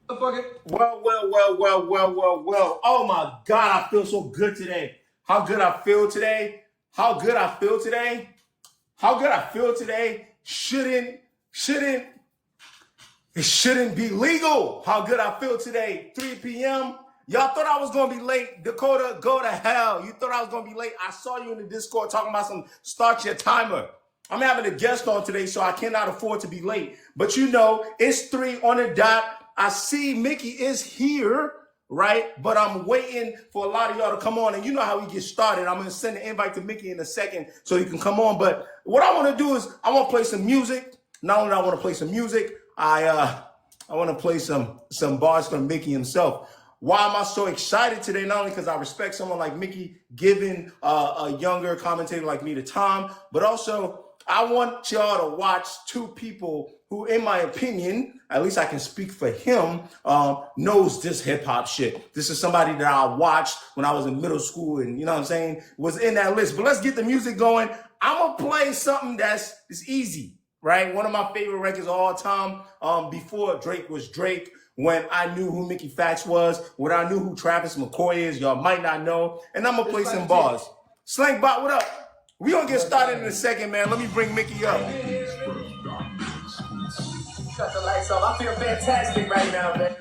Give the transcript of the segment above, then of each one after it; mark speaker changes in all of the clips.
Speaker 1: Well. Oh my God, I feel so good today. How good I feel today. How good I feel today. How good I feel today. Shouldn't, it shouldn't be legal. How good I feel today. 3 p.m. Y'all thought I was going to be late. Dakota, go to hell. You thought I was going to be late. I saw you in the Discord talking about some start your timer. I'm having a guest on today, so I cannot afford to be late. But you know, it's 3 on the dot. I see Mickey is here, right? But I'm waiting for a lot of y'all to come on. And you know how we get started. I'm going to send an invite to Mickey in a second so he can come on. But what I want to do is I want to play some music. Not only do I want to play some music, I want to play some bars from Mickey himself. Why am I so excited today? Not only because I respect someone like Mickey giving a younger commentator like me the time, but also I want y'all to watch two people who, in my opinion, at least I can speak for him, knows this hip hop shit. This is somebody that I watched when I was in middle school and, you know what I'm saying, was in that list. But let's get the music going. I'm going to play something that's easy. Right? One of my favorite records of all time, before Drake was Drake, when I knew who Mickey Factz was, when I knew who Travis McCoy is, y'all might not know. And I'm going to play some bars. Slangbot, what up? We going to get started in a second, man. Let me bring Mickey up. Shut the lights off. I feel fantastic right now, man.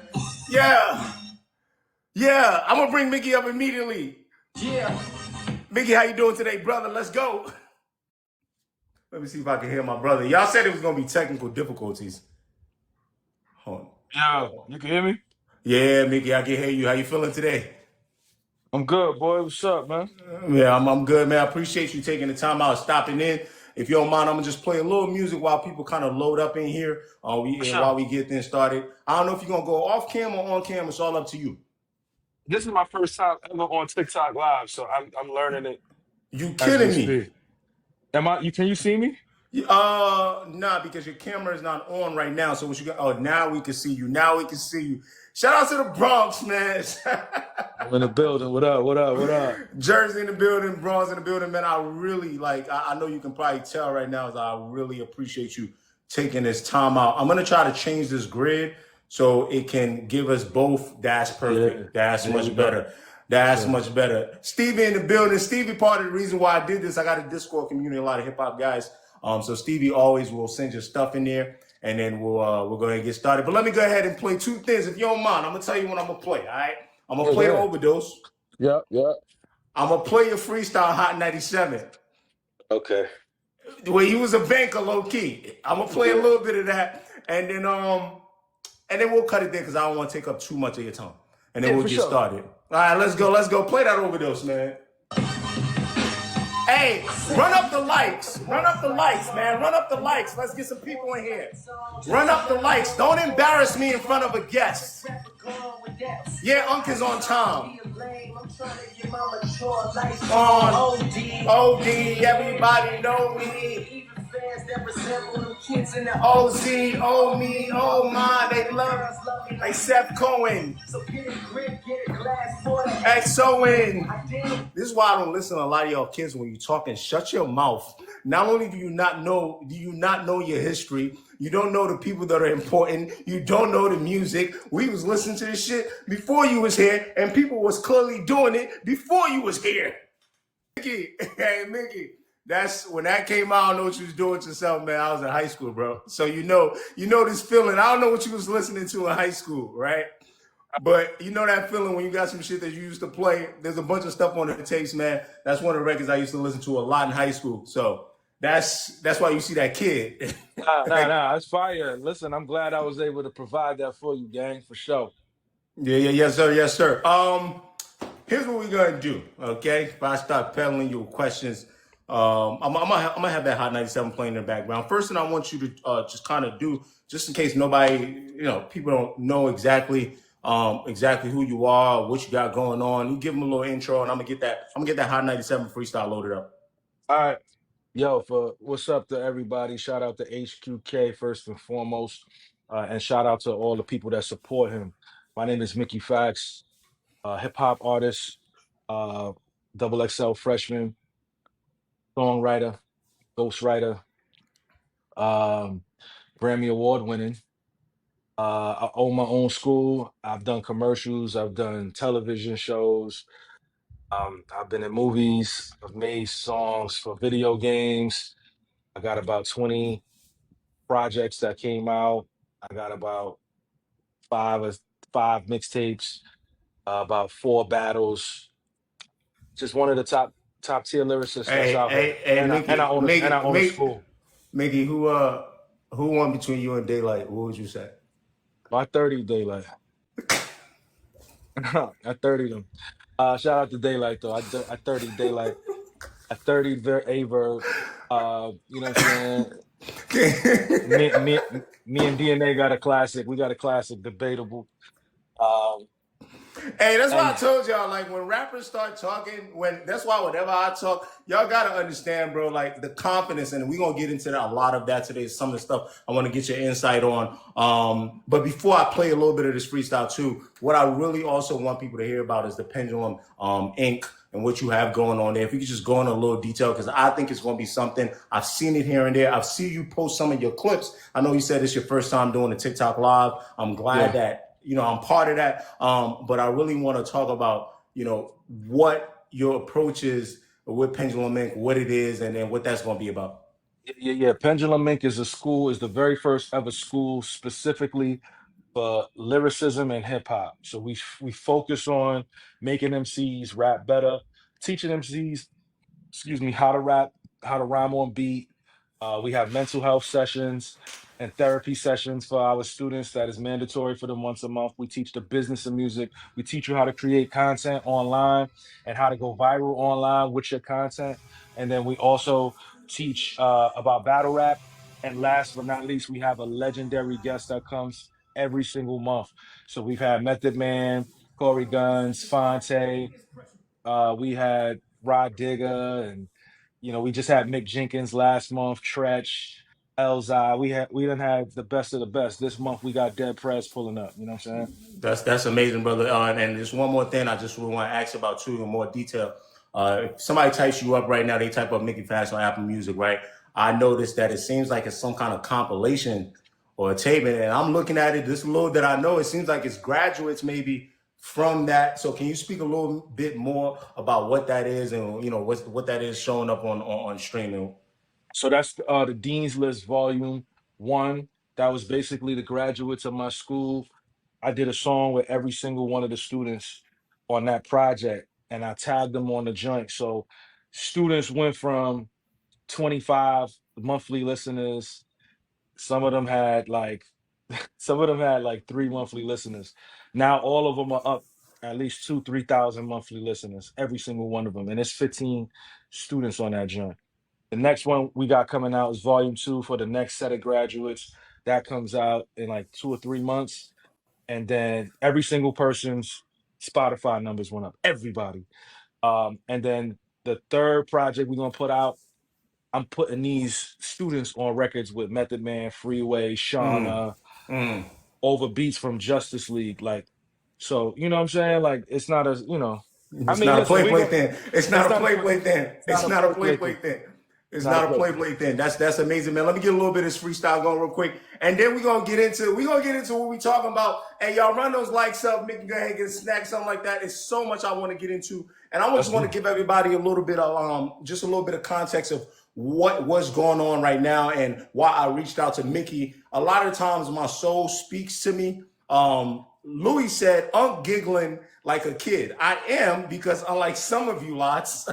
Speaker 1: Yeah. I'm going to bring Mickey up immediately. Yeah. Mickey, how you doing today, brother? Let's go. Let me see if I can hear my brother. Y'all said it was going to be technical difficulties. Hold on.
Speaker 2: Yeah, you can hear me?
Speaker 1: Yeah, Mickey, I can hear you. How you feeling today?
Speaker 2: I'm good, boy. What's up, man?
Speaker 1: Yeah, I'm good, man. I appreciate you taking the time out, stopping in. If you don't mind, I'm going to just play a little music while people kind of load up in here
Speaker 2: For
Speaker 1: while
Speaker 2: sure.
Speaker 1: we get things started. I don't know if you're going to go off cam or on cam. It's all up to you.
Speaker 2: This is my first time ever on TikTok Live, so I'm learning it
Speaker 1: You
Speaker 2: as we
Speaker 1: kidding me?
Speaker 2: speak. Can you see me?
Speaker 1: Nah, because your camera is not on right now. So what you got? Oh, now we can see you. Now we can see you. Shout out to the Bronx, man.
Speaker 2: I'm in the building. What up? What up? What up?
Speaker 1: Jersey in the building, Bronx in the building, man. I really I know you can probably tell right now is I really appreciate you taking this time out. I'm gonna try to change this grid so it can give us both. That's
Speaker 2: Yeah.
Speaker 1: perfect. That's
Speaker 2: There we
Speaker 1: much
Speaker 2: go.
Speaker 1: better. That's
Speaker 2: Yeah.
Speaker 1: much better. Stevie in the building. Stevie, part of the reason why I did this, I got a Discord community, a lot of hip hop guys. So Stevie always will send your stuff in there, and then we'll go ahead and get started. But let me go ahead and play two things if you don't mind. I'm gonna tell you what I'm gonna play. All right, I'm gonna
Speaker 2: Yeah, go
Speaker 1: play
Speaker 2: ahead.
Speaker 1: Overdose.
Speaker 2: Yep, yep.
Speaker 1: I'm gonna play your freestyle Hot 97.
Speaker 2: Okay.
Speaker 1: Where you was a banker low key. I'm gonna play a
Speaker 2: Yeah.
Speaker 1: little bit of that, and then we'll cut it there because I don't want to take up too much of your time. And then
Speaker 2: Yeah,
Speaker 1: we'll
Speaker 2: for
Speaker 1: get
Speaker 2: sure.
Speaker 1: started. All right, let's go. Let's go. Play that Overdose, man. Hey, run up the likes. Run up the likes, man. Run up the likes. Let's get some people in here. Run up the likes. Don't embarrass me in front of a guest. Yeah, Unc is on time. On OD, everybody know me. OZ, oh me, oh my, they love us. Like Seth Cohen. XOing. This is why I don't listen to a lot of y'all kids when you talking. Shut your mouth. Not only do you not know your history, you don't know the people that are important, you don't know the music. We was listening to this shit before you was here, and people was clearly doing it before you was here. Mickey, hey Mickey. That's when that came out. I don't know what you was doing to yourself, man. I was in high school, bro. So you know this feeling. I don't know what you was listening to in high school, right? But you know that feeling when you got some shit that you used to play. There's a bunch of stuff on the tapes, man. That's one of the records I used to listen to a lot in high school. So that's why you see that kid.
Speaker 2: Nah. It's fire. Listen, I'm glad I was able to provide that for you, gang, for sure.
Speaker 1: Yes, sir. Here's what we're gonna do. Okay, if I start peddling you questions, I'm gonna have that Hot 97 playing in the background. First thing I want you to just kind of do, just in case nobody, people don't know exactly who you are, what you got going on. You give them a little intro, and I'm gonna get that Hot 97 freestyle loaded up.
Speaker 2: All right. Yo, for what's up to everybody? Shout out to HQK first and foremost, and shout out to all the people that support him. My name is Mickey Factz, hip hop artist, uh, double XL freshman, songwriter, ghostwriter, um, Grammy Award winning. I own my own school. I've done commercials. I've done television shows. I've been in movies. I've made songs for video games. I got about 20 projects that came out. I got about five or five mixtapes, about four battles. Just one of the top tier lyricists that's
Speaker 1: Hey,
Speaker 2: out here.
Speaker 1: hey, hey, Mickey,
Speaker 2: And I
Speaker 1: Mickey,
Speaker 2: own a
Speaker 1: Mickey,
Speaker 2: school.
Speaker 1: Mickey, who won between you and Daylight? What would you say?
Speaker 2: My 30 daylight. I 30 them. Shout out to Daylight though. I 30 Daylight. I 30 A Verb. You know what I'm saying? Me, me, me and DNA got a classic. We got a classic, debatable. Um,
Speaker 1: Hey, that's why I
Speaker 2: and
Speaker 1: told y'all, like, when rappers start talking, that's why whenever I talk, y'all gotta understand, bro, like the confidence, and we're gonna get into that, a lot of that today, some of the stuff I want to get your insight on. But before I play a little bit of this freestyle too, what I really also want people to hear about is the Pendulum Inc. and what you have going on there. If you could just go into a little detail, because I think it's going to be something. I've seen it here and there. I've seen you post some of your clips. I know you said it's your first time doing a TikTok live. I'm glad
Speaker 2: yeah,
Speaker 1: that I'm part of that. But I really want to talk about, what your approach is with Pendulum Inc., what it is, and then what that's going to be about.
Speaker 2: yeah. Pendulum Inc. is a school, is the very first ever school specifically for lyricism and hip hop. So we focus on making MCs rap better, teaching MCs, excuse me, how to rap, how to rhyme on beat. We have mental health sessions and therapy sessions for our students that is mandatory for them once a month. We teach the business of music. We teach you how to create content online and how to go viral online with your content. And then we also teach about battle rap. And last but not least, we have a legendary guest that comes every single month. So we've had Method Man, Corey Guns, Fonte. We had Rod Digger, and we just had Mick Jenkins last month, Tretch, Elzai. We done had the best of the best. This month we got Dead Prez pulling up. You know what I'm saying?
Speaker 1: That's amazing, brother. And just one more thing I just really want to ask about too in more detail. If somebody types you up right now, they type up Mickey Factz on Apple Music, right? I noticed that it seems like it's some kind of compilation or a tape, and I'm looking at it. This little that I know, it seems like it's graduates maybe from that. So can you speak a little bit more about what that is, and what that is showing up on streaming?
Speaker 2: So that's the Dean's List Volume 1. That was basically the graduates of my school. I did a song with every single one of the students on that project, and I tagged them on the joint. So students went from 25 monthly listeners. Some of them had like some of them had like 3 monthly listeners. Now all of them are up at least 3,000 monthly listeners, every single one of them. And it's 15 students on that joint. The next one we got coming out is volume 2 for the next set of graduates. That comes out in like 2 or 3 months. And then every single person's Spotify numbers went up. Everybody. And then the third project we're gonna put out, I'm putting these students on records with Method Man, Freeway, Shauna, over beats from Justice League. Like, so you know what I'm saying? Like, it's not a, I
Speaker 1: It's
Speaker 2: mean,
Speaker 1: not a
Speaker 2: listen,
Speaker 1: play
Speaker 2: we
Speaker 1: play
Speaker 2: go.
Speaker 1: thing. It's
Speaker 2: It's
Speaker 1: not a
Speaker 2: not a
Speaker 1: play
Speaker 2: play.
Speaker 1: play thing.
Speaker 2: It's not
Speaker 1: It's
Speaker 2: a
Speaker 1: not a
Speaker 2: play
Speaker 1: play
Speaker 2: play
Speaker 1: play
Speaker 2: thing.
Speaker 1: thing. It's
Speaker 2: Not a
Speaker 1: not a
Speaker 2: play
Speaker 1: play
Speaker 2: play.
Speaker 1: play thing. That's amazing, man. Let me get a little bit of this freestyle going real quick, and then we're gonna get into what we talking about. And y'all run those likes up. Mickey, go ahead and get a snack, something like that. It's so much I want to get into, and I
Speaker 2: Let's
Speaker 1: just want
Speaker 2: do
Speaker 1: to
Speaker 2: it.
Speaker 1: give everybody a little bit of just a little bit of context of what's going on right now and why I reached out to Mickey. A lot of times my soul speaks to me. Louis said, "I'm giggling like a kid." I am, because unlike some of you lots,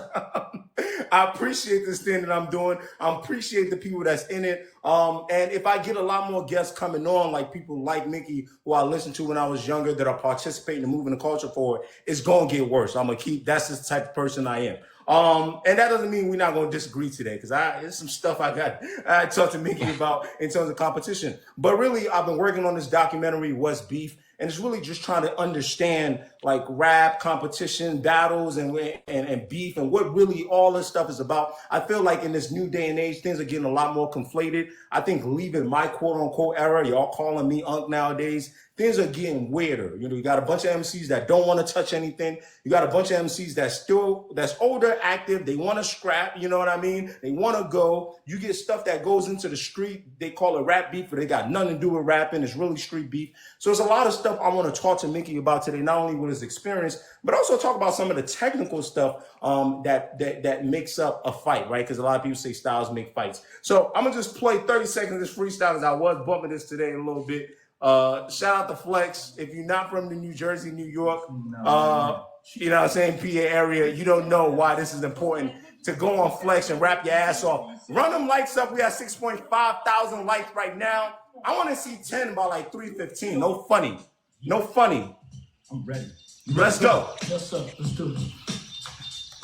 Speaker 1: I appreciate this thing that I'm doing. I appreciate the people that's in it. And if I get a lot more guests coming on, like people like Mickey, who I listened to when I was younger, that are participating and moving the culture forward, it's gonna get worse. That's the type of person I am. And that doesn't mean we're not going to disagree today, because there's some stuff I talked to Mickey about in terms of competition. But really, I've been working on this documentary, What's Beef, and it's really just trying to understand like rap competition, battles, and beef, and what really all this stuff is about. I feel like in this new day and age, things are getting a lot more conflated. I think leaving my quote unquote era, y'all calling me Unc nowadays, things are getting weirder. You got a bunch of MCs that don't want to touch anything. You got a bunch of MCs that's older active. They want to scrap. You know what I mean? They want to go. You get stuff that goes into the street. They call it rap beef, but they got nothing to do with rapping. It's really street beef. So there's a lot of stuff I want to talk to Mickey about today, not only with his experience, but also talk about some of the technical stuff that makes up a fight, right? Because a lot of people say styles make fights. So I'm gonna just play 30 seconds of this freestyle because I was bumping this today a little bit. Shout out to Flex. If you're not from the New Jersey, New York, you know what I'm saying, PA area, you don't know why this is important to go on Flex and rap your ass off. Run them likes up. We got 6.5 thousand likes right now. I want to see 10 by like 3:15. No funny. No funny.
Speaker 3: I'm ready.
Speaker 1: Let's go.
Speaker 3: What's up? Let's do it.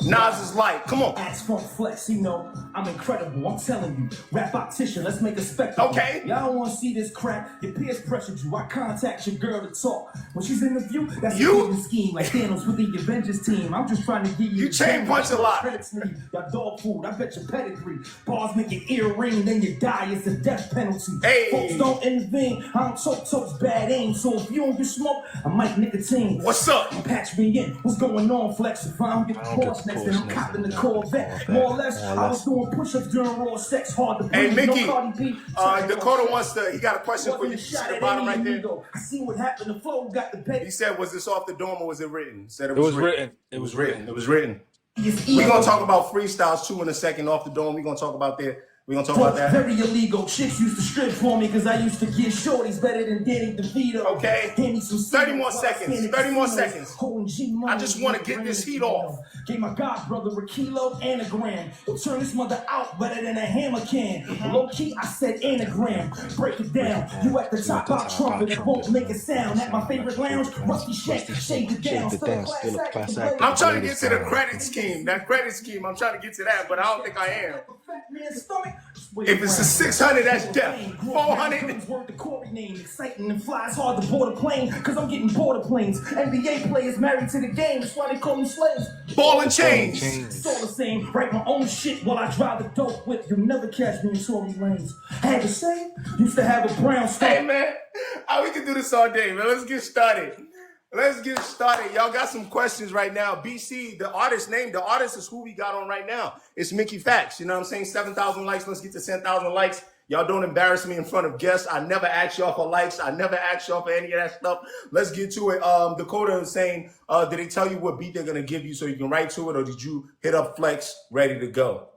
Speaker 1: Nas is like, come on.
Speaker 3: Ask Funk Flex, you know, I'm incredible. I'm telling you, rap optician, let's make a spectacle.
Speaker 1: Okay.
Speaker 3: Y'all don't want to see this crap. Your peers pressured you. I contact your girl to talk. When she's in the view, that's a hidden scheme. Like Thanos with the Avengers team. I'm just trying to give you.
Speaker 1: You chain punch a lot.
Speaker 3: Y'all dog food. I bet your pedigree. Bars make your ear ring, then you die. It's a death penalty.
Speaker 1: Hey.
Speaker 3: Folks don't intervene. I don't choke toes, bad aim. So if you don't get smoked, I might nicotine.
Speaker 1: What's up?
Speaker 3: Patch me in. What's going on, Flex? If I don't get the course next, then I'm copping the Corvette. More or less, I was doing push-ups during raw sex. Hard to breathe.
Speaker 1: Hey, Mickey,
Speaker 3: no Cardi B.
Speaker 1: Dakota wants to, he got a question for you. See the bottom right there?
Speaker 3: I see what happened. The flow got the pay.
Speaker 1: He said, was this off the dome or was it written? He said
Speaker 2: It was written.
Speaker 1: It was written. It was written. We're going to talk about freestyles too in a second off the dome. We're going to talk about that. We're going to talk about that.
Speaker 3: Very illegal. Chicks used to strip for me because I used to get shorties better than Danny DeVito.
Speaker 1: Okay. 30 more seconds. 30 more seconds. I just want to get this heat off.
Speaker 3: Gave my god brother a kilo and a gram. We'll turn this mother out better than a hammer can. Low key, I said anagram. Break it down. You at the top, I'll trumpet. It won't make a sound. At my favorite lounge, rusty shake, shade it down. Still a class act.
Speaker 1: I'm trying to get to the credit scheme. That credit scheme, I'm trying to get to that, but I don't think I am. If it's a 600, that's death. 400.
Speaker 3: Work the Corey name, exciting and flies hard to board a plane. Cause I'm getting bored of planes. NBA players married to the game, that's why they call them slaves.
Speaker 1: Ball and chains.
Speaker 3: It's all the same. Write my own shit while I drive the dope whip. You'll never catch me in Tory lanes. Had to say, used to have a brown star.
Speaker 1: Hey man, we can do this all day, man. Let's get started. Let's get started. Y'all got some questions right now. BC, the artist name, the artist is who we got on right now. It's Mickey Factz. You know what I'm saying? 7,000 likes. Let's get to 10,000 likes. Y'all don't embarrass me in front of guests. I never ask y'all for likes. I never ask y'all for any of that stuff. Let's get to it. Dakota is saying, did they tell you what beat they're going to give you so you can write to it, or did you hit up Flex ready to go?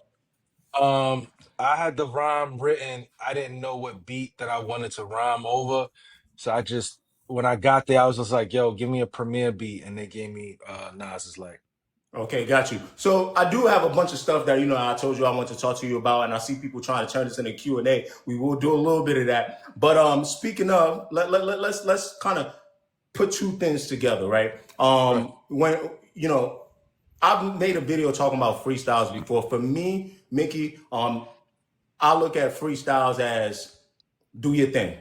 Speaker 2: I had the rhyme written. I didn't know what beat that I wanted to rhyme over. So I just, when I got there, I was just like, yo, give me a premiere beat. And they gave me Nas's like.
Speaker 1: Okay, got you. So I do have a bunch of stuff that, I told you I want to talk to you about, and I see people trying to turn this into Q&A. We will do a little bit of that. But speaking of, let's kind of put two things together, right? When, I've made a video talking about freestyles before. For me, Mickey, I look at freestyles as do your thing.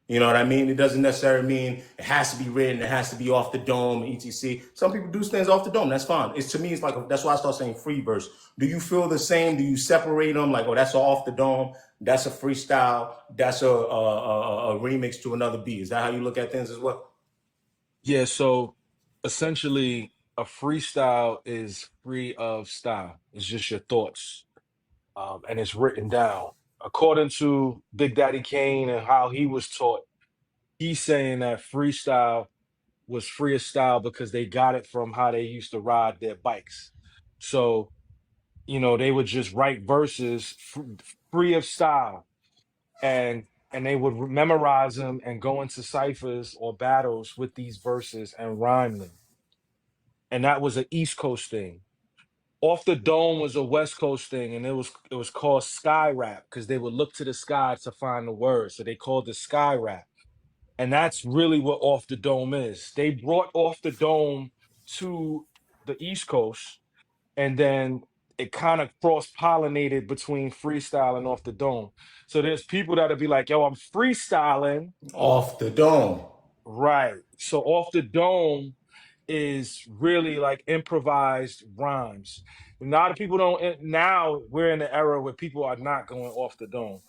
Speaker 1: You know what I mean? It doesn't necessarily mean it has to be written, it has to be off the dome, etc. Some people do things off the dome. That's fine. To me, it's like, that's why I start saying free verse. Do you feel the same? Do you separate them? Like, oh, that's off the dome. That's a freestyle. That's a remix to another beat. Is that how you look at things as well?
Speaker 2: Yeah. So essentially, a freestyle is free of style. It's just your thoughts, and it's written down according to Big Daddy Kane and how he was taught. He's saying that freestyle was free of style because they got it from how they used to ride their bikes. So, they would just write verses free of style, and they would memorize them and go into ciphers or battles with these verses and rhyme them. And that was an East Coast thing. Off the Dome was a West Coast thing, and it was called sky rap because they would look to the sky to find the words. So they called it sky rap. And that's really what Off the Dome is. They brought Off the Dome to the East Coast, and then it kind of cross-pollinated between freestyle and Off the Dome. So there's people that'll be like, yo, I'm freestyling.
Speaker 1: Off the dome.
Speaker 2: Right. So Off the Dome is really like improvised rhymes. A lot of people don't. Now we're in the era where people are not going off the dome.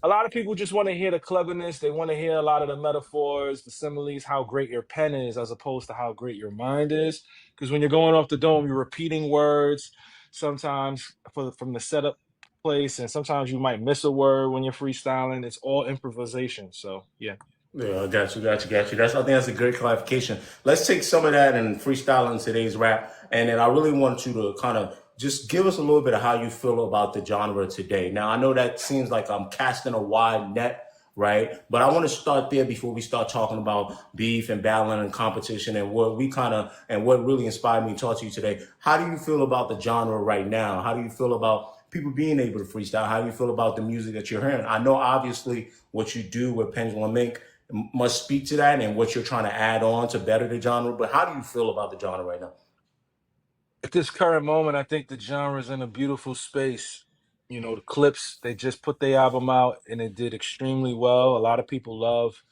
Speaker 2: A lot of people just want to hear the cleverness. They want to hear a lot of the metaphors, the similes, how great your pen is, as opposed to how great your mind is. Because when you're going off the dome, you're repeating words. sometimes from the setup place, and sometimes you might miss a word when you're freestyling. It's all improvisation. So yeah.
Speaker 1: Yeah, I got you, got you, got you. I think that's a great clarification. Let's take some of that and freestyle in today's rap. And then I really want you to kind of just give us a little bit of how you feel about the genre today. Now, I know that seems like I'm casting a wide net, right? But I want to start there before we start talking about beef and battling and competition and what really inspired me to talk to you today. How do you feel about the genre right now? How do you feel about people being able to freestyle? How do you feel about the music that you're hearing? I know obviously what you do with Pendulum Inc. must speak to that and what you're trying to add on to better the genre. But how do you feel about the genre right now?
Speaker 2: At this current moment, I think the genre's in a beautiful space. The Clips, they just put their album out and it did extremely well. A lot of people love,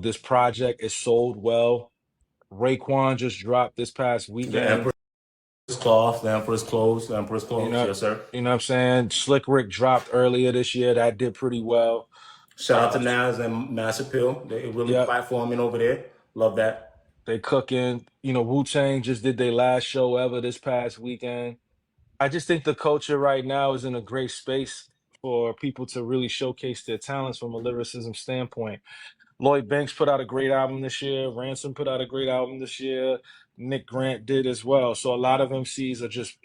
Speaker 2: this project. It sold well. Raekwon just dropped this past
Speaker 1: The
Speaker 2: weekend.
Speaker 1: Emperor's Cloth, the Emperor's Clothes, the Emperor's
Speaker 2: You
Speaker 1: Clothes.
Speaker 2: know,
Speaker 1: Yes, sir.
Speaker 2: you know what I'm saying? Slick Rick dropped earlier this year. That did pretty well.
Speaker 1: Shout out to Nas and Mass Appeal. They really
Speaker 2: Yep,
Speaker 1: platforming over there. Love that.
Speaker 2: they cooking. Wu-Tang just did their last show ever this past weekend. I just think the culture right now is in a great space for people to really showcase their talents from a lyricism standpoint. Lloyd Banks put out a great album this year. Ransom put out a great album this year. Nick Grant did as well. So a lot of MCs are just,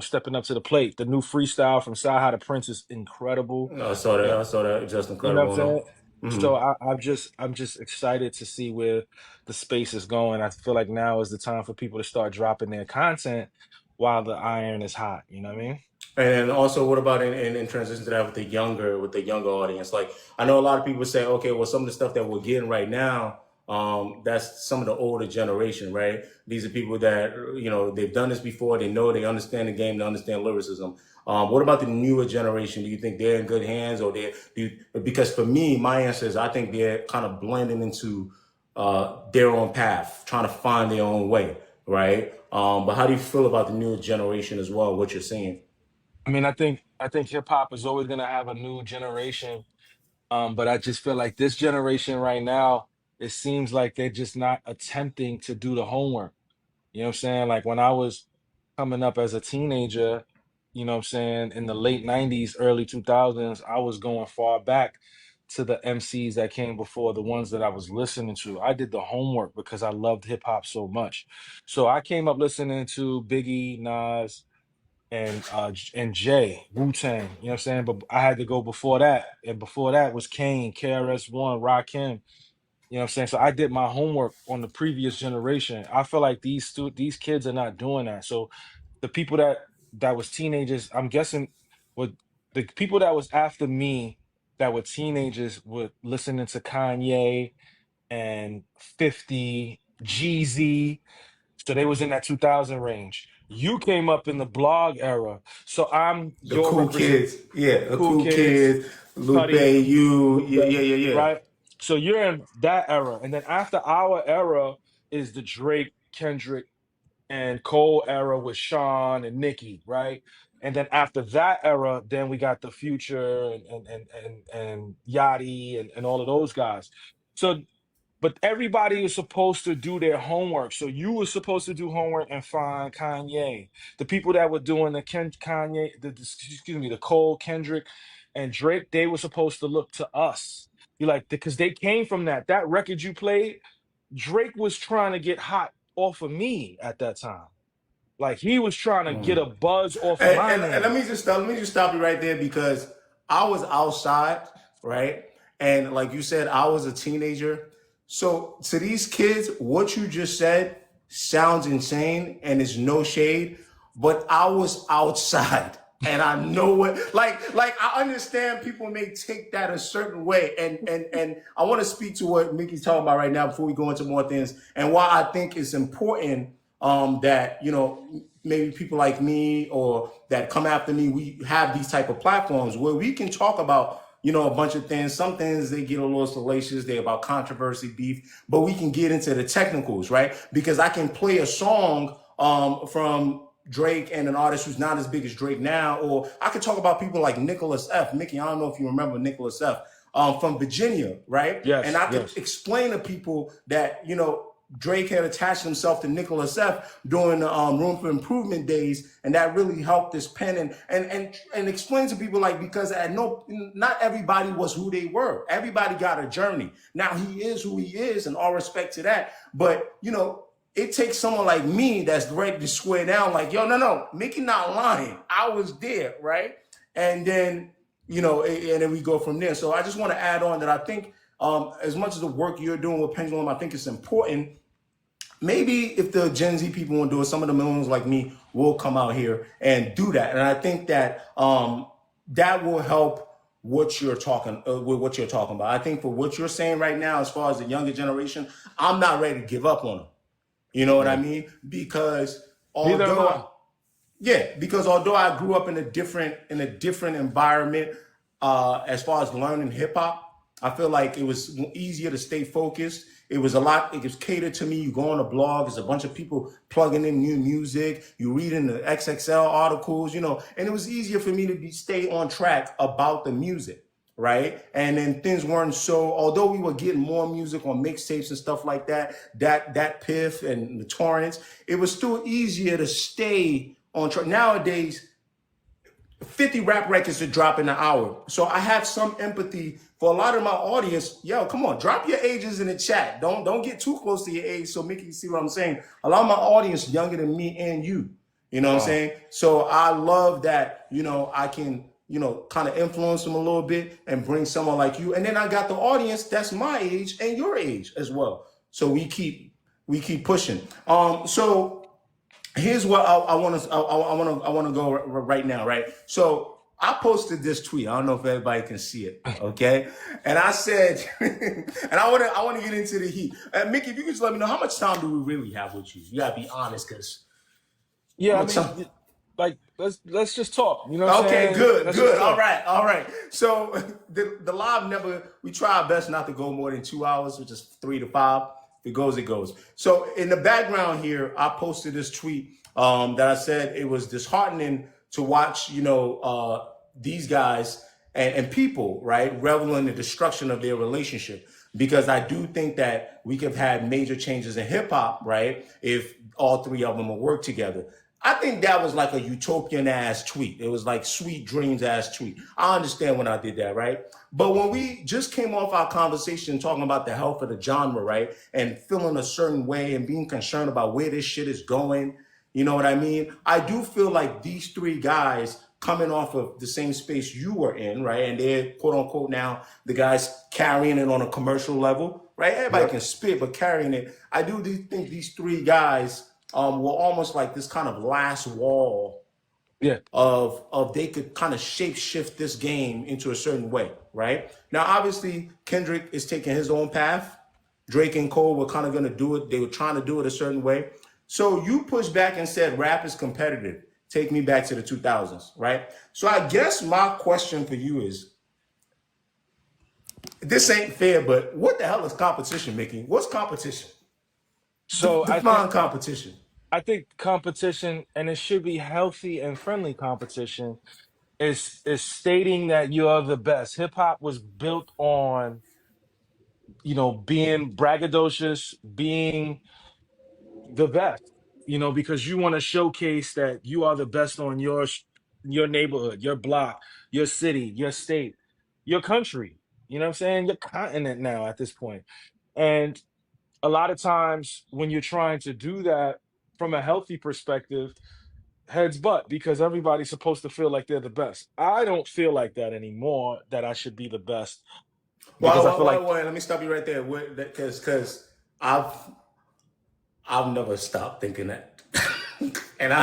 Speaker 2: stepping up to the plate. The new freestyle from Saha to Prince is incredible.
Speaker 1: I saw that.
Speaker 2: Yeah,
Speaker 1: I saw that. Just
Speaker 2: you know what I'm
Speaker 1: incredible.
Speaker 2: saying?
Speaker 1: Mm-hmm.
Speaker 2: So I'm just excited to see where the space is going. I feel like now is the time for people to start dropping their content while the iron is hot. You know what I mean?
Speaker 1: And also, what about in transition to that with the younger audience? Like, I know a lot of people say, okay, well, some of the stuff that we're getting right now, that's some of the older generation, right? These are people that they've done this before. They know, they understand the game, they understand lyricism. What about the newer generation? Do you think they're in good hands, or because for me, my answer is I think they're kind of blending into their own path, trying to find their own way, right? But how do you feel about the newer generation as well? What you're seeing?
Speaker 2: I mean, I think hip hop is always gonna have a new generation. But I just feel like this generation right now, it seems like they're just not attempting to do the homework. You know what I'm saying? Like when I was coming up as a teenager, what I'm saying, in the late 90s, early 2000s, I was going far back to the MCs that came before, the ones that I was listening to. I did the homework because I loved hip hop so much. So I came up listening to Biggie, Nas, and Jay, Wu-Tang, you know what I'm saying? But I had to go before that. And before that was Kane, KRS-One, Rakim. You know what I'm saying? So I did my homework on the previous generation. I feel like these kids are not doing that. So the people that was teenagers, I'm guessing with the people that was after me that were teenagers were listening to Kanye and 50, Jeezy. So they was in that 2000 range. You came up in the blog era. So I'm
Speaker 1: The
Speaker 2: your
Speaker 1: cool
Speaker 2: represent
Speaker 1: kids, yeah, the
Speaker 2: cool
Speaker 1: cool
Speaker 2: kids,
Speaker 1: kids, Lupe,
Speaker 2: Cuddy,
Speaker 1: you,
Speaker 2: Lupe,
Speaker 1: yeah, yeah, yeah, yeah.
Speaker 2: right? So you're in that era. And then after our era is the Drake, Kendrick, and Cole era with Sean and Nicki, right? And then after that era, then we got the Future and Yachty and all of those guys. So but everybody is supposed to do their homework. So you were supposed to do homework and find Kanye. The people that were doing Kanye, excuse me, the Cole, Kendrick, and Drake, they were supposed to look to us. You like because they came from that. That record you played, Drake was trying to get hot off of me at that time. Like he was trying to get a buzz off of my
Speaker 1: And
Speaker 2: name.
Speaker 1: let me just stop you right there because I was outside, right? And like you said, I was a teenager. So to these kids, what you just said sounds insane and it's no shade, but I was outside. And I know what like I understand people may take that a certain way. And I want to speak to what Mickey's talking about right now before we go into more things and why I think it's important that maybe people like me or that come after me, we have these type of platforms where we can talk about a bunch of things. Some things they get a little salacious, they're about controversy, beef, but we can get into the technicals, right? Because I can play a song from Drake and an artist who's not as big as Drake now, or I could talk about people like Nicholas F. Mickey, I don't know if you remember Nicholas F. From Virginia, right? And
Speaker 2: Yes,
Speaker 1: I could
Speaker 2: yes.
Speaker 1: explain to people that Drake had attached himself to Nicholas F during the Room for Improvement days, and that really helped this pen and explain to people like because not everybody was who they were. Everybody got a journey. Now he is who he is, and all respect to that. But it takes someone like me that's ready to swear down, like, yo, no, Mickey not lying. I was there, right? And then and then we go from there. So I just want to add on that I think as much as the work you're doing with Pendulum, I think it's important. Maybe if the Gen Z people won't do it, some of the millennials like me will come out here and do that. And I think that that will help what you're talking with what you're talking about. I think for what you're saying right now, as far as the younger generation, I'm not ready to give up on them. You know what I mean? Because although I grew up in a different environment as far as learning hip hop, I feel like it was easier to stay focused. It was catered to me. You go on a blog, there's a bunch of people plugging in new music. You reading the XXL articles, and it was easier for me to stay on track about the music, right? And then things weren't although we were getting more music on mixtapes and stuff like that Piff and the torrents, it was still easier to stay on track. Nowadays, 50 rap records to drop in an hour. So I have some empathy for a lot of my audience. Yo, come on, drop your ages in the chat. Don't get too close to your age so Mickey can see what I'm saying. A lot of my audience younger than me and you. You know what I'm saying? So I love that, I can, kind of influence them a little bit and bring someone like you. And then I got the audience that's my age and your age as well. So we keep pushing. So here's what I want to go right now, right? So I posted this tweet. I don't know if everybody can see it, okay? And I said, and I want to get into the heat. Mickey, if you could just let me know how much time do we really have with you? You gotta be honest, because
Speaker 2: let's just talk. You know what I'm
Speaker 1: okay,
Speaker 2: saying?
Speaker 1: Good. All right. So the live we try our best not to go more than 2 hours, which is 3 to 5. If it goes, it goes. So in the background here, I posted this tweet that I said it was disheartening to watch, these guys and people, right, revel in the destruction of their relationship. Because I do think that we could have had major changes in hip hop, right, if all three of them would work together. I think that was like a utopian ass tweet. It was like sweet dreams ass tweet. I understand when I did that, right? But when we just came off our conversation talking about the health of the genre, right, and feeling a certain way and being concerned about where this shit is going, you know what I mean? I do feel like these three guys coming off of the same space you were in, right, and they're quote unquote now the guys carrying it on a commercial level, right? Everybody can spit, but carrying it. I do think these three guys were almost like this kind of last wall of they could kind of shape shift this game into a certain way, right? Now, obviously, Kendrick is taking his own path. Drake and Cole were kind of going to do it. They were trying to do it a certain way. So you pushed back and said rap is competitive. Take me back to the 2000s, right? So I guess my question for you is, this ain't fair, but what the hell is competition, Mickey? What's competition?
Speaker 2: So
Speaker 1: define competition.
Speaker 2: I think competition, and it should be healthy and friendly competition, is stating that you are the best. Hip hop was built on, being braggadocious, being the best, because you want to showcase that you are the best on your neighborhood, your block, your city, your state, your country. You know what I'm saying? Your continent now at this point. And a lot of times when you're trying to do that from a healthy perspective, heads butt because everybody's supposed to feel like they're the best. I don't feel like that anymore, that I should be the best. Because I feel like
Speaker 1: let me stop you right there, because I've never stopped thinking that. And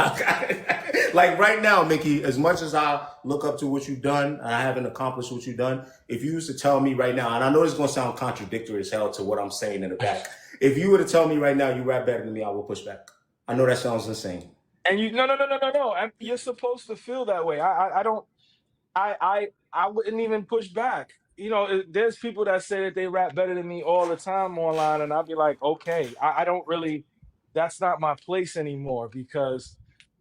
Speaker 1: like right now, Mickey, as much as I look up to what you've done, and I haven't accomplished what you've done, if you used to tell me right now, and I know this is going to sound contradictory as hell to what I'm saying in the back, if you were to tell me right now you rap better than me, I will push back. I know that sounds insane.
Speaker 2: And no. You're supposed to feel that way. I don't. I wouldn't even push back. There's people that say that they rap better than me all the time online, and I'll be like, okay, I don't really. That's not my place anymore because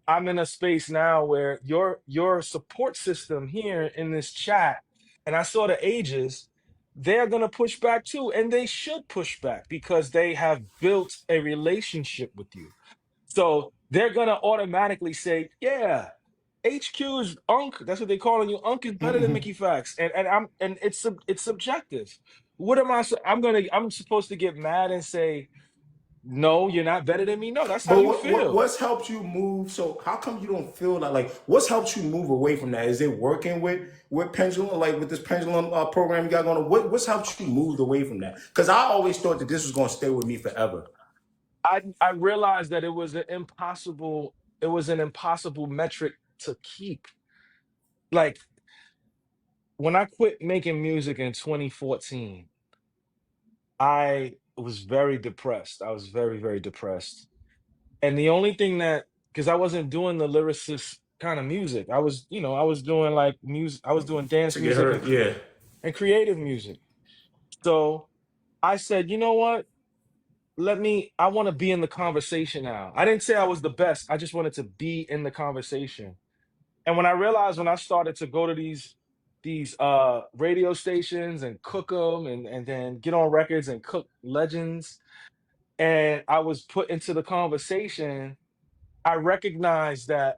Speaker 2: I'm in a space now where your support system here in this chat, and I saw the ages. they're going to push back too. And they should push back because they have built a relationship with you. So they're going to automatically say, yeah, HQ is Unc. That's what they calling you. Unc is better than Mickey Factz. And it's subjective. What am I? I'm supposed to get mad and say, no, you're not better than me. No, that's how
Speaker 1: But
Speaker 2: you feel.
Speaker 1: what's helped you move? So how come you don't feel like what's helped you move away from that? Is it working with pendulum, like with this pendulum program you got going on? What's helped you move away from that? Because I always thought that this was going to stay with me forever.
Speaker 2: I realized that it was an impossible metric to keep. Like when I quit making music in 2014, I was very depressed. I was very, very depressed. And the only thing that, because I wasn't doing the lyricist kind of music, I was doing like music, I was doing dance
Speaker 1: To get
Speaker 2: music
Speaker 1: hurt, yeah.
Speaker 2: and creative music. So I said, you know what? I want to be in the conversation now. I didn't say I was the best. I just wanted to be in the conversation. And when I realized when I started to go to these radio stations and cook them and then get on records and cook legends, and I was put into the conversation, I recognized that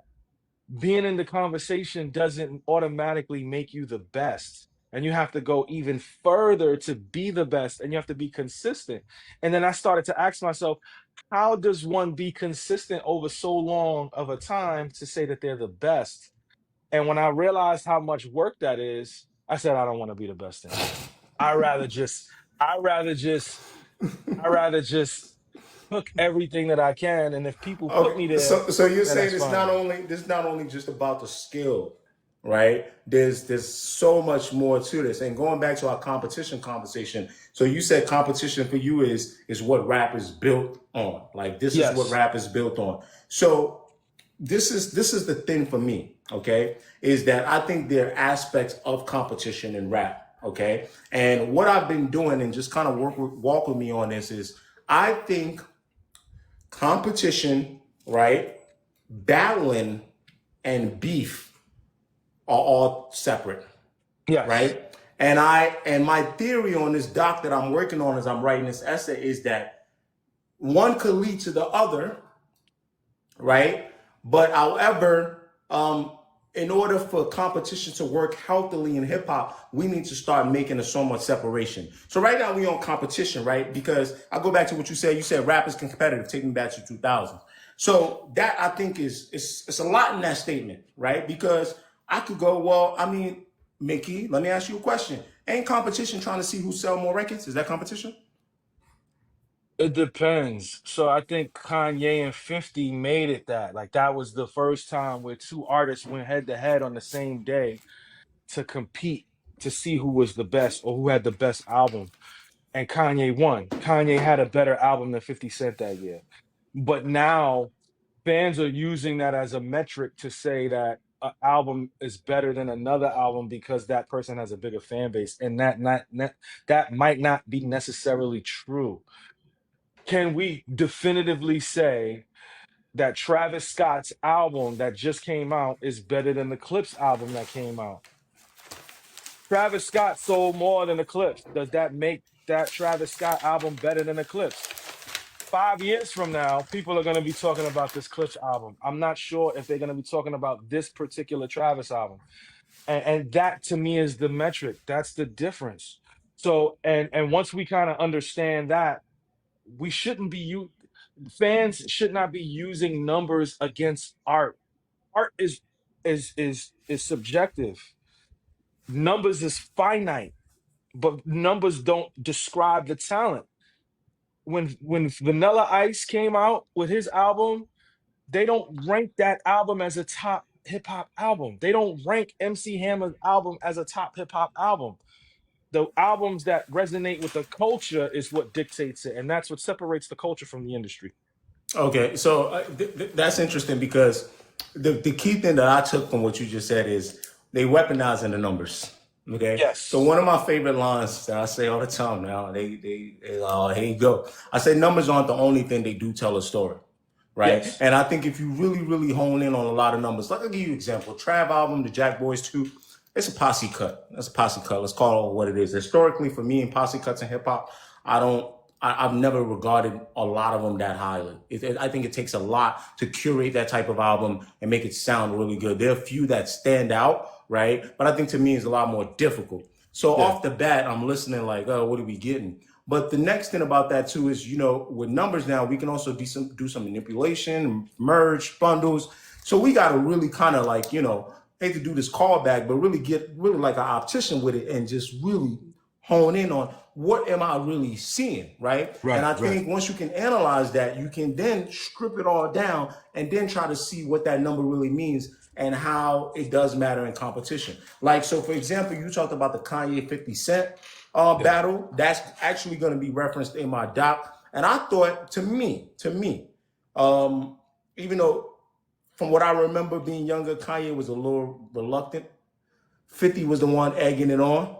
Speaker 2: being in the conversation doesn't automatically make you the best. And you have to go even further to be the best, and you have to be consistent. And then I started to ask myself, how does one be consistent over so long of a time to say that they're the best? And when I realized how much work that is, I said, I don't want to be the best anymore. I rather just, I rather just, I rather just cook everything that I can. And if people put
Speaker 1: Okay,
Speaker 2: me there,
Speaker 1: so you're
Speaker 2: then
Speaker 1: saying
Speaker 2: that's fine.
Speaker 1: it's not only just about the skill, right? There's so much more to this. And going back to our competition conversation, so you said competition for you is what rap is built on. Like this is what
Speaker 2: Yes.
Speaker 1: rap is built on. So this is the thing for me, okay? Is that I think there are aspects of competition in rap, okay? And what I've been doing and just kind of walk with me on this is I think competition, right? Battling and beef are all separate,
Speaker 2: Yes.
Speaker 1: right? And my theory on this doc that I'm working on as I'm writing this essay is that one could lead to the other, right? But however, in order for competition to work healthily in hip hop, we need to start making a so much separation. So right now we on competition, right? Because I go back to what you said. You said rap is competitive. Take me back to 2000. So that I think is it's a lot in that statement, right? Because I could go, well, I mean, Mickey, let me ask you a question. Ain't competition trying to see who sell more records? Is that competition?
Speaker 2: It depends. So I think Kanye and 50 made it that. Like that was the first time where two artists went head to head on the same day to compete to see who was the best or who had the best album. And Kanye won. Kanye had a better album than 50 Cent that year. But now fans are using that as a metric to say that an album is better than another album because that person has a bigger fan base. And that might not be necessarily true. Can we definitively say that Travis Scott's album that just came out is better than the Clips album that came out? Travis Scott sold more than the Clips. Does that make that Travis Scott album better than the Clips? 5 years from now, people are going to be talking about this Clips album. I'm not sure if they're going to be talking about this particular Travis album. And that to me is the metric. That's the difference. So, and once we kind of understand that, we shouldn't be fans should not be using numbers against art. Art is subjective. Numbers is finite, but numbers don't describe the talent. When Vanilla Ice came out with his album, they don't rank that album as a top hip hop album. They don't rank MC Hammer's album as a top hip hop album. The albums that resonate with the culture is what dictates it, and that's what separates the culture from the industry.
Speaker 1: Okay, so that's interesting because the key thing that I took from what you just said is they weaponizing the numbers. Okay, so
Speaker 2: Yes.
Speaker 1: one of my favorite lines that I say all the time now, here you go. I say numbers aren't the only thing they do tell a story, right?
Speaker 2: Yes.
Speaker 1: And I think if you really hone in on a lot of numbers, like I'll give you an example, Trav album, the Jack Boys 2, It's a posse cut. That's a posse cut. Let's call it what it is. Historically, for me, in posse cuts in hip hop, I don't. I've never regarded a lot of them that highly. I think it takes a lot to curate that type of album and make it sound really good. There are a few that stand out, right? But I think to me it's a lot more difficult. So off the bat, I'm listening like, oh, what are we getting? But the next thing about that too is, with numbers now, we can also do some manipulation, merge, bundles. So we got to really kind of like, hate to do this callback, but really get really like an optician with it and just really hone in on what am I really seeing, right? And I think once you can analyze that, you can then strip it all down and then try to see what that number really means and how it does matter in competition. Like, so for example, you talked about the Kanye 50 Cent battle. That's actually going to be referenced in my doc. And I thought, to me, even though from what I remember being younger, Kanye was a little reluctant. 50 was the one egging it on.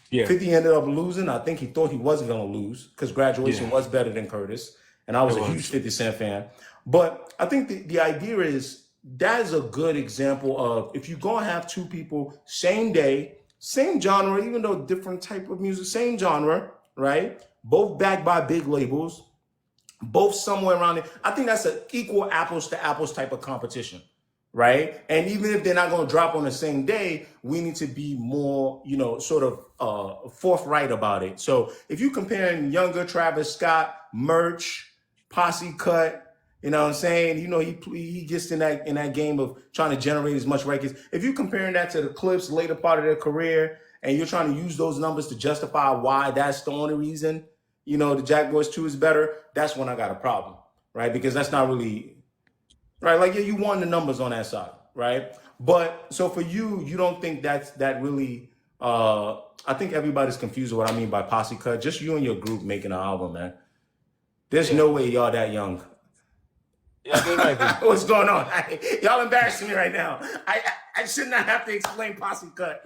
Speaker 1: Yeah. 50 ended up losing. I think he thought he wasn't going to lose because Graduation was better than Curtis. And I was a huge 50 Cent fan. But I think the idea is that is a good example of if you're going to have two people, same day, same genre, even though different type of music, same genre, right? Both backed by big labels, both somewhere around it. I think that's an equal apples to apples type of competition, right? And even if they're not going to drop on the same day, we need to be more, sort of forthright about it. So if you're comparing younger Travis Scott, merch, posse cut, you know what I'm saying? He gets in that game of trying to generate as much records. If you're comparing that to the Clips later part of their career, and you're trying to use those numbers to justify why that's the only reason, the Jack Boys 2 is better, that's when I got a problem, right? Because that's not really, right? Like, yeah, you won the numbers on that side, right? But so for you don't think that really, I think everybody's confused with what I mean by posse cut. Just you and your group making an album, man. There's no way y'all that young. Yeah, what's going on? Y'all embarrassing me right now. I should not have to explain posse cut.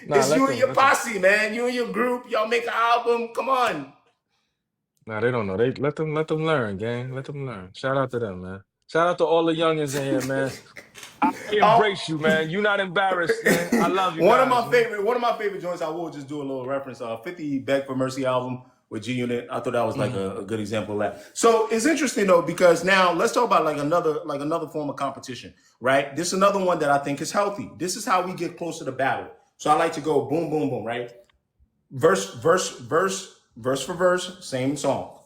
Speaker 1: It's you and your posse, man. You and your group. Y'all make an album. Come on.
Speaker 2: Nah, they don't know. They let them learn, gang. Let them learn. Shout out to them, man. Shout out to all the youngins in here, man. I embrace you, man. You're not embarrassed, man. I love you. One of my
Speaker 1: favorite joints. I will just do a little reference. 50 Beg for Mercy album with G Unit. I thought that was like a good example of that. So it's interesting though, because now let's talk about like another form of competition, right? This is another one that I think is healthy. This is how we get close to the battle. So I like to go boom, boom, boom, right? Verse for verse, same song.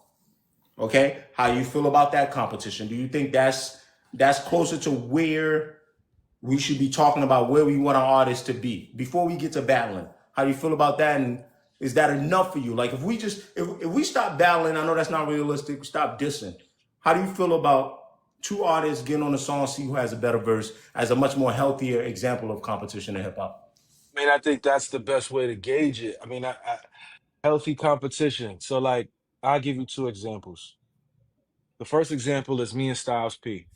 Speaker 1: Okay? How you feel about that competition? Do you think that's closer to where we should be talking about where we want our artists to be before we get to battling? How do you feel about that? And is that enough for you? Like if we stop battling, I know that's not realistic, stop dissing. How do you feel about two artists getting on a song, see who has a better verse as a much more healthier example of competition in hip hop?
Speaker 2: I mean, I think that's the best way to gauge it. I mean, healthy competition. So like, I'll give you two examples. The first example is me and Styles P.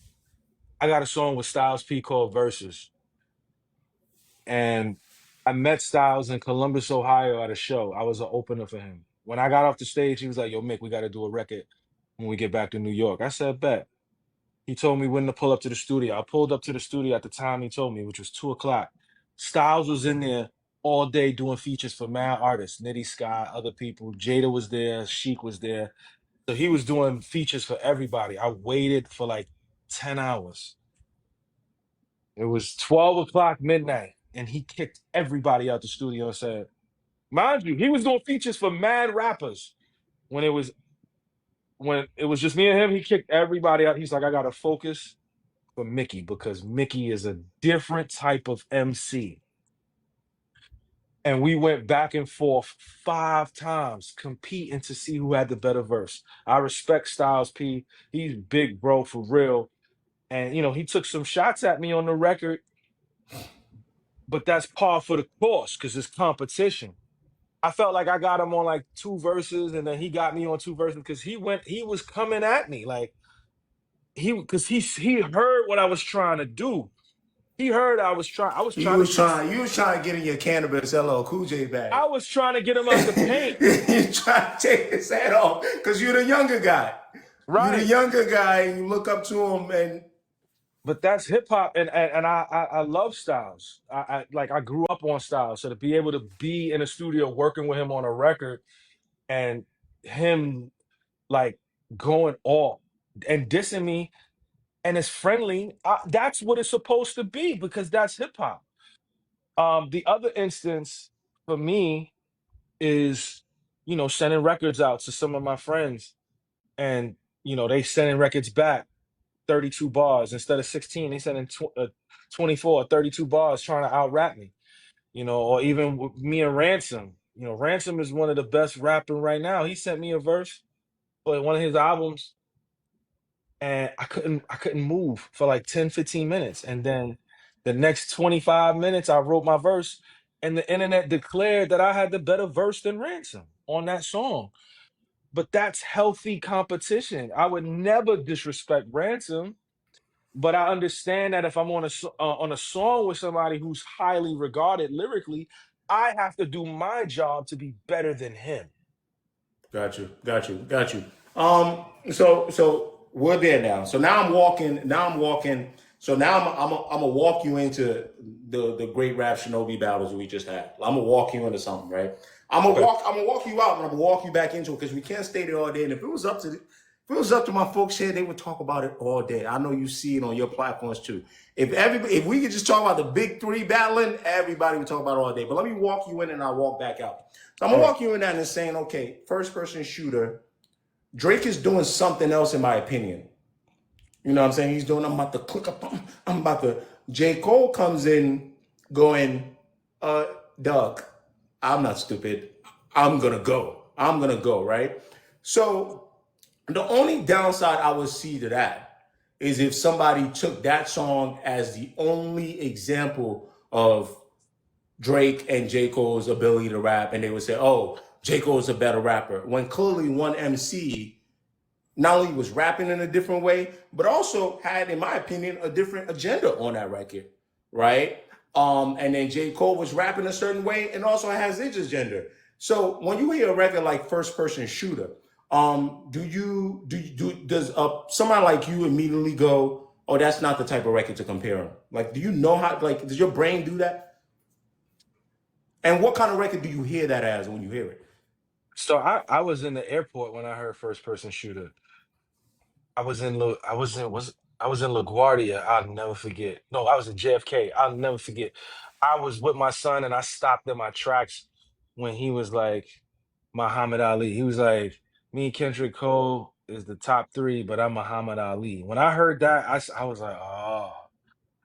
Speaker 2: I got a song with Styles P called Versus. And I met Styles in Columbus, Ohio at a show. I was an opener for him. When I got off the stage, he was like, yo, Mick, we got to do a record when we get back to New York. I said, bet. He told me when to pull up to the studio. I pulled up to the studio at the time he told me, which was 2:00. Styles was in there all day doing features for mad artists, Nitty Scott, other people. Jada was there, Sheik was there. So he was doing features for everybody. I waited for like 10 hours. It was 12:00 midnight, and he kicked everybody out the studio and said, mind you, he was doing features for mad rappers. When it was just me and him, he kicked everybody out. He's like, I got to focus for Mickey because Mickey is a different type of MC. And we went back and forth 5 times competing to see who had the better verse. I respect Styles P. He's big bro for real. And, he took some shots at me on the record, but that's par for the course because it's competition. I felt like I got him on like 2 verses and then he got me on 2 verses because he was coming at me like he heard what I was trying to do. He heard I was trying.
Speaker 1: You was trying to get in your Cannabis LL Cool J bag.
Speaker 2: I was trying to get him out the paint.
Speaker 1: You trying to take his head off because you're the younger guy. Right. You're the younger guy, and you look up to him, and
Speaker 2: but that's hip hop, and I love Styles. I grew up on Styles, so to be able to be in a studio working with him on a record and him like going off and dissing me and it's friendly, that's what it's supposed to be because that's hip hop. The other instance for me is, sending records out to some of my friends and, they sending records back 32 bars instead of 16, they sending 24, 32 bars trying to out rap me, or even with me and Ransom. Ransom is one of the best rapping right now. He sent me a verse for one of his albums and I couldn't move for like 10, 15 minutes. And then the next 25 minutes I wrote my verse and the internet declared that I had the better verse than Ransom on that song. But that's healthy competition. I would never disrespect Ransom, but I understand that if I'm on a song with somebody who's highly regarded lyrically, I have to do my job to be better than him.
Speaker 1: Got you. So we're there now. So now I'm walking. So now I'm gonna walk you into the great rap shinobi battles we just had. I'm gonna walk you into something, right?
Speaker 2: Okay.
Speaker 1: I'm gonna walk you out and I'm gonna walk you back into it because we can't stay there all day. And if it was up to my folks here, they would talk about it all day. I know you see it on your platforms too. If we could just talk about the big three battling, everybody would talk about it all day. But let me walk you in and I'll walk back out. So I'm gonna walk you in that and saying, okay, first person shooter, Drake is doing something else in my opinion. You know what I'm saying? He's doing, I'm about to click up, J. Cole comes in going, Doug, I'm not stupid. I'm gonna go, right? So the only downside I would see to that is if somebody took that song as the only example of Drake and J. Cole's ability to rap, and they would say, oh, J. Cole's a better rapper. When clearly one MC not only was rapping in a different way, but also had, in my opinion, a different agenda on that record, right? And then J. Cole was rapping a certain way and also has his agenda. So when you hear a record like First Person Shooter, does somebody like you immediately go, oh, that's not the type of record to compare them? Like, do you know how, like, does your brain do that? And what kind of record do you hear that as when you hear it?
Speaker 2: So I was in the airport when I heard First Person Shooter. I was in LaGuardia. I'll never forget. No, I was in JFK. I'll never forget. I was with my son and I stopped in my tracks when he was like Muhammad Ali. He was like, me and Kendrick Cole is the top three, but I'm Muhammad Ali. When I heard that, I was like, oh,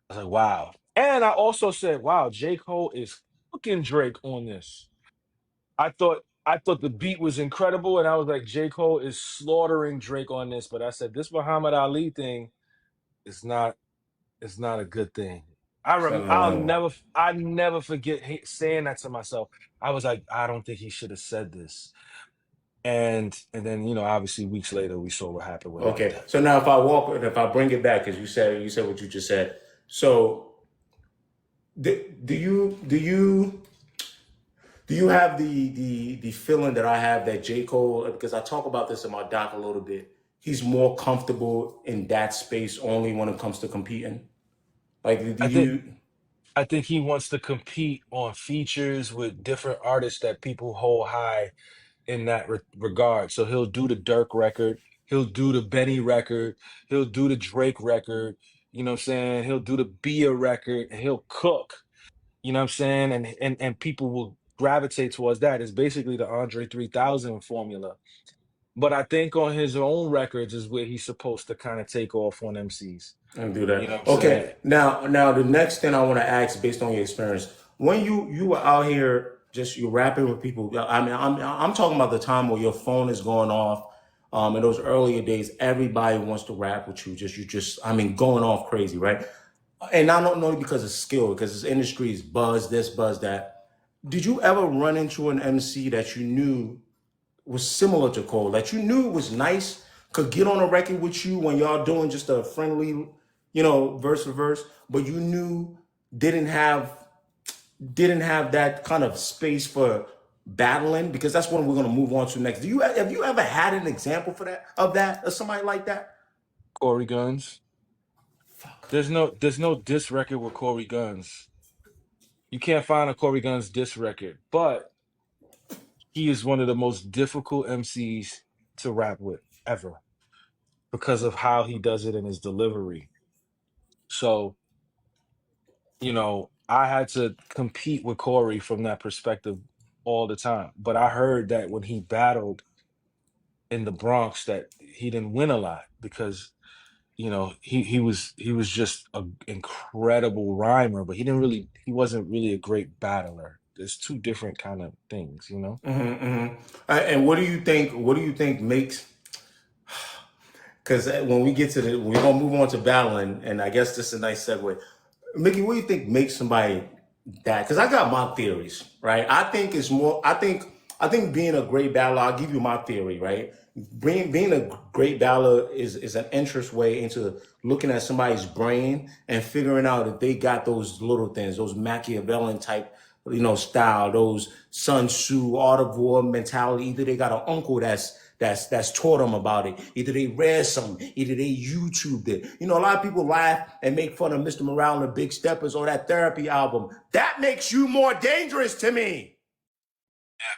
Speaker 2: I was like, wow. And I also said, wow, J. Cole is cooking Drake on this. I thought the beat was incredible, and I was like, J. Cole is slaughtering Drake on this. But I said this Muhammad Ali thing is not a good thing. I never forget saying that to myself. I was like, I don't think he should have said this. And then obviously weeks later we saw what happened with
Speaker 1: Okay.
Speaker 2: everything.
Speaker 1: So now if I bring it back, because you said what you just said. So do you have the feeling that I have that J. Cole, because I talk about this in my doc a little bit, he's more comfortable in that space only when it comes to competing? Like, do
Speaker 2: I think
Speaker 1: you?
Speaker 2: I think he wants to compete on features with different artists that people hold high in that regard. So he'll do the Dirk record, he'll do the Benny record, he'll do the Drake record, you know what I'm saying? He'll do the Bia record, and he'll cook, you know what I'm saying? And people will gravitate towards that. It's basically the Andre 3000 formula. But I think on his own records is where he's supposed to kind of take off on MCs.
Speaker 1: And do
Speaker 2: You
Speaker 1: that.
Speaker 2: know what I'm saying?
Speaker 1: Okay. Now the next thing I want to ask, based on your experience, when you were out here, just you rapping with people. I mean, I'm talking about the time where your phone is going off. In those earlier days, everybody wants to rap with you. I mean, going off crazy, right? And I don't know because of skill, because this industry is buzz this, buzz that. Did you ever run into an MC that you knew was similar to Cole, that you knew was nice, could get on a record with you when y'all doing just a friendly, verse for verse, but you knew didn't have that kind of space for battling? Because that's what we're gonna move on to next. Have you ever had an example of somebody like that?
Speaker 2: Corey Guns. there's no diss record with Corey Guns. You can't find a Corey Guns diss record, but he is one of the most difficult MCs to rap with ever because of how he does it in his delivery. So, I had to compete with Corey from that perspective all the time. But I heard that when he battled in the Bronx that he didn't win a lot because he was just an incredible rhymer, but he wasn't really a great battler. There's two different kind of things.
Speaker 1: And what do you think? What do you think makes? Because when we get to we're gonna move on to battling, and I guess this is a nice segue. Mickey, what do you think makes somebody that? Because I got my theories, right? I think it's more. I think being a great battler. I'll give you my theory, right? Being a great battler is an interest way into looking at somebody's brain and figuring out if they got those little things, those Machiavellian type, style, those Sun Tzu, art of war mentality. Either they got an uncle that's taught them about it. Either they read something, either they YouTubed it. A lot of people laugh and make fun of Mr. Morale and the Big Steppers or that therapy album. That makes you more dangerous to me.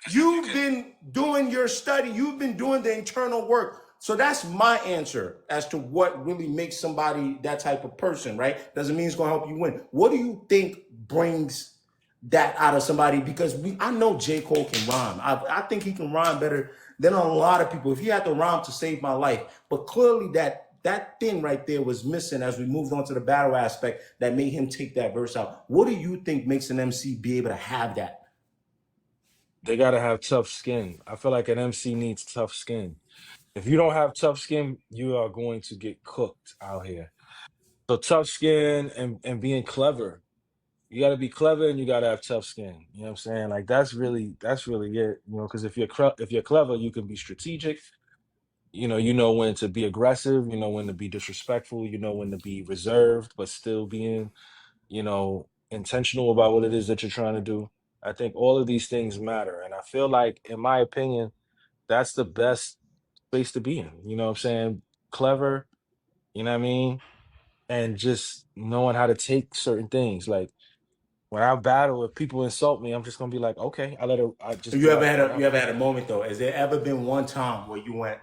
Speaker 1: You've been doing your study. You've been doing the internal work. So that's my answer as to what really makes somebody that type of person, right? Doesn't mean it's going to help you win. What do you think brings that out of somebody? Because I know J. Cole can rhyme. I think he can rhyme better than a lot of people. If he had to rhyme to save my life. But clearly that thing right there was missing as we moved on to the battle aspect that made him take that verse out. What do you think makes an MC be able to have that?
Speaker 2: They gotta have tough skin. I feel like an MC needs tough skin. If you don't have tough skin, you are going to get cooked out here. So tough skin and being clever. You got to be clever and you got to have tough skin. You know what I'm saying? Like that's really it. Because if you're clever, you can be strategic. You know when to be aggressive. You know when to be disrespectful. You know when to be reserved, but still being intentional about what it is that you're trying to do. I think all of these things matter, and I feel like, in my opinion, that's the best space to be in. You know what I'm saying? Clever. You know what I mean? And just knowing how to take certain things. Like when I battle, if people insult me, I'm just gonna be like, okay, I just be like,
Speaker 1: You
Speaker 2: whatever.
Speaker 1: ever had a moment though? Has there ever been one time where you went,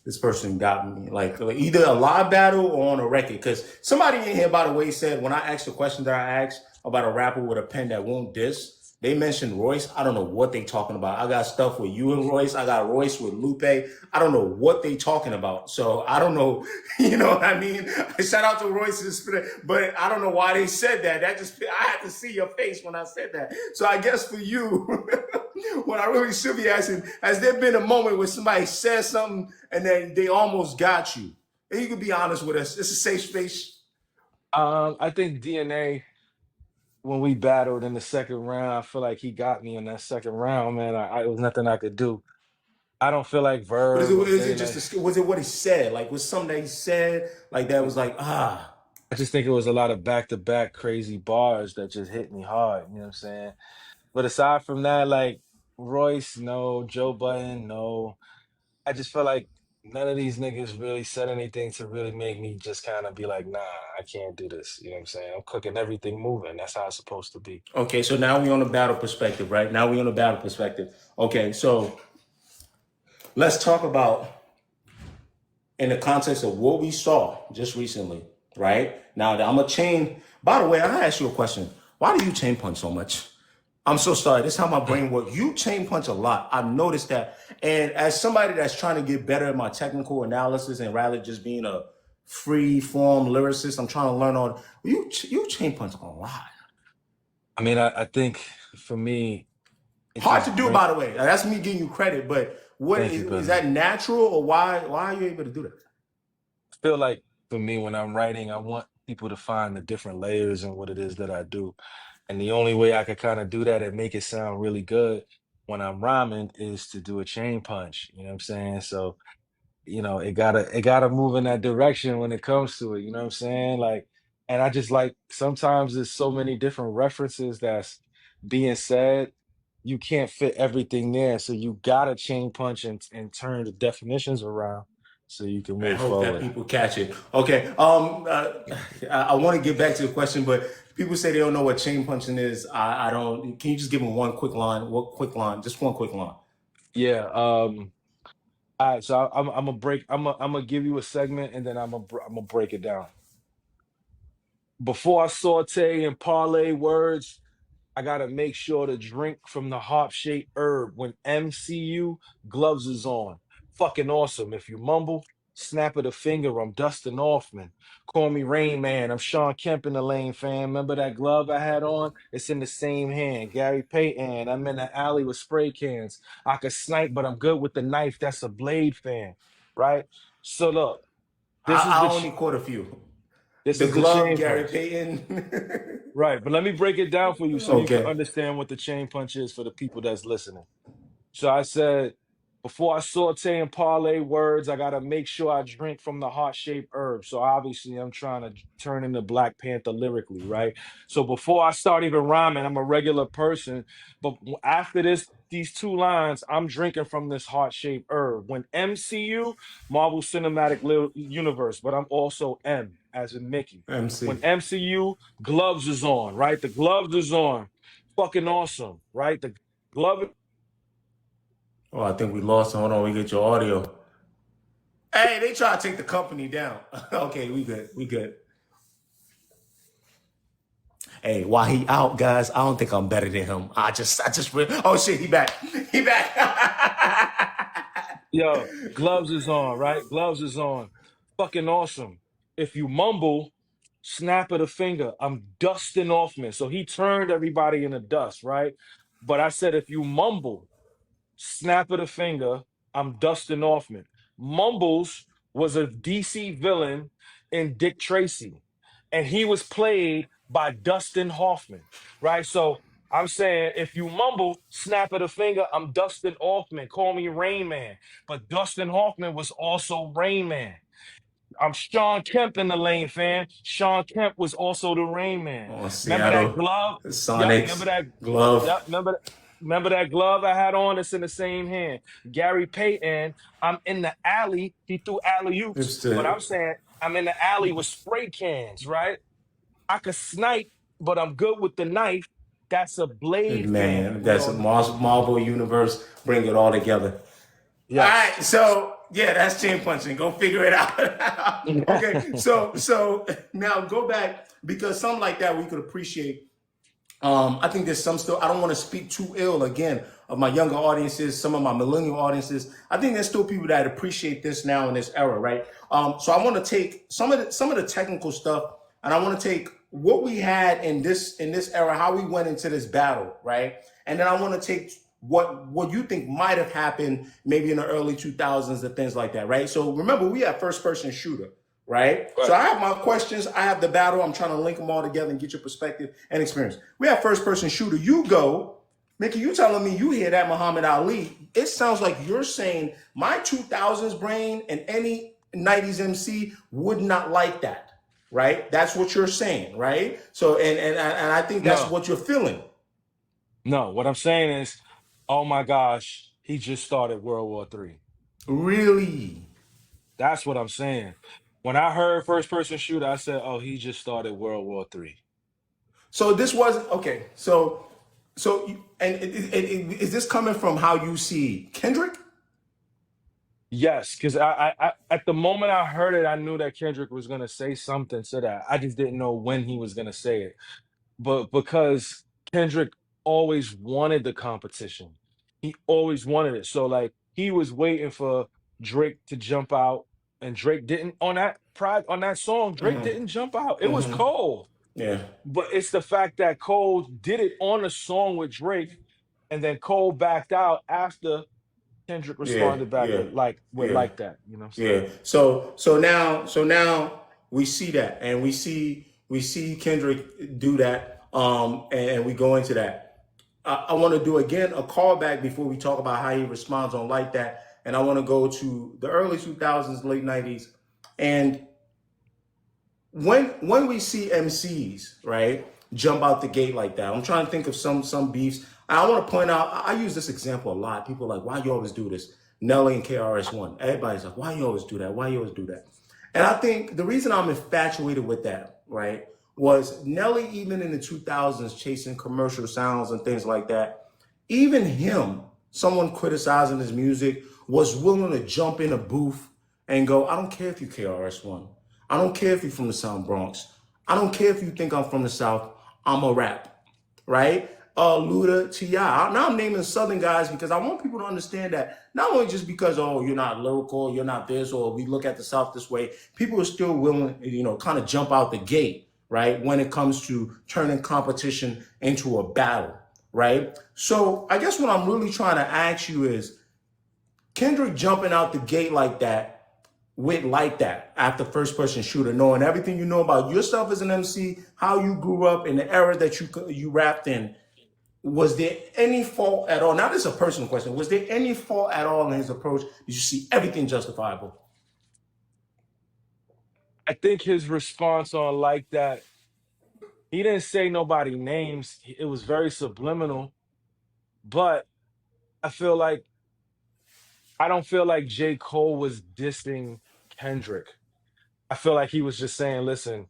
Speaker 1: this person got me, like either a live battle or on a record? Because somebody in here, by the way, said when I asked the question that I asked about a rapper with a pen that won't diss, they mentioned Royce. I don't know what they talking about. I got stuff with you and Royce. I got Royce with Lupe. I don't know what they talking about. So I don't know. You know what I mean? Shout out to Royce, but I don't know why they said that. I had to see your face when I said that. So I guess for you, what I really should be asking, has there been a moment where somebody says something and then they almost got you? And you can be honest with us. It's a safe space.
Speaker 2: I think DNA, when we battled in the second round, I feel like he got me in that second round, man. It was nothing I could do. I don't feel like
Speaker 1: But
Speaker 2: Verb or
Speaker 1: is it
Speaker 2: Daylight.
Speaker 1: just was it what he said? Like was something that he said like that was like
Speaker 2: I just think it was a lot of back to back crazy bars that just hit me hard. You know what I'm saying? But aside from that, like Royce, no. Joe Button, no. I just feel like none of these niggas really said anything to really make me just kind of be like, nah, I can't do this. You know what I'm saying? I'm cooking everything moving. That's how it's supposed to be.
Speaker 1: okay, so now we on the battle perspective, right? Now we on the battle perspective. Okay, so let's talk about in the context of what we saw just recently, right? Now that I'm a chain. By the way, I ask you a question. Why do you chain punch so much? I'm so sorry. This is how my brain works. You chain punch a lot. I've noticed that. And as somebody that's trying to get better at my technical analysis and rather just being a free form lyricist, I'm trying to learn on you chain punch a lot.
Speaker 2: I mean, I think for me, it
Speaker 1: Hard to
Speaker 2: just
Speaker 1: do,
Speaker 2: bring.
Speaker 1: by the way. That's me giving you credit, but what
Speaker 2: Thank you,
Speaker 1: is
Speaker 2: brother.
Speaker 1: that natural or why are you able to do that?
Speaker 2: I feel like for me, when I'm writing, I want people to find the different layers in what it is that I do. And the only way I could kind of do that and make it sound really good when I'm rhyming is to do a chain punch. You know what I'm saying? So, it gotta move in that direction when it comes to it. You know what I'm saying? Like, and I just like sometimes there's so many different references that's being said, you can't fit everything there. So you gotta chain punch and turn the definitions around so you can
Speaker 1: I
Speaker 2: move
Speaker 1: hope that
Speaker 2: forward.
Speaker 1: people catch it. Okay. I want to get back to the question, but people say they don't know what chain punching is. I don't. Can you just give them one quick line? What quick line? Just one quick line.
Speaker 2: Yeah. All right, so I'm gonna break. I'm gonna give you a segment, and then I'm gonna break it down. Before I saute and parlay words, I gotta make sure to drink from the heart-shaped herb. When MCU gloves is on, fucking awesome. If you mumble, snap of the finger. I'm Dustin Hoffman. Call me Rain Man. I'm Sean Kemp in the lane, fam. Remember that glove I had on? It's in the same hand. Gary Payton. I'm in the alley with spray cans. I could snipe, but I'm good with the knife. That's a blade fan, right? So look, this is
Speaker 1: I
Speaker 2: the
Speaker 1: only caught a few.
Speaker 2: this
Speaker 1: The
Speaker 2: is the
Speaker 1: glove,
Speaker 2: chain
Speaker 1: Gary
Speaker 2: punch.
Speaker 1: Payton.
Speaker 2: Right, but let me break it down for you so you can
Speaker 1: Okay.
Speaker 2: understand what the chain punch is for the people that's listening. So I said, before I saute and parlay words, I gotta make sure I drink from the heart-shaped herb. So obviously, I'm trying to turn into Black Panther lyrically, right? So before I start even rhyming, I'm a regular person. But after these two lines, I'm drinking from this heart-shaped herb. When MCU, Marvel Cinematic Universe, but I'm also M as in Mickey. When
Speaker 1: MC.
Speaker 2: MCU, gloves is on, right? The gloves is on. Fucking awesome, right? The glove.
Speaker 1: Oh, I think we lost. Hold on, we get your audio. Hey, they try to take the company down. Okay, we good. We good. Hey, while he out, guys, I don't think I'm better than him. Oh shit, he back. He back.
Speaker 2: Yo, gloves is on, right? Gloves is on. Fucking awesome. If you mumble, snap of the finger. I'm Dustin Hoffman. So he turned everybody into dust, right? But I said, if you mumble, snap of the finger, I'm Dustin Hoffman. Mumbles was a DC villain in Dick Tracy, and he was played by Dustin Hoffman, right? So I'm saying, if you mumble, snap of the finger, I'm Dustin Hoffman. Call me Rain Man. But Dustin Hoffman was also Rain Man. I'm Sean Kemp in the lane, fan. Sean Kemp was also the Rain Man.
Speaker 1: On
Speaker 2: Remember that
Speaker 1: Seattle
Speaker 2: glove? Yep. Remember
Speaker 1: Sonics
Speaker 2: that?
Speaker 1: glove.
Speaker 2: Yep. Remember that glove I had on? It's in the same hand. Gary Payton. I'm in the alley. He threw alley oops,
Speaker 1: It's
Speaker 2: but
Speaker 1: the
Speaker 2: I'm saying I'm in the alley with spray cans, right? I could snipe, but I'm good with the knife. That's a blade fan.
Speaker 1: man.
Speaker 2: We
Speaker 1: That's a
Speaker 2: all know.
Speaker 1: Marvel universe. Bring it all together. All right,
Speaker 2: Yes.
Speaker 1: so yeah, that's chain punching. Go figure it out. Okay, so now go back because something like that we could appreciate. I think there's some still. I don't want to speak too ill again of my younger audiences, some of my millennial audiences. I think there's still people that appreciate this now in this era, right? So I want to take some of the technical stuff, and I want to take what we had in this era, how we went into this battle, right? And then I want to take what you think might have happened maybe in the early 2000s and things like that, right? So remember, we have first person shooter, right? So
Speaker 2: Right.
Speaker 1: I have my questions, I have the battle, I'm trying to link them all together and get your perspective and experience. We have first person shooter. You go, Mickey, you telling me you hear that Muhammad Ali. It sounds like you're saying my 2000s brain and any 90s MC would not like that, right? That's what you're saying, right? So, and I think that's
Speaker 2: No,
Speaker 1: what you're feeling.
Speaker 2: no. What I'm saying is, oh my gosh, he just started World War III.
Speaker 1: Really?
Speaker 2: That's what I'm saying. When I heard first person shooter, I said, "Oh, he just started World War III."
Speaker 1: So this wasn't okay. Is this coming from how you see Kendrick?
Speaker 2: Yes, because I at the moment I heard it, I knew that Kendrick was gonna say something to that. I just didn't know when he was gonna say it. But because Kendrick always wanted the competition, he always wanted it. So like he was waiting for Drake to jump out, and Drake didn't on that song. Drake didn't jump out. It was Cole.
Speaker 1: Yeah,
Speaker 2: But it's the fact that Cole did it on a song with Drake, and then Cole backed out after Kendrick
Speaker 1: yeah,
Speaker 2: responded back
Speaker 1: yeah, yeah,
Speaker 2: like that. You know what I'm saying?
Speaker 1: yeah. So now we see that, and we see Kendrick do that. And we go into that. I want to do again a callback before we talk about how he responds on like that, and I want to go to the early 2000s, late 90s, and when we see MCs, right, jump out the gate like that, I'm trying to think of some beefs. I want to point out, I use this example a lot. People are like, why you always do this? Nelly and KRS-One. Everybody's like, why you always do that? Why you always do that? And I think the reason I'm infatuated with that, right, was Nelly, even in the 2000s, chasing commercial sounds and things like that, even him, someone criticizing his music, was willing to jump in a booth and go, I don't care if you KRS-One. I don't care if you're from the South Bronx. I don't care if you think I'm from the South. I'm a rap, right? Luda, T.I. Now I'm naming Southern guys because I want people to understand that not only just because, oh, you're not lyrical, you're not this, or we look at the South this way, people are still willing, kind of jump out the gate, right? When it comes to turning competition into a battle, right? So I guess what I'm really trying to ask you is, Kendrick jumping out the gate like that, after first person shooter, knowing everything you know about yourself as an MC, how you grew up in the era that you rapped in, was there any fault at all? Now, this is a personal question. Was there any fault at all in his approach? Did you see everything justifiable?
Speaker 2: I think his response on like that, he didn't say nobody names. It was very subliminal, but I feel like I don't feel like J. Cole was dissing Kendrick. I feel like he was just saying, listen,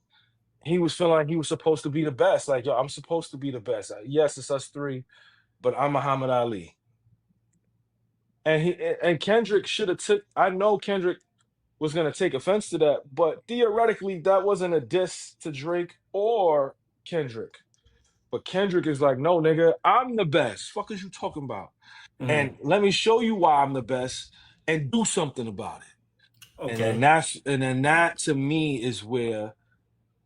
Speaker 2: he was feeling like he was supposed to be the best. Like, yo, I'm supposed to be the best. Yes, it's us three, but I'm Muhammad Ali. And Kendrick should have took. I know Kendrick was gonna take offense to that, but theoretically, that wasn't a diss to Drake or Kendrick. But Kendrick is like, no, nigga, I'm the best. Fuck is you talking about?
Speaker 1: Mm-hmm.
Speaker 2: And let me show you why I'm the best and do something about it.
Speaker 1: Okay.
Speaker 2: And then that to me is where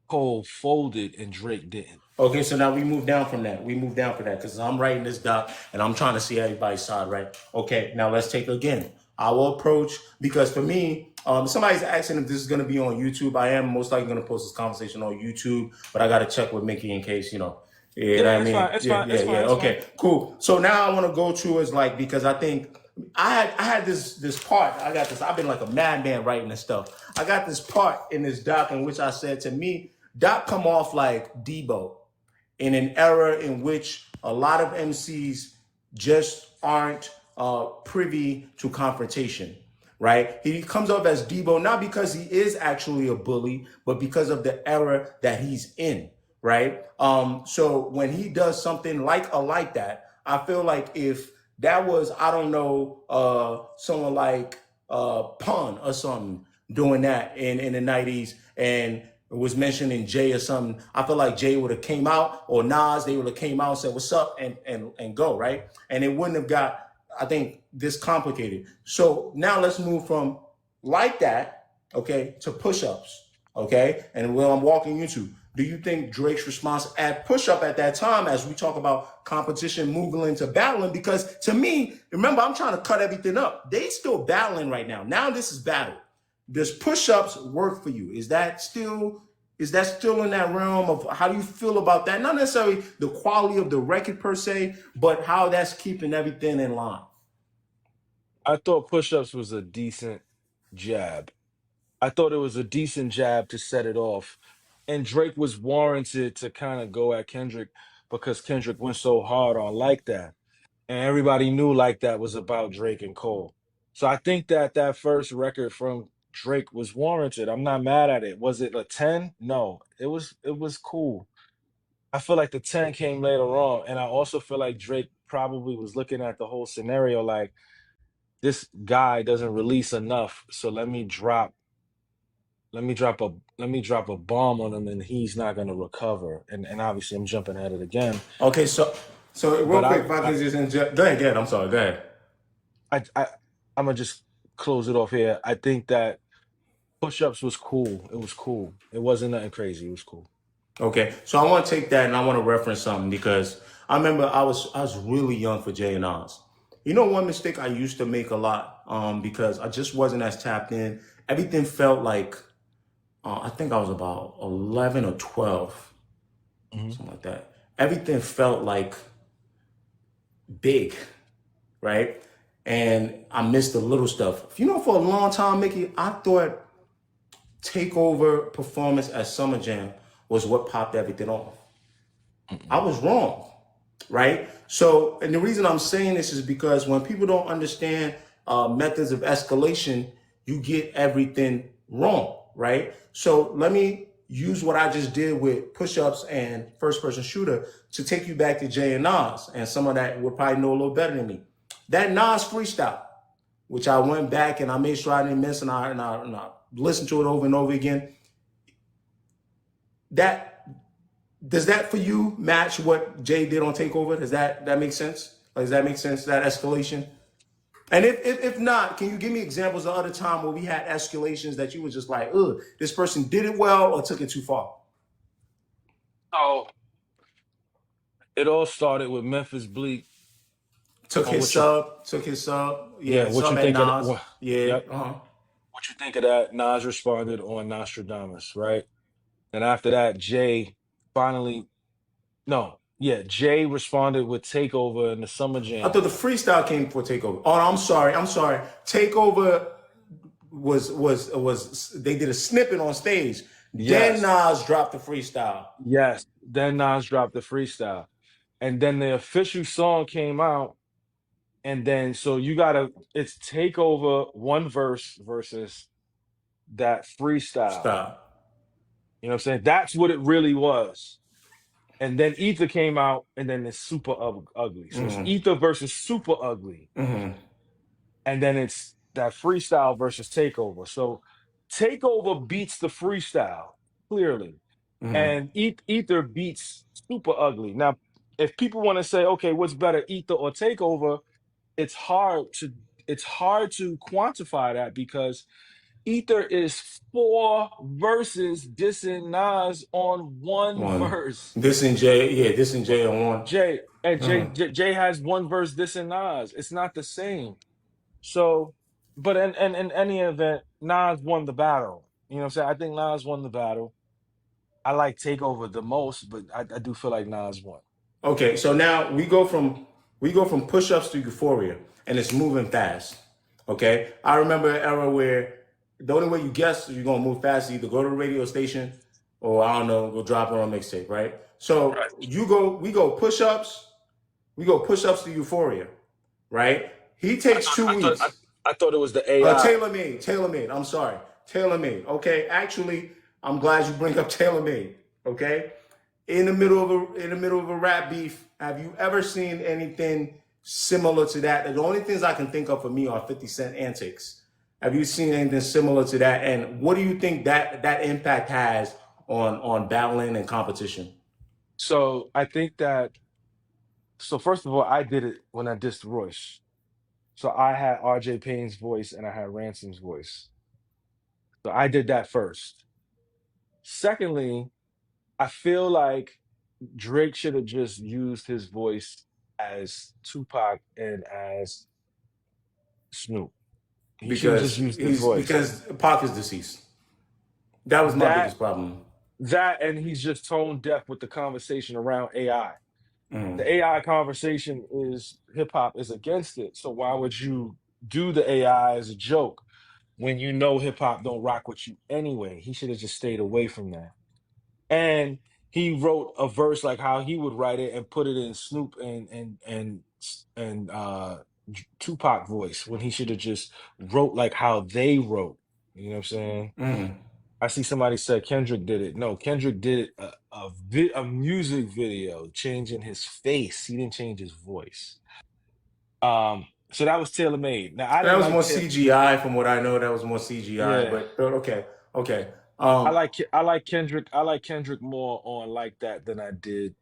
Speaker 2: Cole folded and Drake didn't.
Speaker 1: Okay, so now we move down from that. We move down for that because I'm writing this doc and I'm trying to see everybody's side, right? Okay, now let's take again our approach, because for me, somebody's asking if this is going to be on YouTube. I am most likely going to post this conversation on YouTube, but I got to check with Mickey in case, you know what I mean?
Speaker 2: It's
Speaker 1: Yeah,
Speaker 2: fine.
Speaker 1: yeah, yeah. Okay, cool. So now I want to go to is like, because I think I had this part. I got this. I've been like a madman writing this stuff. I got this part in this doc in which I said, to me, Doc come off like Debo in an era in which a lot of MCs just aren't privy to confrontation, right? He comes off as Debo, not because he is actually a bully, but because of the era that he's in, right? So when he does something like that, I feel like if that was, I don't know, someone like Pun or something doing that in the 90s, and it was mentioning Jay or something, I feel like Jay would have came out, or Nas, they would have came out and said, what's up, and go, right? And it wouldn't have got, I think, this complicated. So now let's move from like that, okay, to push-ups, okay? And when I'm walking you to, do you think Drake's response at push-up at that time, as we talk about competition moving into battling, because to me, remember, I'm trying to cut everything up. They still battling right now. Now this is battle. Does push-ups work for you? Is that still in that realm of how do you feel about that? Not necessarily the quality of the record per se, but how that's keeping everything in line.
Speaker 2: I thought push-ups was a decent jab. I thought it was a decent jab to set it off. And Drake was warranted to kind of go at Kendrick because Kendrick went so hard on like that. And everybody knew like that was about Drake and Cole. So I think that first record from Drake was warranted. I'm not mad at it. Was it a 10? No. It was cool. I feel like the 10 came later on. And I also feel like Drake probably was looking at the whole scenario like, this guy doesn't release enough, so let me drop a bomb on him and he's not gonna recover. And obviously I'm jumping at it again.
Speaker 1: Okay, so real
Speaker 2: But
Speaker 1: quick, if I can just inject, go ahead. I'm sorry. Go ahead.
Speaker 2: I I'm gonna just close it off here. I think that push-ups was cool. It was cool. It wasn't nothing crazy. It was cool.
Speaker 1: Okay, so I want to take that and I want to reference something because I remember I was really young for Jay and Oz. You know, one mistake I used to make a lot because I just wasn't as tapped in. Everything felt like I think I was about 11 or 12, something like that. Everything felt like big, right? And I missed the little stuff. You know, for a long time, Mickey, I thought takeover performance at Summer Jam was what popped everything off. I was wrong, right? So, and the reason I'm saying this is because when people don't understand methods of escalation, you get everything wrong, right? So let me use what I just did with push-ups and first-person shooter to take you back to Jay and Nas, and some of that would probably know a little better than me. That Nas freestyle, which I went back and I made sure I didn't miss, and I listened to it over and over again. That does that for you match what Jay did on Takeover? Does that make sense? Like, does that make sense? That escalation? And if not, can you give me examples of other time where we had escalations that you were just like, ugh, this person did it well or took it too far?
Speaker 2: So it all started with Memphis Bleak
Speaker 1: Took
Speaker 2: on
Speaker 1: his
Speaker 2: what you
Speaker 1: sub,
Speaker 2: what
Speaker 1: sub
Speaker 2: you
Speaker 1: at
Speaker 2: think of
Speaker 1: Nas,
Speaker 2: yep. What you think of that? Nas responded on Nostradamus, right? And after that, Jay responded with Takeover in the Summer
Speaker 1: I
Speaker 2: Jam.
Speaker 1: thought the freestyle came before Takeover. Oh, I'm sorry. Takeover was they did a snippet on stage. Then
Speaker 2: Yes,
Speaker 1: Nas dropped the freestyle.
Speaker 2: yes. Then Nas dropped the freestyle. And then the official song came out. And then so it's Takeover one verse versus that freestyle.
Speaker 1: Stop.
Speaker 2: You know what I'm saying? That's what it really was. And then Ether came out, and then it's super ugly. So it's Ether versus super ugly. And then it's that freestyle versus Takeover. So Takeover beats the freestyle clearly, and Ether beats super ugly. Now, if people want to say, okay, what's better, Ether or Takeover? It's hard to quantify that because Ether is 4 verses dissing Nas on one
Speaker 1: One.
Speaker 2: verse.
Speaker 1: This and Jay, yeah, this and Jay on one.
Speaker 2: Jay has one verse dissing Nas. It's not the same. So, but in any event, Nas won the battle. You know what I'm saying? I think Nas won the battle. I like Takeover the most, but I do feel like Nas won.
Speaker 1: Okay, so now we go from push-ups to euphoria, and it's moving fast. Okay, I remember an era where the only way you guess you're gonna move fast is either go to a radio station or I don't know, go drop it on mixtape, right? So
Speaker 2: Right.
Speaker 1: we go push-ups to euphoria, right? He
Speaker 2: I
Speaker 1: takes
Speaker 2: thought
Speaker 1: two
Speaker 2: I thought I,
Speaker 1: weeks.
Speaker 2: I thought it was the AI.
Speaker 1: Tailor made. I'm sorry, tailor made. Okay, actually, I'm glad you bring up tailor made. Okay, in the middle of a rap beef, have you ever seen anything similar to that? The only things I can think of for me are 50 Cent antics. Have you seen anything similar to that? And what do you think that impact has on battling and competition?
Speaker 2: So I think that first of all, I did it when I dissed Royce. So I had RJ Payne's voice and I had Ransom's voice. So I did that first. Secondly, I feel like Drake should have just used his voice as Tupac and as Snoop. He should have just used his voice.
Speaker 1: Because Pac is deceased. That was my
Speaker 2: That
Speaker 1: biggest problem.
Speaker 2: and he's just tone deaf with the conversation around AI. The AI conversation is hip hop is against it. So why would you do the AI as a joke when you know hip hop don't rock with you anyway? He should have just stayed away from that. And he wrote a verse like how he would write it and put it in Snoop and Tupac voice when he should have just wrote like how they wrote. You know what I'm saying? I see somebody said Kendrick did it. No, Kendrick did a music video changing his face. He didn't change his voice. So that was tailor made. Now I
Speaker 1: That
Speaker 2: didn't
Speaker 1: was
Speaker 2: like
Speaker 1: more CGI, from what I know. That was more CGI.
Speaker 2: yeah.
Speaker 1: But okay, okay.
Speaker 2: I like Kendrick. I like Kendrick more on like that than I did.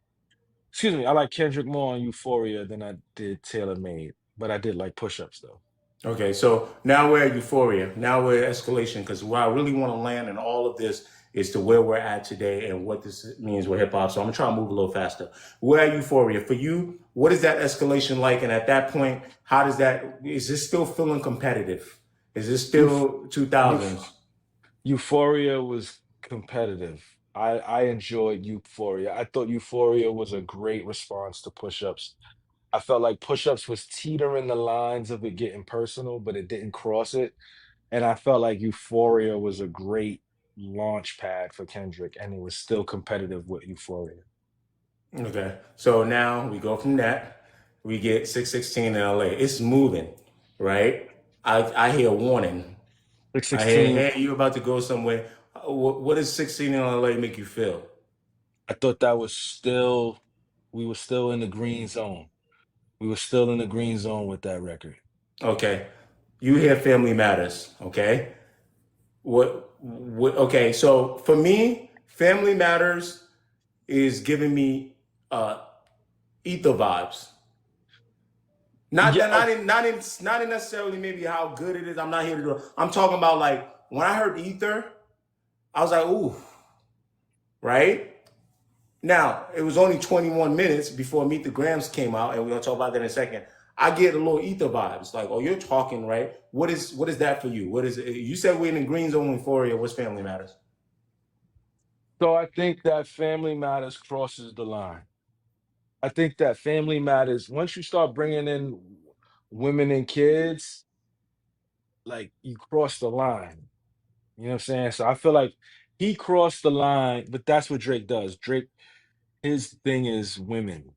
Speaker 2: Excuse me. I like Kendrick more on Euphoria than I did Tailor Made. But I did like Push Ups though.
Speaker 1: Okay, so now we're at euphoria. Now we're at escalation, because where I really want to land in all of this is to where we're at today and what this means with hip hop. So I'm gonna try to move a little faster. We're at euphoria. For you, what is that escalation like? And at that point, is this still feeling competitive? Is this
Speaker 2: Euph-
Speaker 1: still 2000s?
Speaker 2: Euphoria was competitive. I enjoyed Euphoria. I thought Euphoria was a great response to Push Ups. I felt like Push Ups was teetering the lines of it getting personal, but it didn't cross it. And I felt like Euphoria was a great launch pad for Kendrick, and it was still competitive with Euphoria.
Speaker 1: Okay, so now we go from that. We get 616 in LA. It's moving, right? I hear a warning.
Speaker 2: Like
Speaker 1: I hear,
Speaker 2: 16.
Speaker 1: hey, you're about to go somewhere. What does 16 in LA make you feel?
Speaker 2: I thought that was still, we were still in the green zone. We were still in the green zone with that record.
Speaker 1: Okay. You hear Family Matters, okay? Okay, so for me, Family Matters is giving me ether vibes. Not
Speaker 2: Yeah.
Speaker 1: that not in necessarily maybe how good it is. I'm not here to do it. I'm talking about like when I heard ether, I was like, ooh, right? Now, it was only 21 minutes before Meet the Grams came out, and we're gonna talk about that in a second. I get a little ether vibes, like, oh, you're talking, right? What is that for you? What is it? You said we're in the green zone euphoria. What's Family Matters?
Speaker 2: So I think that Family Matters crosses the line. I think that Family Matters, once you start bringing in women and kids, like you cross the line. You know what I'm saying? So I feel like he crossed the line, but that's what Drake does. Drake, his thing is women.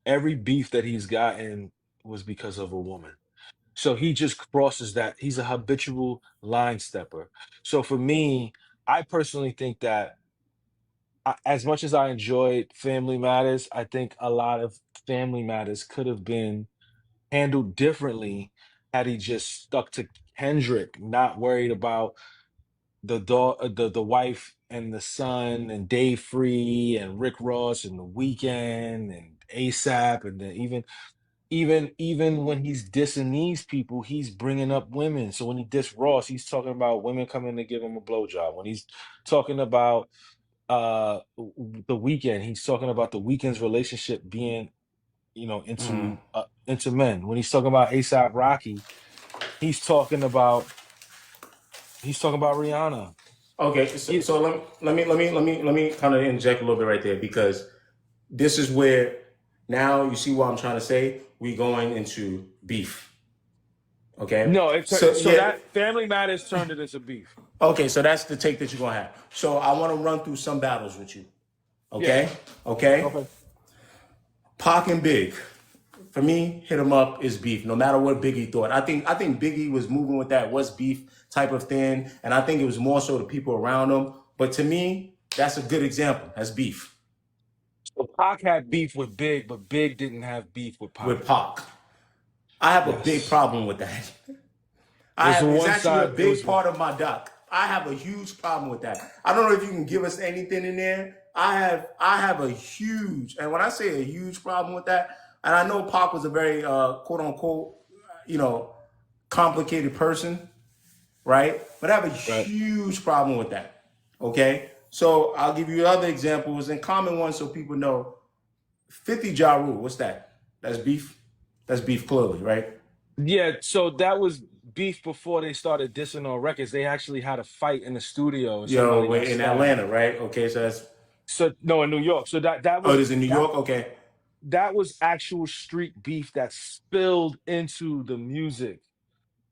Speaker 2: Every beef that he's gotten was because of a woman. So he just crosses that. He's a habitual line stepper. So for me, I personally think that as much as I enjoyed Family Matters, I think a lot of Family Matters could have been handled differently had he just stuck to Kendrick, not worried about the wife and the son and Dave Free and Rick Ross and The Weeknd and ASAP, and then even when he's dissing these people, he's bringing up women. So when he diss Ross, he's talking about women coming to give him a blowjob. When he's talking about The Weeknd, he's talking about The Weeknd's relationship being, into men. When he's talking about ASAP Rocky, he's talking about Rihanna.
Speaker 1: Okay, so,
Speaker 2: He-
Speaker 1: so let me kind of inject a little bit right there because this is where now you see what I'm trying to say. We going into beef. Okay,
Speaker 2: no,
Speaker 1: so
Speaker 2: so
Speaker 1: yeah,
Speaker 2: that Family Matters turned it into beef.
Speaker 1: okay, so that's the take that you're gonna have. So I want to run through some battles with you.
Speaker 2: Yeah.
Speaker 1: Okay, okay.
Speaker 2: Okay.
Speaker 1: Pac and Big. For me, hit 'em up is beef. No matter what Biggie thought, I think Biggie was moving with that what's beef type of thing, and I think it was more so the people around him. But to me, that's a good example. That's beef
Speaker 2: So Pac had beef with Big, but Big didn't have beef with
Speaker 1: with
Speaker 2: Pac.
Speaker 1: Pac. I have a big
Speaker 2: Yes.
Speaker 1: problem with that.
Speaker 2: It was a
Speaker 1: It's
Speaker 2: one
Speaker 1: actually a
Speaker 2: side. It
Speaker 1: big
Speaker 2: was
Speaker 1: part of my doc. I have a huge problem with that. I don't know if you can give us anything in there. I have a huge, and when I say a huge problem with that, and I know Pac was a very quote unquote, you know, complicated person, right? But I have a
Speaker 2: right.
Speaker 1: huge problem with that. Okay, so I'll give you other examples and common ones so people know. 50 Ja Rule, what's that? That's beef. That's beef clearly, right?
Speaker 2: Yeah, so that was beef before they started dissing on records. They actually had a fight in the studio and
Speaker 1: Yo,
Speaker 2: somebody got
Speaker 1: wait, in
Speaker 2: stabbed.
Speaker 1: Atlanta, right? Okay, so that's
Speaker 2: So no, in New York. So
Speaker 1: oh, it is in New York. Okay,
Speaker 2: that was actual street beef that spilled into the music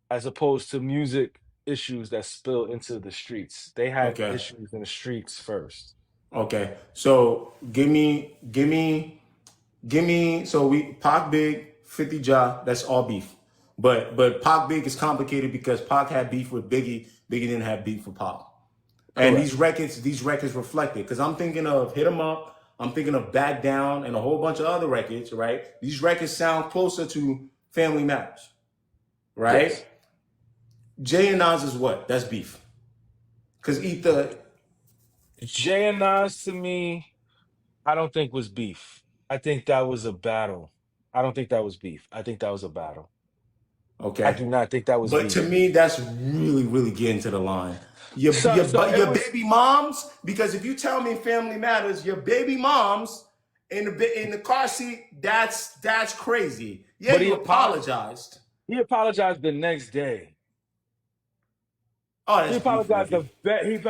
Speaker 2: as opposed to music issues that spill into the streets. They had
Speaker 1: okay,
Speaker 2: issues in the streets first.
Speaker 1: okay. So give me. So we Pac Big 50 Ja. That's all beef. But Pac Big is complicated because Pac had beef with Biggie. Biggie didn't have beef with Pac. And
Speaker 2: Correct.
Speaker 1: these records reflect it. Because I'm thinking of Hit 'Em Up, I'm thinking of Back Down, and a whole bunch of other records, right? These records sound closer to Family Matters, right?
Speaker 2: Yes.
Speaker 1: Jay and Nas is what? That's beef. Because Ether,
Speaker 2: Jay and Nas to me, I don't think was beef. I think that was a battle. I don't think that was beef. I think that was a battle. I
Speaker 1: okay.
Speaker 2: do not think that was
Speaker 1: But to
Speaker 2: beef.
Speaker 1: me, that's really, really getting to the line. Your
Speaker 2: So
Speaker 1: your
Speaker 2: so
Speaker 1: but
Speaker 2: it
Speaker 1: your
Speaker 2: was
Speaker 1: baby moms, because if you tell me Family Matters, your baby moms in the car seat, that's crazy. Yeah,
Speaker 2: but
Speaker 1: you apologized.
Speaker 2: he apologized the next day.
Speaker 1: Oh,
Speaker 2: He
Speaker 1: that's beef,
Speaker 2: apologized
Speaker 1: Mickey.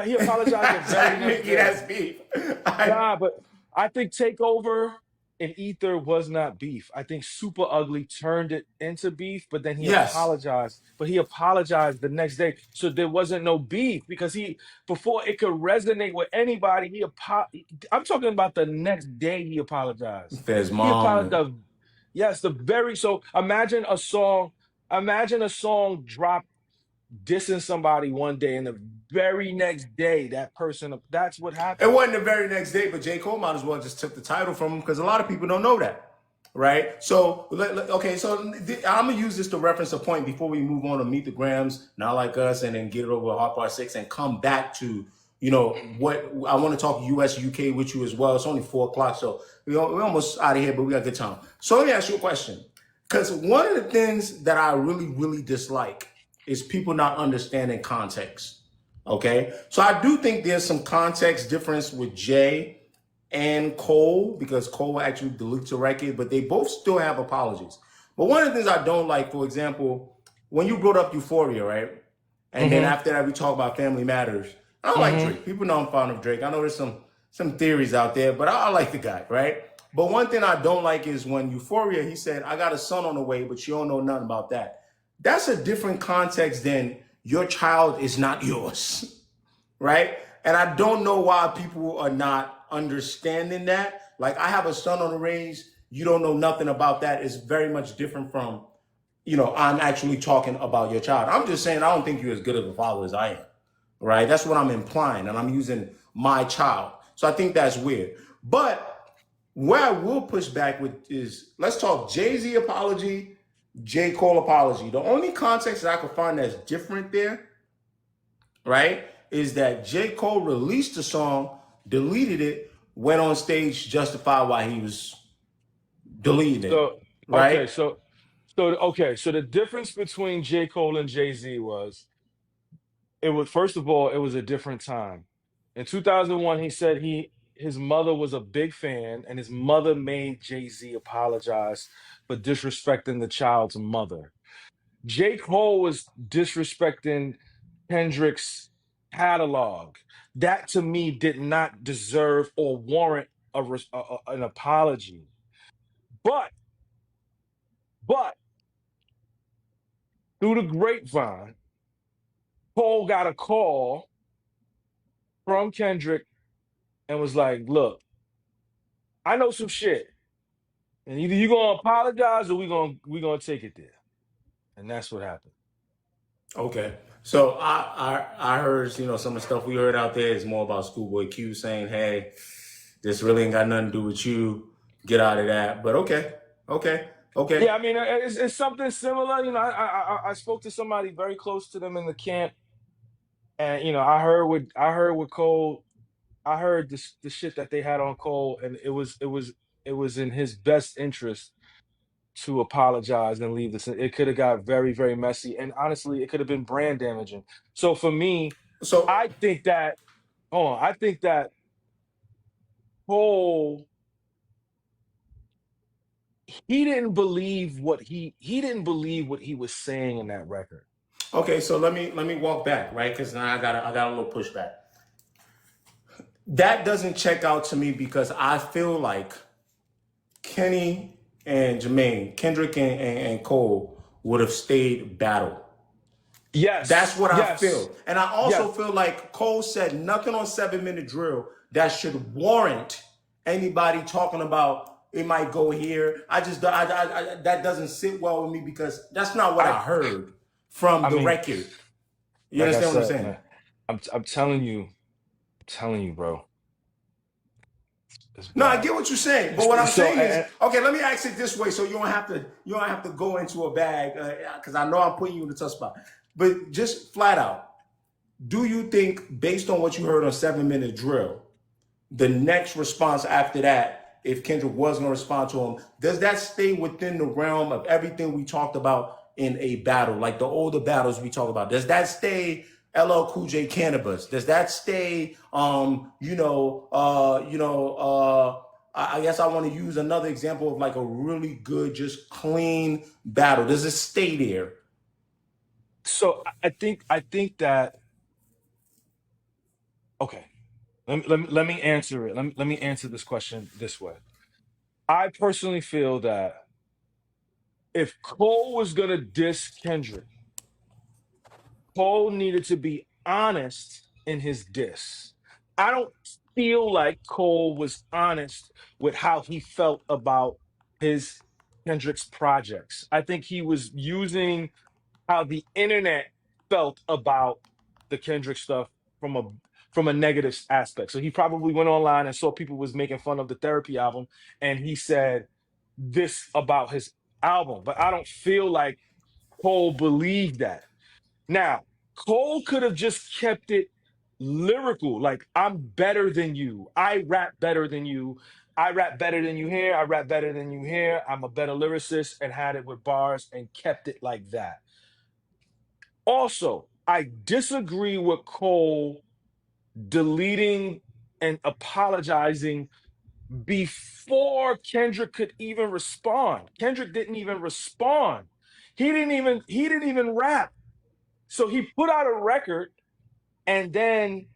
Speaker 2: he apologized the very next
Speaker 1: Mickey,
Speaker 2: day.
Speaker 1: that's beef.
Speaker 2: Nah, but I think Takeover and Ether was not beef. I think Super Ugly turned it into beef, but then he
Speaker 1: Yes,
Speaker 2: apologized. But he apologized the next day, so there wasn't no beef because he before it could resonate with anybody. I'm talking about the next day he apologized.
Speaker 1: Fez
Speaker 2: He
Speaker 1: mom.
Speaker 2: apologized. Yes, the very so imagine a song. Imagine a song drop dissing somebody one day, and the very next day, that person, that's what
Speaker 1: It
Speaker 2: happened.
Speaker 1: wasn't the very next day, but J. Cole might as well just took the title from him because a lot of people don't know that. Right? So, okay, so I'm going to use this to reference a point before we move on to Meet the Grams, Not Like Us, and then get it over Hot Part 6 and come back to, what I want to talk US, UK with you as well. It's only 4 o'clock, so we're almost out of here, but we got good time. So let me ask you a question. Because one of the things that I really, really dislike is people not understanding context. Okay? So I do think there's some context difference with Jay and Cole, because Cole actually deletes the record, but they both still have apologies. But one of the things I don't like, for example, when you brought up Euphoria, right? And then after that, we talk about Family Matters. I don't like Drake. People know I'm fond of Drake. I know there's some theories out there, but I like the guy, right? But one thing I don't like is when Euphoria, he said, I got a son on the way, but you don't know nothing about that. That's a different context than your child is not yours, right? And I don't know why people are not understanding that. Like, I have a son on the range. You don't know nothing about that. It's very much different from, I'm actually talking about your child. I'm just saying I don't think you're as good of a father as I am, right? That's what I'm implying, and I'm using my child. So I think that's weird. But where I will push back with is, let's talk Jay-Z apology, J. Cole apology. The only context that I could find that's different there, right, is that J. Cole released the song, deleted it, went on stage, justified why he was deleting it,
Speaker 2: So,
Speaker 1: right?
Speaker 2: okay, so the difference between J. Cole and Jay-Z was, first of all, it was a different time. In 2001, he said his mother was a big fan, and his mother made Jay-Z apologize for disrespecting the child's mother. J. Cole was disrespecting Kendrick's catalog. That to me did not deserve or warrant an apology. But but through the grapevine, Cole got a call from Kendrick and was like, "Look, I know some shit, and either you gonna apologize or we gonna take it there." And that's what happened.
Speaker 1: Okay. So I heard, some of the stuff we heard out there is more about Schoolboy Q saying, hey, this really ain't got nothing to do with you. Get out of that. But okay.
Speaker 2: Yeah, I mean, it's something similar. I spoke to somebody very close to them in the camp, and I heard with Cole. I heard the shit that they had on Cole, and it was in his best interest to apologize and leave this. It could have got very, very messy, and honestly, it could have been brand damaging. So for me,
Speaker 1: So,
Speaker 2: I think that hold on, I think that Cole, he didn't believe what he was saying in that record.
Speaker 1: okay, so let me walk back, right? Because now I got a little pushback. That doesn't check out to me because I feel like Kenny and Jermaine, Kendrick and Cole would have stayed battle. That's
Speaker 2: Yes,
Speaker 1: what I
Speaker 2: yes,
Speaker 1: feel. And I also
Speaker 2: yes.
Speaker 1: feel like Cole said nothing on 7 Minute Drill that should warrant anybody talking about it might go here. That doesn't sit well with me because that's not what I
Speaker 2: I
Speaker 1: heard from
Speaker 2: I
Speaker 1: the
Speaker 2: mean,
Speaker 1: record. You
Speaker 2: like I
Speaker 1: understand what I'm
Speaker 2: said,
Speaker 1: saying?
Speaker 2: man, I'm telling you, bro, it's
Speaker 1: No, I
Speaker 2: bad.
Speaker 1: get what you're saying, but what I'm
Speaker 2: So,
Speaker 1: saying is, okay, let me ask it this way, so you don't have to go into a bag, because I know I'm putting you in a tough spot. But just flat out, do you think, based on what you heard on 7 Minute Drill, the next response after that, if Kendrick was going to respond to him, does that stay within the realm of everything we talked about in a battle, like the older battles we talk about? Does that stay LL Cool J Cannabis? Does that stay, I guess I want to use another example of like a really good, just clean battle. Does it stay there?
Speaker 2: I think that, okay. Let me answer it. Let me answer this question this way. I personally feel that if Cole was gonna diss Kendrick, Cole needed to be honest in his diss. I don't feel like Cole was honest with how he felt about his Kendrick's projects. I think he was using how the internet felt about the Kendrick stuff from a negative aspect. So he probably went online and saw people was making fun of the Therapy album, and he said this about his album. But I don't feel like Cole believed that. Now, Cole could have just kept it lyrical, like I'm better than you. I rap better than you. I rap better than you here. I rap better than you here. I'm a better lyricist, and had it with bars and kept it like that. Also, I disagree with Cole deleting and apologizing before Kendrick could even respond. Kendrick didn't even respond. He didn't even rap. So he put out a record, and then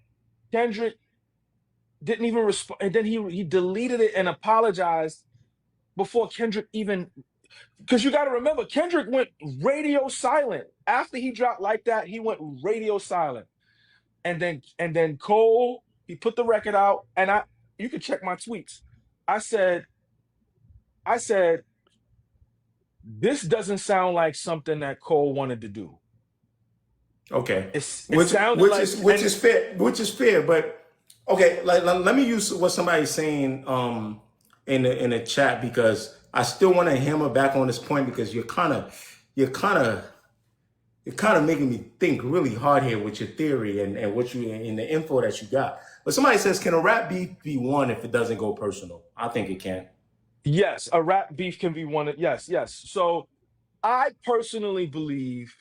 Speaker 2: Kendrick didn't even respond, and then he deleted it and apologized before Kendrick even, because you got to remember, Kendrick went radio silent after he dropped Like That. He went radio silent, and then Cole, he put the record out, and you can check my tweets. I said this doesn't sound like something that Cole wanted to do.
Speaker 1: Okay,
Speaker 2: It
Speaker 1: which
Speaker 2: sounded
Speaker 1: which
Speaker 2: like,
Speaker 1: is which
Speaker 2: and
Speaker 1: is fair, which is fair. But okay, like let me use what somebody's saying in the chat, because I still want to hammer back on this point, because you're kind of making me think really hard here with your theory and what you in the info that you got. But somebody says, can a rap beef be won if it doesn't go personal? I think it can.
Speaker 2: yes, a rap beef can be one. Yes, yes. So I personally believe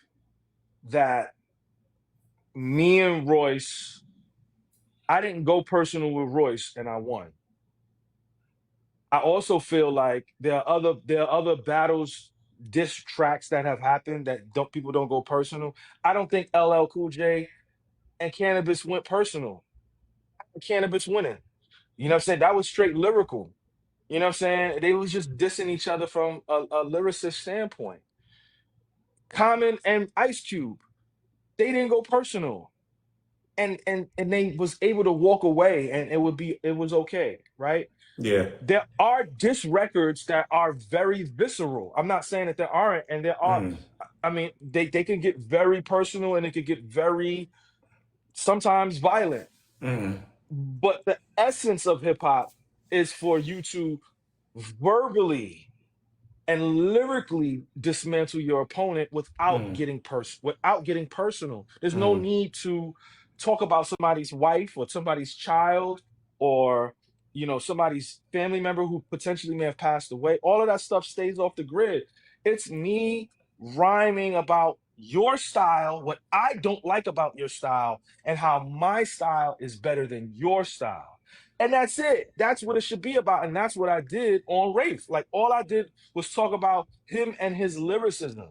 Speaker 2: that me and Royce, I didn't go personal with Royce and I won. I also feel like there are other battles, diss tracks that have happened that people don't go personal. I don't think LL Cool J and Cannabis went personal. Cannabis winning. You know what I'm saying? That was straight lyrical. You know what I'm saying? They was just dissing each other from a lyricist standpoint. Common and Ice Cube, they didn't go personal. And they was able to walk away, and it was okay, right?
Speaker 1: Yeah.
Speaker 2: There are diss records that are very visceral. I'm not saying that there aren't, and there are.
Speaker 1: Mm,
Speaker 2: I mean, they can get very personal, and it could get very sometimes violent.
Speaker 1: mm,
Speaker 2: But the essence of hip hop is for you to verbally and lyrically dismantle your opponent without
Speaker 1: mm,
Speaker 2: getting personal. There's no
Speaker 1: mm,
Speaker 2: need to talk about somebody's wife or somebody's child, or somebody's family member who potentially may have passed away. All of that stuff stays off the grid. It's me rhyming about your style, what I don't like about your style, and how my style is better than your style. And that's it. That's what it should be about. And that's what I did on Rafe. Like, all I did was talk about him and his lyricism.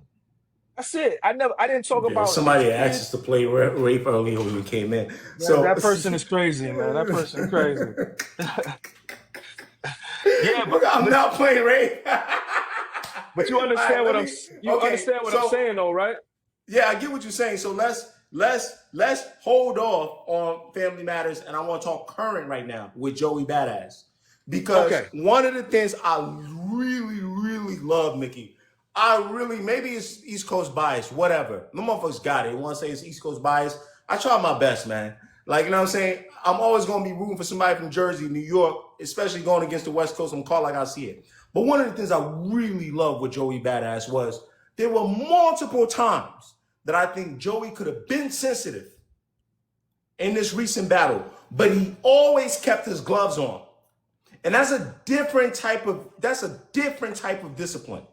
Speaker 2: That's it. I didn't talk
Speaker 1: yeah.
Speaker 2: about his
Speaker 1: Somebody asked
Speaker 2: kid.
Speaker 1: us to play rape earlier when we came in.
Speaker 2: Man,
Speaker 1: So
Speaker 2: that person is crazy, man. That person crazy. Yeah, but
Speaker 1: I'm not playing rape.
Speaker 2: but you
Speaker 1: All right,
Speaker 2: understand
Speaker 1: okay,
Speaker 2: I'm saying, though, right?
Speaker 1: yeah, I get what you're saying. So let's hold off on Family Matters, and I want to talk current right now with Joey Badass, because
Speaker 2: Okay.
Speaker 1: one of the things I really love, Mickey. Maybe it's East Coast bias, whatever. No motherfuckers got it. You want to say it's East Coast bias? I try my best, man. Like, you know what I'm saying? I'm always going to be rooting for somebody from Jersey, New York, especially going against the West Coast. I'm called like I see it. But one of the things I really love with Joey Badass was there were multiple times that I think Joey could have been sensitive in this recent battle, but he always kept his gloves on. And that's a different type of discipline,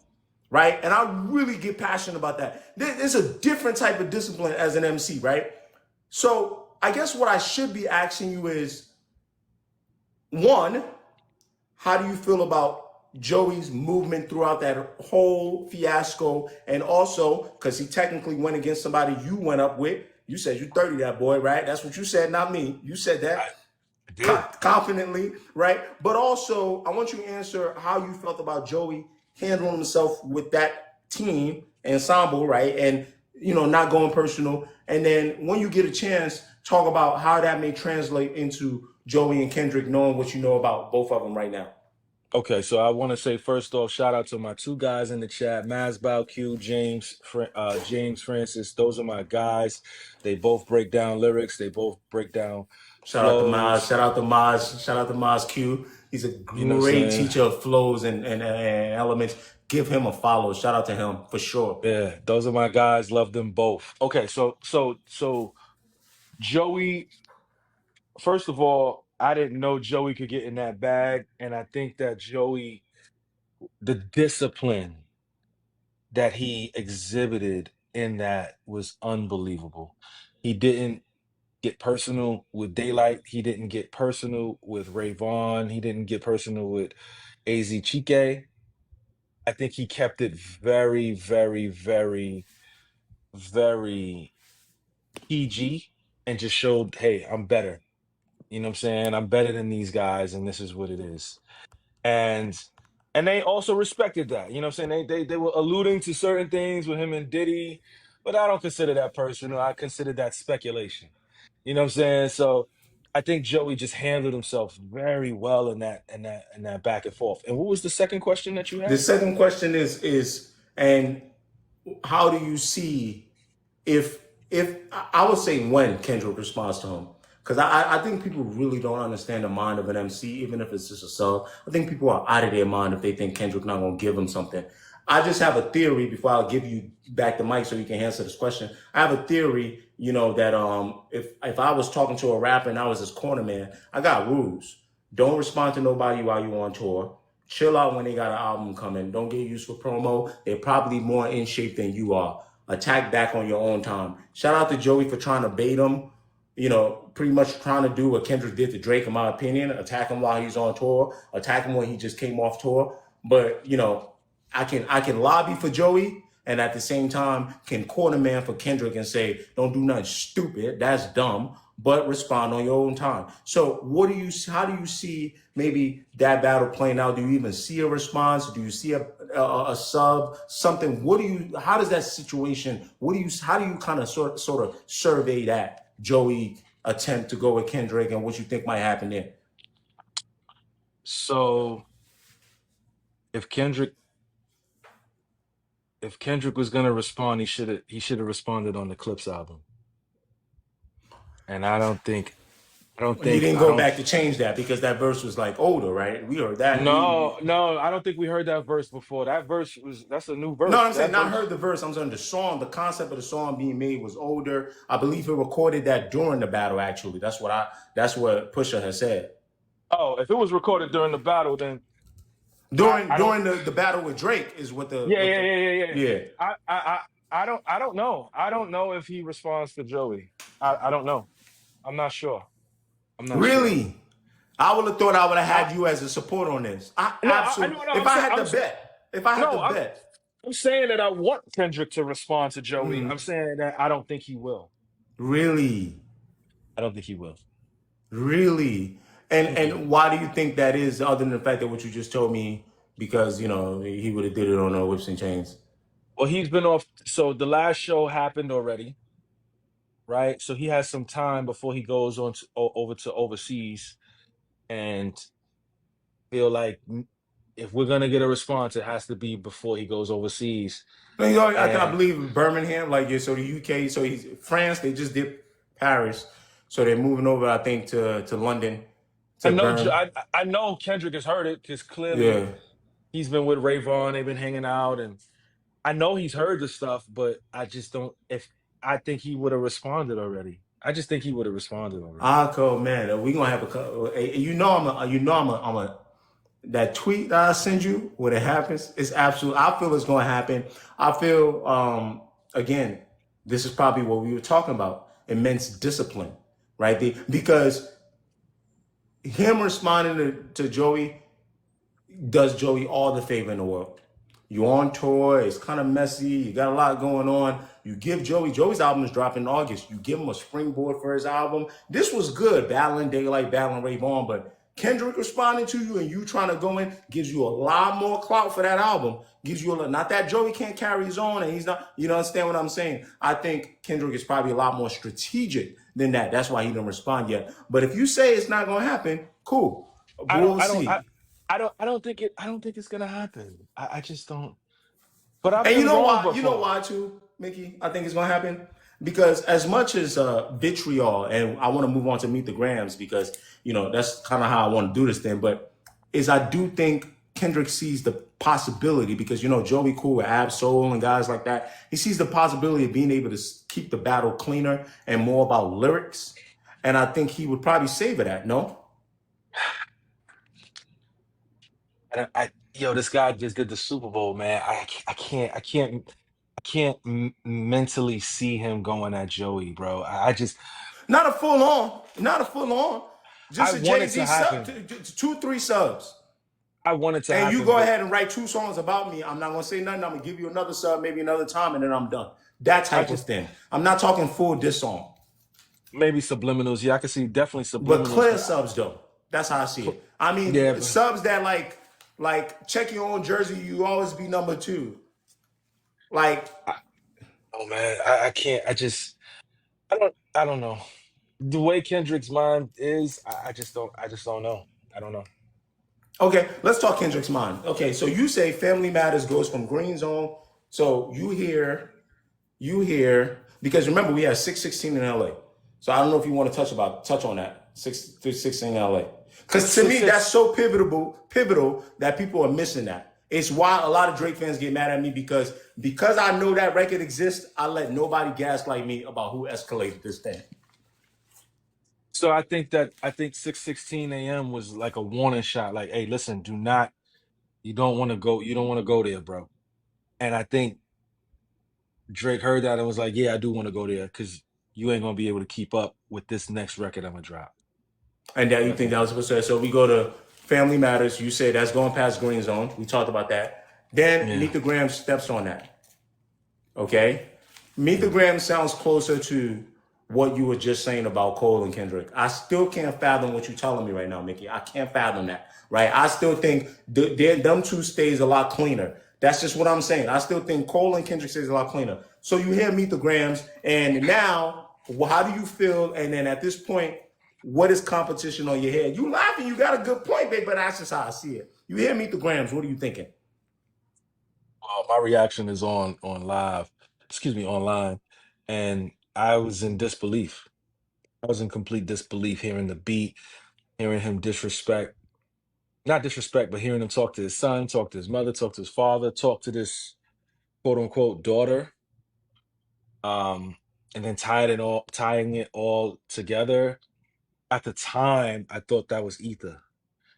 Speaker 1: right? And I really get passionate about that. There's a different type of discipline as an MC, right? So I guess what I should be asking you is, one, how do you feel about Joey's movement throughout that whole fiasco? And also, because he technically went against somebody you went up with. You said you 30 that boy, right? That's what you said, not me. You said that confidently, right? But also, I want you to answer how you felt about Joey handling himself with that team ensemble, right? And, not going personal. And then when you get a chance, talk about how that may translate into Joey and Kendrick, knowing what you know about both of them right now.
Speaker 2: Okay, so I want to say first off, shout out to my two guys in the chat, Masbow Q, James Francis. Those are my guys. They both break down lyrics. They both break down
Speaker 1: Shout out to Maz.
Speaker 2: flows.
Speaker 1: Shout out to Maz. Shout out to Maz Q. He's a
Speaker 2: You know what I'm
Speaker 1: great
Speaker 2: saying?
Speaker 1: teacher of flows and elements. Give him a follow. Shout out to him for sure.
Speaker 2: Yeah, those are my guys. Love them both. Okay, so Joey. First of all, I didn't know Joey could get in that bag, and I think that Joey, the discipline that he exhibited in that was unbelievable. He didn't get personal with Daylight. He didn't get personal with Ray Vaughn. He didn't get personal with AZ Chike. I think he kept it very, very, very, very PG and just showed, hey, I'm better. You know what I'm saying? I'm better than these guys, and this is what it is. And they also respected that. You know what I'm saying? They were alluding to certain things with him and Diddy, but I don't consider that personal. I consider that speculation. You know what I'm saying? So I think Joey just handled himself very well in that back and forth. And what was the second question that you
Speaker 1: The
Speaker 2: had?
Speaker 1: second question is and how do you see if I would say when Kendrick responds to him? Because I think people really don't understand the mind of an MC, even if it's just a sub. I think people are out of their mind if they think Kendrick not gonna give them something. I just have a theory before I'll give you back the mic so you can answer this question. I have a theory, that if I was talking to a rapper and I was his corner man, I got rules. Don't respond to nobody while you're on tour. Chill out when they got an album coming. Don't get used for promo. They're probably more in shape than you are. Attack back on your own time. Shout out to Joey for trying to bait him. Pretty much trying to do what Kendrick did to Drake, in my opinion. Attack him while he's on tour. Attack him when he just came off tour. But, I can lobby for Joey and at the same time can corner man for Kendrick and say, don't do nothing stupid. That's dumb. But respond on your own time. So how do you see maybe that battle playing out? Do you even see a response? Do you see a sub, something? How does that situation, how do you kind of sort of survey that Joey attempt to go with Kendrick and what you think might happen there?
Speaker 2: So if Kendrick was gonna respond, he should have responded on the Clips album. And
Speaker 1: He didn't go back to change that because that verse was like older, right? We heard that.
Speaker 2: no, I don't think we heard that verse before. That's a new
Speaker 1: No,
Speaker 2: verse.
Speaker 1: I'm saying
Speaker 2: That
Speaker 1: not
Speaker 2: verse.
Speaker 1: heard the verse. I'm saying the song, the concept of the song being made was older. I believe he recorded that during the battle. Actually, that's what Pusha has said
Speaker 2: Oh, if it was recorded during the battle, then
Speaker 1: during
Speaker 2: I don't.
Speaker 1: during the battle with Drake is what the
Speaker 2: Yeah, yeah, yeah, yeah, yeah.
Speaker 1: yeah.
Speaker 2: I don't know. I don't know if he responds to Joey. I don't know. I'm not sure. I'm not sure.
Speaker 1: Really, I would have thought I would have
Speaker 2: I
Speaker 1: had you as a support on this. I
Speaker 2: no, I
Speaker 1: absolutely.
Speaker 2: know. No,
Speaker 1: If
Speaker 2: I'm
Speaker 1: I
Speaker 2: saying.
Speaker 1: had to bet, if I had to
Speaker 2: No,
Speaker 1: bet,
Speaker 2: I'm saying that I want Kendrick to respond to Joey. I'm saying that I don't think he will.
Speaker 1: really,
Speaker 2: I don't think he will.
Speaker 1: really,
Speaker 2: Mm-mm.
Speaker 1: and why do you think that is? Other than the fact that what you just told me, because he would have did it on Whips and Chains.
Speaker 2: Well, he's been off. So the last show happened already, right? So he has some time before he goes on over to overseas, and feel like if we're gonna get a response, it has to be before he goes overseas.
Speaker 1: I
Speaker 2: And
Speaker 1: believe Birmingham, like yeah. So the UK, so he's France. They just did Paris, so they're moving over. I think to London,
Speaker 2: I
Speaker 1: to
Speaker 2: know
Speaker 1: Birmingham.
Speaker 2: I know Kendrick has heard it because clearly
Speaker 1: Yeah.
Speaker 2: he's been with Ray Vaughn. They've been hanging out, and I know he's heard the stuff, but I just don't. If I think he would have responded already. I just think he would have responded already.
Speaker 1: Man, we gonna have I'm a that tweet that I send you when it happens. It's absolute. I feel it's gonna happen. I feel again, this is probably what we were talking about: immense discipline, right? Because him responding to Joey does Joey all the favor in the world. You on tour, it's kind of messy, you got a lot going on. You give Joey's album is dropping in August. You give him a springboard for his album. This was good, battling Daylight, battling Ray Vaughn, but Kendrick responding to you and you trying to go in gives you a lot more clout for that album. Gives you not that Joey can't carry his own and he's not, you understand what I'm saying? I think Kendrick is probably a lot more strategic than that. That's why he didn't respond yet. But if you say it's not gonna happen, cool.
Speaker 2: I don't.
Speaker 1: We'll
Speaker 2: I don't. I,
Speaker 1: see.
Speaker 2: I don't think it's gonna happen. I just don't. But I've
Speaker 1: And you
Speaker 2: been
Speaker 1: know
Speaker 2: wrong
Speaker 1: why? You know
Speaker 2: before.
Speaker 1: why too, Mickey? I think it's gonna happen because as much as vitriol, and I want to move on to Meet the Grams because that's kind of how I want to do this thing. But is I do think Kendrick sees the possibility because Joey Cool with Ab Soul and guys like that. He sees the possibility of being able to keep the battle cleaner and more about lyrics. And I think he would probably savor that. No.
Speaker 2: Yo, this guy just did the Super Bowl, man. I can't mentally see him going at Joey, bro.
Speaker 1: Not a full on, not a full on.
Speaker 2: I
Speaker 1: Just a
Speaker 2: want
Speaker 1: Jay
Speaker 2: it to
Speaker 1: Z sub,
Speaker 2: happen.
Speaker 1: 2, 3 subs.
Speaker 2: I want it to
Speaker 1: And you
Speaker 2: happen,
Speaker 1: go
Speaker 2: but
Speaker 1: ahead and write 2 songs about me. I'm not gonna say nothing. I'm gonna give you another sub, maybe another time, and then I'm done. That
Speaker 2: I
Speaker 1: type of
Speaker 2: just
Speaker 1: thing. I'm not talking full diss song,
Speaker 2: maybe subliminals. Yeah, I can see definitely
Speaker 1: but
Speaker 2: subliminals,
Speaker 1: clear
Speaker 2: but
Speaker 1: subs though. That's how I see it. I
Speaker 2: yeah,
Speaker 1: mean,
Speaker 2: but
Speaker 1: subs that like check your own jersey. You always be number 2. Like,
Speaker 2: I, oh man, I can't. I don't know. The way Kendrick's mind is, I just don't know. I don't know.
Speaker 1: okay, let's talk Kendrick's mind. Okay, so you say Family Matters goes from Green Zone. So you hear because remember we had 616 in LA. So I don't know if you want to touch on that 616 in LA. Because to
Speaker 2: Six
Speaker 1: me that's
Speaker 2: six.
Speaker 1: so pivotal that people are missing that. It's why a lot of Drake fans get mad at me because I know that record exists. I let nobody gaslight me about who escalated this thing.
Speaker 2: So I think 6:16 a.m. was like a warning shot. Like, hey, listen, do not. You don't want to go there, bro. And I think Drake heard that and was like, yeah, I do want to go there because you ain't gonna be able to keep up with this next record I'm gonna drop.
Speaker 1: And that you
Speaker 2: I
Speaker 1: think
Speaker 2: think
Speaker 1: that was supposed to. So we go to Family Matters. You say that's going past Green Zone. We talked about that. Then
Speaker 2: yeah,
Speaker 1: Meet the Graham steps on that. Okay? Meet the
Speaker 2: yeah.
Speaker 1: Graham sounds closer to what you were just saying about Cole and Kendrick. I still can't fathom what you're telling me right now, Mickey. I can't fathom that. Right? I still think them two stays a lot cleaner. That's just what I'm saying. I still think Cole and Kendrick stays a lot cleaner. So you hear Meet the Grams, and now how do you feel? And then at this point, what is competition on your head? You laughing? You got a good point, babe, but that's just how I see it. You hear Meet the Grams? What are you thinking?
Speaker 2: My reaction is on live, excuse me, online, and I was in disbelief. I was in complete disbelief hearing the beat, hearing him disrespect, not disrespect, but hearing him talk to his son, talk to his mother, talk to his father, talk to this quote unquote daughter, um, and then tying it all together. At the time, I thought that was ether.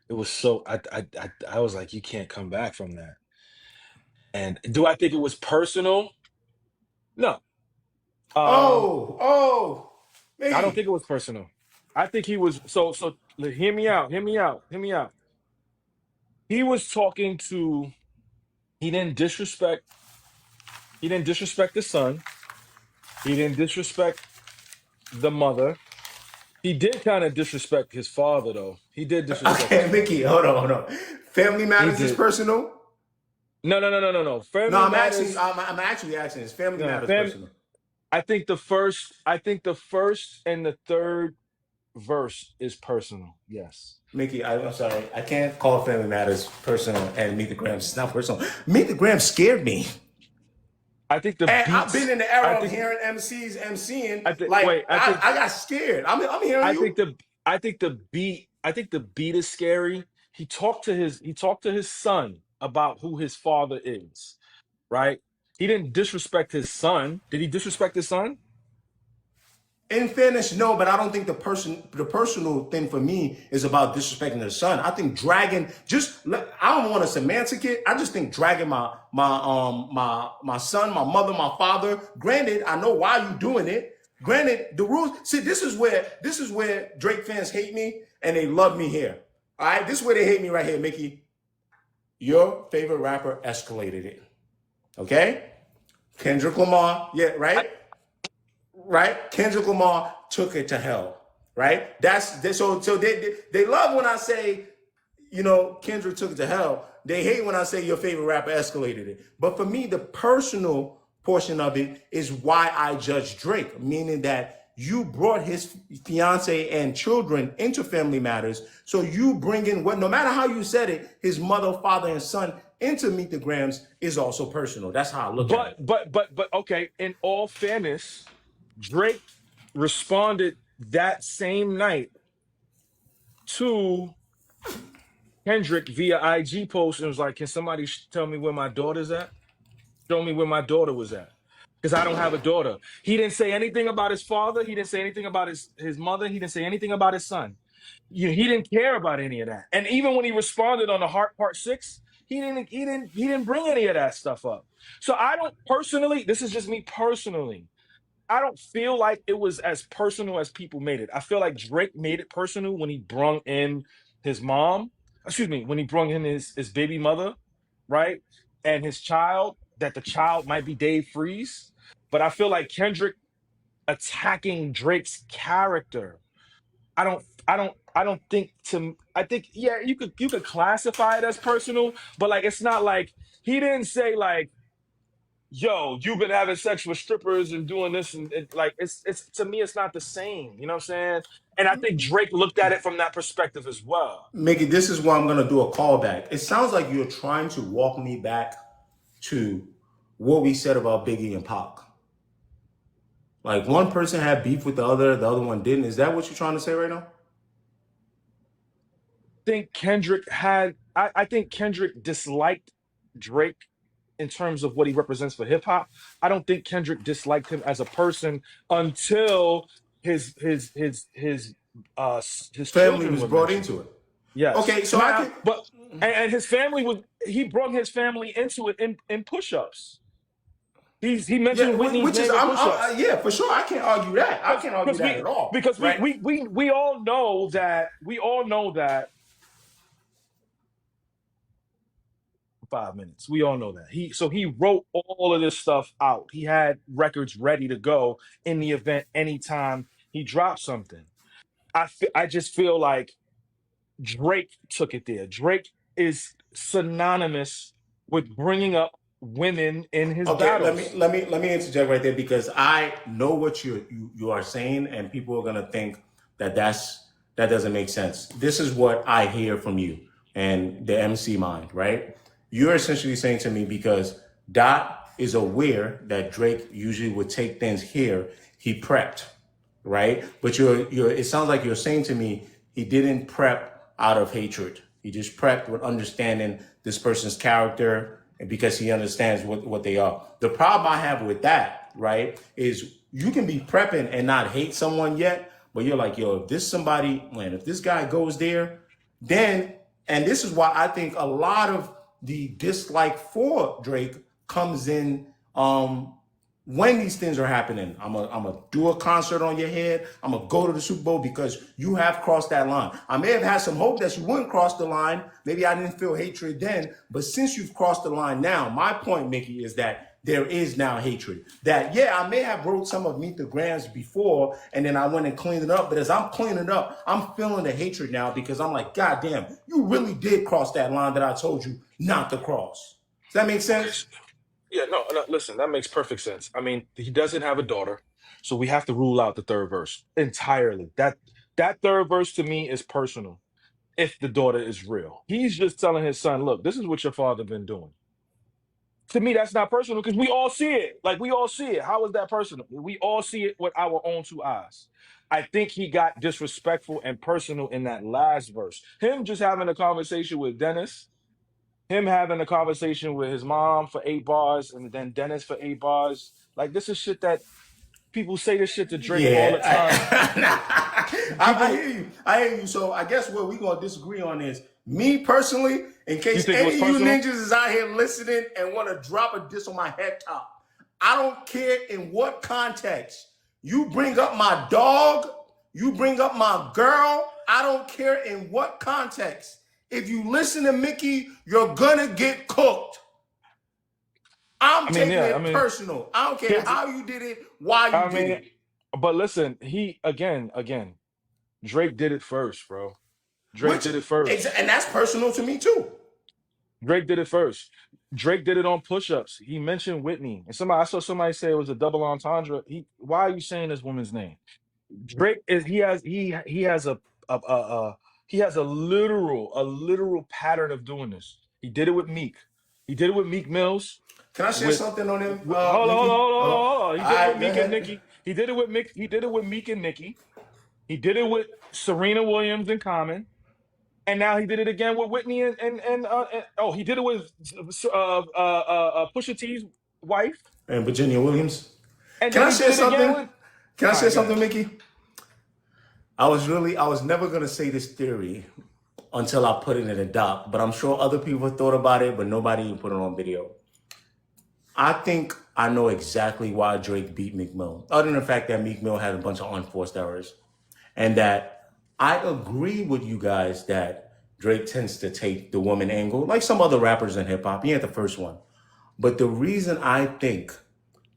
Speaker 2: It was so I was like, you can't come back from that. And do I think it was personal? No. Um,
Speaker 1: Oh,
Speaker 2: I don't
Speaker 1: Mickey.
Speaker 2: think it was personal. I think he was hear me out, hear me out, hear me out. He was talking to he didn't disrespect he didn't disrespect the son. He didn't disrespect the mother. He did kind of disrespect his father though. He did disrespect his
Speaker 1: Okay,
Speaker 2: father.
Speaker 1: Mickey, hold on. Family
Speaker 2: He
Speaker 1: Matters is
Speaker 2: did.
Speaker 1: personal?
Speaker 2: No.
Speaker 1: No,
Speaker 2: Family Matters.
Speaker 1: I'm actually asking, is Family
Speaker 2: No,
Speaker 1: Matters
Speaker 2: fam.
Speaker 1: personal?
Speaker 2: I think the first and the third verse is personal. Yes.
Speaker 1: Mickey, I'm sorry. I can't call Family Matters personal and Meet the Grams. It's not personal. Meet the Grams scared me.
Speaker 2: I think the
Speaker 1: And I've been
Speaker 2: beats.
Speaker 1: in the
Speaker 2: I
Speaker 1: era of
Speaker 2: think.
Speaker 1: hearing MCs emceeing.
Speaker 2: I think.
Speaker 1: Like,
Speaker 2: Wait.
Speaker 1: I got scared. I'm hearing
Speaker 2: I
Speaker 1: you.
Speaker 2: think the. I think the beat. I think the beat is scary. He talked to his son about who his father is. Right. He didn't disrespect his son. Did he disrespect his son?
Speaker 1: In fairness, no, but I don't think the personal thing for me is about disrespecting the son. I think dragging I don't want to semantic it. I just think dragging my son, my mother, my father. Granted, I know why you doing it. Granted, the rules. See, this is where Drake fans hate me and they love me here. All right, this is where they hate me right here, Mickey. Your favorite rapper escalated it. Okay, Kendrick Lamar. Yeah,
Speaker 2: I,
Speaker 1: right? Kendrick Lamar took it to hell, right? So they love when I say, Kendrick took it to hell. They hate when I say your favorite rapper escalated it. But for me, the personal portion of it is why I judge Drake, meaning that you brought his fiance and children into family matters. So you bring in what, no matter how you said it, his mother, father, and son into Meet the Grams is also personal. That's how I look at it.
Speaker 2: But okay, in all fairness, Drake responded that same night to Kendrick via IG post and was like, "Can somebody tell me where my daughter's at? Show me where my daughter was at, because I don't have a daughter." He didn't say anything about his father. He didn't say anything about his mother. He didn't say anything about his son. He didn't care about any of that. And even when he responded on the Heart Part 6, he didn't bring any of that stuff up. So I don't personally, this is just me personally, I don't feel like it was as personal as people made it. I feel like Drake made it personal when he brung in his mom, excuse me, when he brung in his baby mother, right? And his child, that the child might be Dave Freeze. But I feel like Kendrick attacking Drake's character, I don't think I think, yeah, you could classify it as personal, but like it's not like he didn't say like, "Yo, you've been having sex with strippers and doing this," and like it's to me it's not the same. You know what I'm saying? And I think Drake looked at it from that perspective as well.
Speaker 1: Mickey, this is why I'm going to do a callback. It sounds like you're trying to walk me back to what we said about Biggie and Pac. Like one person had beef with the other one didn't. Is that what you're trying to say right now?
Speaker 2: I think Kendrick disliked Drake in terms of what he represents for hip hop. I don't think Kendrick disliked him as a person until his
Speaker 1: Family
Speaker 2: children
Speaker 1: was
Speaker 2: were
Speaker 1: brought
Speaker 2: mentioned.
Speaker 1: into it.
Speaker 2: Yes.
Speaker 1: Okay, so
Speaker 2: Now,
Speaker 1: I
Speaker 2: but and his family was he brought his family into it in push-ups. He
Speaker 1: yeah,
Speaker 2: mentioned Whitney's
Speaker 1: which is
Speaker 2: name in push-ups.
Speaker 1: yeah, for sure. I can't argue that. I can't argue
Speaker 2: Because
Speaker 1: that at all.
Speaker 2: because
Speaker 1: Right?
Speaker 2: we all know that 5 minutes. We all know that. He wrote all of this stuff out. He had records ready to go in the event anytime he dropped something. I just feel like Drake took it there. Drake is synonymous with bringing up women in his
Speaker 1: Okay,
Speaker 2: battles.
Speaker 1: let me interject right there because I know what you are saying, and people are gonna think that doesn't make sense. This is what I hear from you and the MC mind, right? You're essentially saying to me because Dot is aware that Drake usually would take things here, he prepped, right? But it sounds like you're saying to me he didn't prep out of hatred. He just prepped with understanding this person's character and because he understands what they are. The problem I have with that, right, is you can be prepping and not hate someone yet, but you're like, yo, if this guy goes there, then, and this is why I think a lot of the dislike for Drake comes in when these things are happening. I'm gonna do a concert on your head. I'm gonna go to the Super Bowl because you have crossed that line. I may have had some hope that you wouldn't cross the line. Maybe I didn't feel hatred then, but since you've crossed the line now, my point, Mickey, is that there is now hatred. That, yeah, I may have wrote some of Meet the Grams before, and then I went and cleaned it up. But as I'm cleaning it up, I'm feeling the hatred now because I'm like, God damn, you really did cross that line that I told you not to cross. Does that make sense?
Speaker 2: Yeah, no, listen, that makes perfect sense. I mean, he doesn't have a daughter, so we have to rule out the third verse entirely. That third verse to me is personal. If the daughter is real, he's just telling his son, "Look, this is what your father been doing." To me, that's not personal because we all see it. Like we all see it. How is that personal? We all see it with our own two eyes. I think he got disrespectful and personal in that last verse. Him just having a conversation with Dennis, him having a conversation with his mom for 8 bars, and then Dennis for 8 bars. Like this is shit that people say this shit to Drake all the
Speaker 1: Yeah,
Speaker 2: time.
Speaker 1: I
Speaker 2: People,
Speaker 1: hear you. I hear you. So I guess what we're gonna disagree on is me personally, in
Speaker 2: you
Speaker 1: case
Speaker 2: think it was
Speaker 1: any of you
Speaker 2: personal?
Speaker 1: ninjas is out here listening and want to drop a diss on my head top. I don't care in what context. You bring up my dog, you bring up my girl, I don't care in what context. If you listen to Mickey, you're gonna get cooked. I'm
Speaker 2: I mean,
Speaker 1: taking
Speaker 2: yeah. I
Speaker 1: it
Speaker 2: mean,
Speaker 1: personal. I don't care
Speaker 2: here's.
Speaker 1: how you did it, why you
Speaker 2: I
Speaker 1: did
Speaker 2: mean,
Speaker 1: it.
Speaker 2: but listen, he again. Drake did it first, bro. Drake
Speaker 1: Which,
Speaker 2: did it first.
Speaker 1: and that's personal to me too.
Speaker 2: Drake did it first. Drake did it on push-ups. He mentioned Whitney, and I saw somebody say it was a double entendre. Why are you saying this woman's name? Drake is he has a literal pattern of doing this. He did it with Meek. He did it with Meek Mills.
Speaker 1: Can I share
Speaker 2: With,
Speaker 1: something on him,
Speaker 2: hold on, hold on,
Speaker 1: Mickey?
Speaker 2: hold on,
Speaker 1: Hold on.
Speaker 2: hold on. He
Speaker 1: All
Speaker 2: did it with
Speaker 1: right, go
Speaker 2: Meek and
Speaker 1: ahead.
Speaker 2: Nicki. He did it with Mick. He did it with Meek and Nicki. He did it with Serena Williams and Common. And now he did it again with Whitney and oh, he did it with Pusha T's wife.
Speaker 1: And Virginia Williams.
Speaker 2: And
Speaker 1: Can
Speaker 2: then
Speaker 1: I
Speaker 2: he did
Speaker 1: share
Speaker 2: it again
Speaker 1: something?
Speaker 2: with.
Speaker 1: Can I
Speaker 2: All
Speaker 1: share
Speaker 2: right, go
Speaker 1: something,
Speaker 2: ahead.
Speaker 1: Mickey? I was never gonna say this theory until I put it in a doc, but I'm sure other people thought about it, but nobody even put it on video. I think I know exactly why Drake beat Meek Mill, other than the fact that Meek Mill had a bunch of unforced errors. And that I agree with you guys that Drake tends to take the woman angle, like some other rappers in hip hop. He ain't the first one. But the reason I think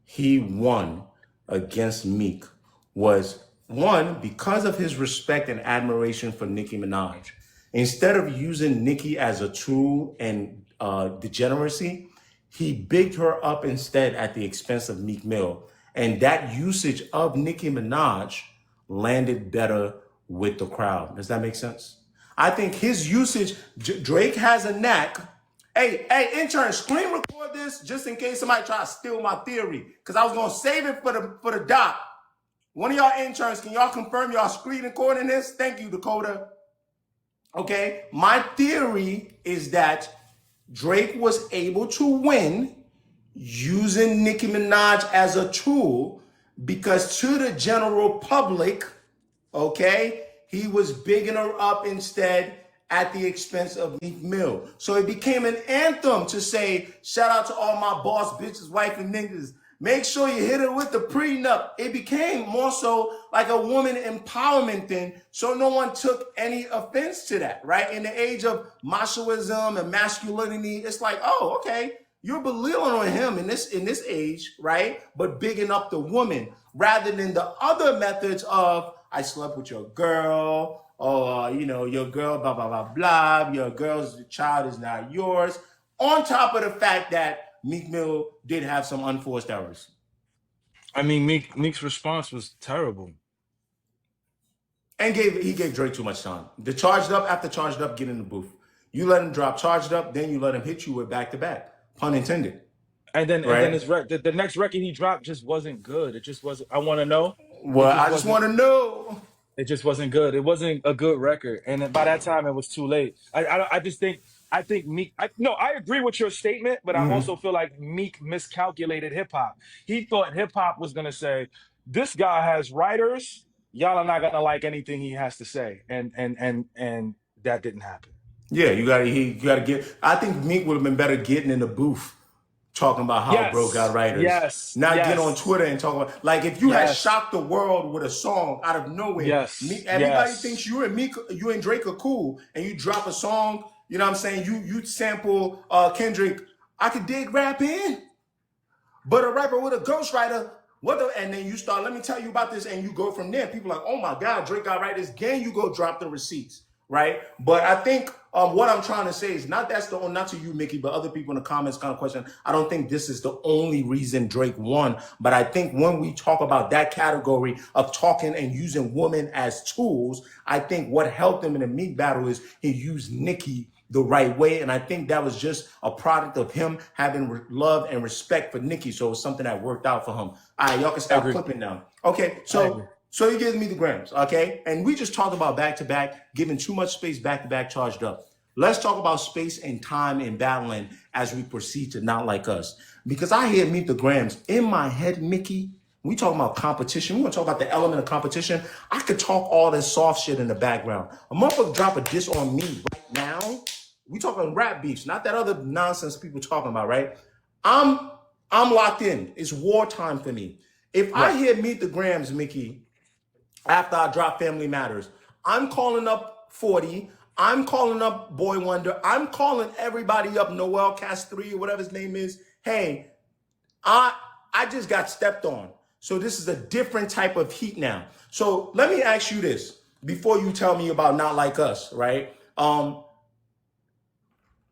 Speaker 1: he won against Meek was one, because of his respect and admiration for Nicki Minaj. Instead of using Nicki as a tool and degeneracy, he bigged her up instead at the expense of Meek Mill. And that usage of Nicki Minaj landed better with the crowd. Does that make sense? I think his usage, Drake has a knack. Hey, intern, screen record this just in case somebody try to steal my theory. Because I was gonna save it for the doc. One of y'all interns, can y'all confirm y'all screen recording this? Thank you, Dakota. Okay, my theory is that Drake was able to win using Nicki Minaj as a tool because to the general public, okay, he was bigging her up instead at the expense of Meek Mill. So it became an anthem to say, shout out to all my boss bitches, wife and niggas. Make sure you hit her with the prenup. It became more so like a woman empowerment thing, so no one took any offense to that, right? In the age of machoism and masculinity, it's like, oh, okay, you're belittling on him in this age, right? But bigging up the woman rather than the other methods of I slept with your girl, or your girl, blah blah blah blah. Your girl's child is not yours. On top of the fact that Meek Mill did have some unforced errors.
Speaker 2: I mean, Meek's response was terrible.
Speaker 1: And he gave Drake too much time. The charged up after charged up, get in the booth. You let him drop charged up, then you let him hit you with back to back. Pun intended.
Speaker 2: And then
Speaker 1: Right?
Speaker 2: the next record he dropped just wasn't good. It just wasn't. I want to know. It
Speaker 1: Well,
Speaker 2: just
Speaker 1: I just
Speaker 2: wasn't.
Speaker 1: want to know.
Speaker 2: It just wasn't good. It wasn't a good record, and then by that time it was too late. I just think I think Meek. No, I agree with your statement, but I also feel like Meek miscalculated hip hop. He thought hip hop was gonna say, "This guy has writers. Y'all are not gonna like anything he has to say," and that didn't happen.
Speaker 1: Yeah, you gotta get. I think Meek would have been better getting in the booth talking about how bro got
Speaker 2: Yes,
Speaker 1: writers,
Speaker 2: yes,
Speaker 1: not get on
Speaker 2: yes,
Speaker 1: Twitter and talk about like if you had
Speaker 2: yes,
Speaker 1: shocked the world with a song out of nowhere.
Speaker 2: yes,
Speaker 1: Everybody thinks
Speaker 2: yes.
Speaker 1: you and Drake are cool, and you drop a song. You know what I'm saying? You sample Kendrick. I could dig rap in. But a rapper with a ghostwriter, and then you start, let me tell you about this, and you go from there. People are like, oh my God, Drake got right this. Then you go drop the receipts, right? But I think what I'm trying to say is not to you, Mickey, but other people in the comments kind of question. I don't think this is the only reason Drake won, but I think when we talk about that category of talking and using women as tools, I think what helped him in the Meek battle is he used Nicki the right way. And I think that was just a product of him having love and respect for Nicki. So it was something that worked out for him. All right, y'all can
Speaker 2: I
Speaker 1: stop
Speaker 2: agree.
Speaker 1: clipping now. Okay,
Speaker 2: I agree.
Speaker 1: so he gives me the grams, okay? And we just talked about back-to-back, giving too much space back-to-back charged up. Let's talk about space and time in battling as we proceed to Not Like Us. Because I hear Meet the Grams in my head, Mickey. We talking about competition. We want to talk about the element of competition. I could talk all this soft shit in the background. A motherfucker drop a diss on me right now. We talking rap beefs, not that other nonsense people talking about, right? I'm locked in. It's wartime for me. If I
Speaker 2: Right.
Speaker 1: hear Meet the Grams, Mickey, after I drop Family Matters, I'm calling up 40. I'm calling up Boy Wonder. I'm calling everybody up, Noel Cast 3 or whatever his name is. Hey, I just got stepped on. So this is a different type of heat now. So let me ask you this before you tell me about Not Like Us, right?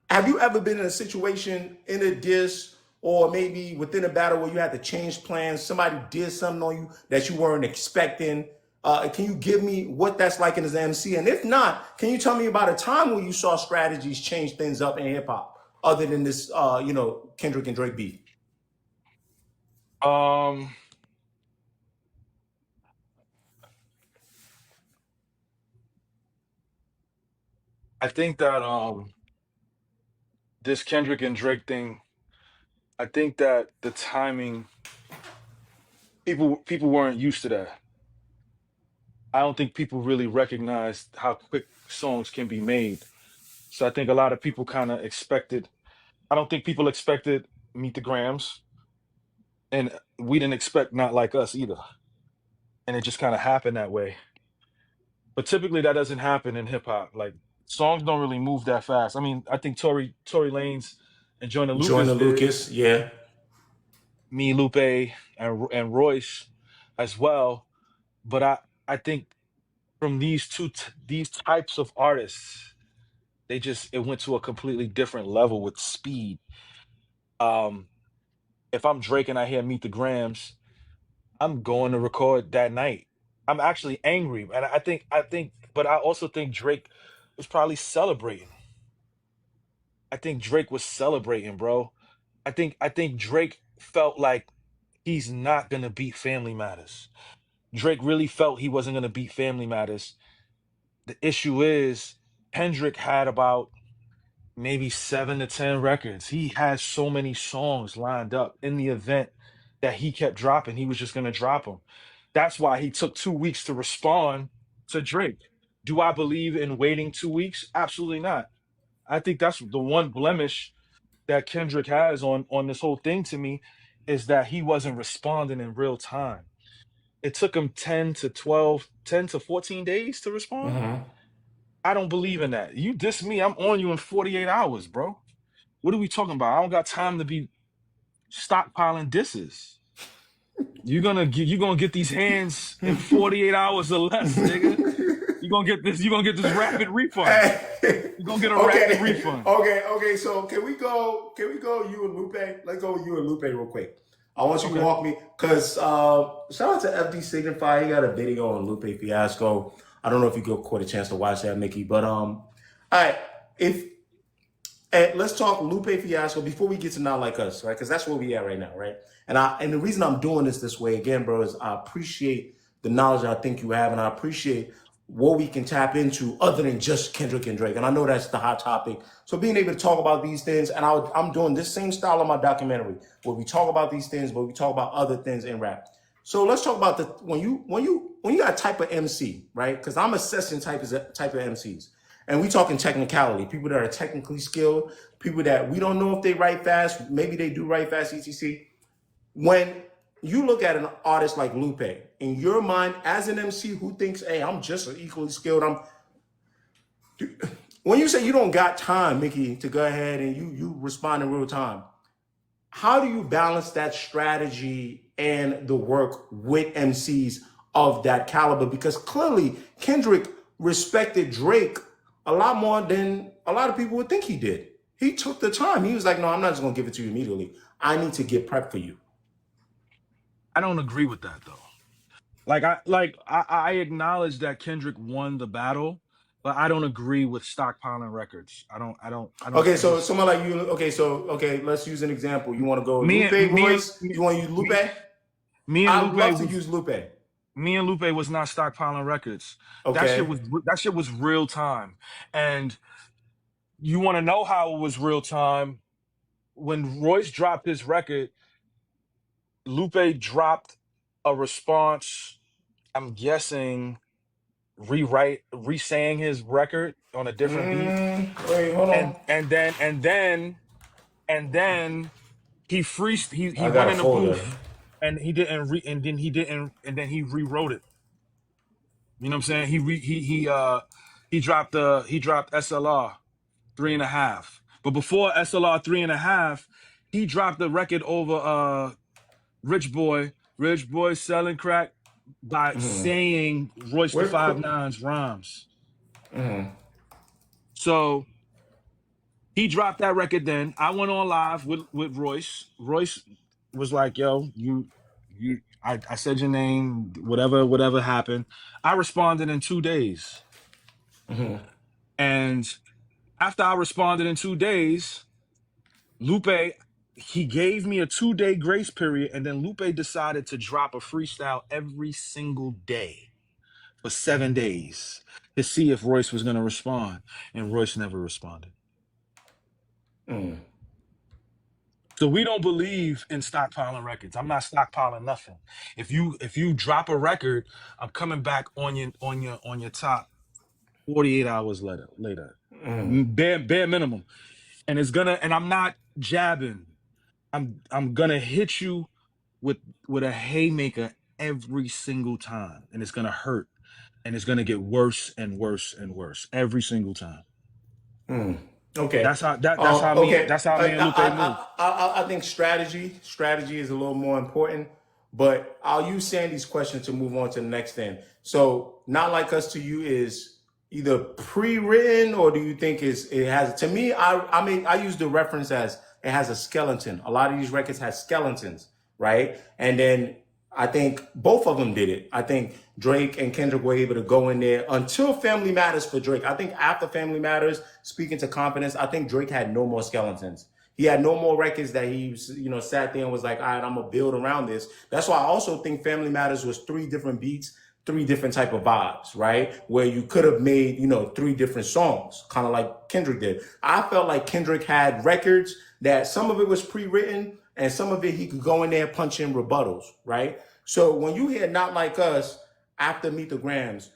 Speaker 1: Have you ever been in a situation in a diss or maybe within a battle where you had to change plans? Somebody did something on you that you weren't expecting. Can you give me what that's like as an MC? And if not, can you tell me about a time when you saw strategies change things up in hip hop, other than this, Kendrick and Drake beef?
Speaker 2: Um, I think that this Kendrick and Drake thing, I think that the timing, people weren't used to that. I don't think people really recognized how quick songs can be made. So I think a lot of people kind of expected. I don't think people expected Meet the Grams, and we didn't expect Not Like Us either. And it just kind of happened that way. But typically that doesn't happen in hip hop. Like songs don't really move that fast. I mean, I think Tory Lanez and Joyner
Speaker 1: Joyner
Speaker 2: Lucas did.
Speaker 1: Lucas, yeah.
Speaker 2: Me, Lupe, and Royce as well. But I think from these types of artists, it went to a completely different level with speed. Um, if I'm Drake and I hear Meet the Grams, I'm going to record that night. I'm actually angry, and but I also think Drake was probably celebrating. I think Drake was celebrating, bro. I think Drake felt like he's not gonna beat Family Matters. Drake really felt he wasn't gonna beat Family Matters. The issue is Kendrick had about maybe 7 to 10 records. He has so many songs lined up in the event that he kept dropping. He was just gonna drop them. That's why he took 2 weeks to respond to Drake. Do I believe in waiting 2 weeks? Absolutely not. I think that's the one blemish that Kendrick has on this whole thing to me is that he wasn't responding in real time. It took him 10 to 14 days to respond. I don't believe in that. You diss me, I'm on you in 48 hours, bro. What are we talking about? I don't got time to be stockpiling disses. You're gonna get these hands in 48 hours or less, nigga. You're gonna get this rapid refund. You're gonna get a rapid refund.
Speaker 1: Okay. So can we go you and Lupe? Let's go with you and Lupe real quick. I want you to walk me, because shout out to FD Signify. He got a video on Lupe Fiasco. I don't know if you caught a chance to watch that, Mickey. But all right, let's talk Lupe Fiasco before we get to Not Like Us, right? Because that's where we at right now, right? And the reason I'm doing this way again, bro, is I appreciate the knowledge I think you have, and I appreciate what we can tap into other than just Kendrick and Drake. And I know that's the hot topic. So being able to talk about these things, and I'm doing this same style of my documentary where we talk about these things, but we talk about other things in rap. So let's talk about when you got a type of MC, right? Because I'm assessing type of MCs. And we talking technicality, people that are technically skilled, people that we don't know if they write fast, maybe they do write fast, etc. When you look at an artist like Lupe, in your mind, as an MC who thinks, hey, I'm just equally skilled, when you say you don't got time, Mickey, to go ahead and you respond in real time, how do you balance that strategy and the work with MCs of that caliber? Because clearly Kendrick respected Drake a lot more than a lot of people would think he did. He took the time. He was like, no, I'm not just going to give it to you immediately. I need to get prepped for you.
Speaker 2: I don't agree with that though. I acknowledge that Kendrick won the battle, but I don't agree with stockpiling records. I don't.
Speaker 1: Okay, so someone like you. Okay, let's use an example. You want to go Lupe, Royce? You want to use Lupe? I'd love to use Lupe.
Speaker 2: Me and Lupe was not stockpiling records.
Speaker 1: Okay.
Speaker 2: That shit was real time. And you want to know how it was real time? When Royce dropped his record, Lupe dropped a response. I'm guessing re-saying his record on a different beat.
Speaker 1: Wait, hold on.
Speaker 2: And then he went in the booth and he didn't and then he rewrote it. You know what I'm saying? He dropped SLR 3.5. But before SLR 3.5, he dropped the record over Rich Boy selling crack by saying Royce the 5'9's rhymes. So he dropped that record then. I went on live with Royce. Royce was like, yo, I said your name, whatever happened. I responded in 2 days. And after I responded in 2 days, Lupe, he gave me a 2-day grace period, and then Lupe decided to drop a freestyle every single day for 7 days to see if Royce was going to respond. And Royce never responded. So we don't believe in stockpiling records. I'm not stockpiling nothing. If you drop a record, I'm coming back on your top 48 hours later. Bare minimum. And I'm not jabbing. I'm gonna hit you with a haymaker every single time, and it's gonna hurt, and it's gonna get worse and worse and worse every single time.
Speaker 1: Okay. Okay.
Speaker 2: That's how me and Lupe move.
Speaker 1: I think strategy is a little more important, but I'll use Sandy's question to move on to the next thing. So, not like us to you is either pre-written, or do you think it has? To me, I use the reference as it has a skeleton. A lot of these records have skeletons, right? And then I think both of them did it. I think Drake and Kendrick were able to go in there until Family Matters for Drake. I think after Family Matters, speaking to confidence, I think Drake had no more skeletons. He had no more records that he, sat there and was like, all right, I'm going to build around this. That's why I also think Family Matters was 3 different beats, 3 different type of vibes, right? Where you could have made, 3 different songs, kind of like Kendrick did. I felt like Kendrick had records that some of it was pre-written, and some of it he could go in there and punch in rebuttals, right? So when you hear Not Like Us after Meet the Grams,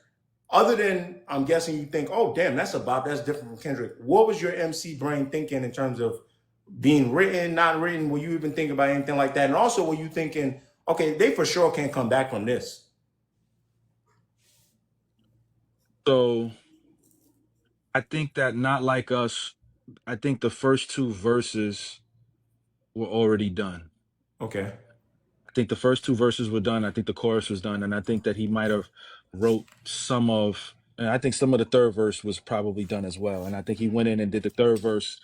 Speaker 1: other than, I'm guessing you think, oh, damn, that's different from Kendrick. What was your MC brain thinking in terms of being written, not written? Were you even thinking about anything like that? And also, were you thinking, okay, they for sure can't come back from this?
Speaker 2: So I think that Not Like Us, I think the first 2 verses were already done.
Speaker 1: Okay.
Speaker 2: I think the first 2 verses were done. I think the chorus was done. And I think that he might have wrote and I think some of the 3rd verse was probably done as well. And I think he went in and did the 3rd verse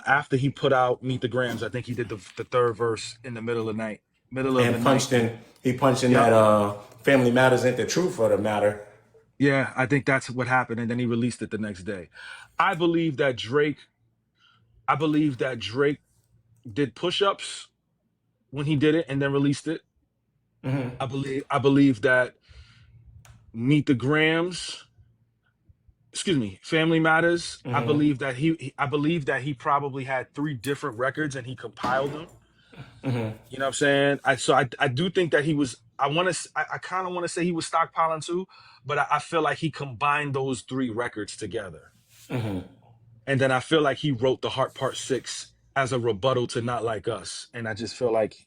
Speaker 2: after he put out Meet the Grams. I think he did the 3rd verse in the middle of the night.
Speaker 1: He punched in
Speaker 2: Yep.
Speaker 1: that Family Matters ain't the truth of the matter.
Speaker 2: Yeah, I think that's what happened. And then he released it the next day. I believe that Drake did push-ups when he did it and then released it. I believe that Meet the Grams, Family Matters. I believe that he probably had 3 different records and he compiled them. You know what I'm saying? I do think that he was. I kind of want to say he was stockpiling too, but I feel like he combined those 3 records together. And then I feel like he wrote the Heart Part 6 as a rebuttal to Not Like Us. And I just feel like,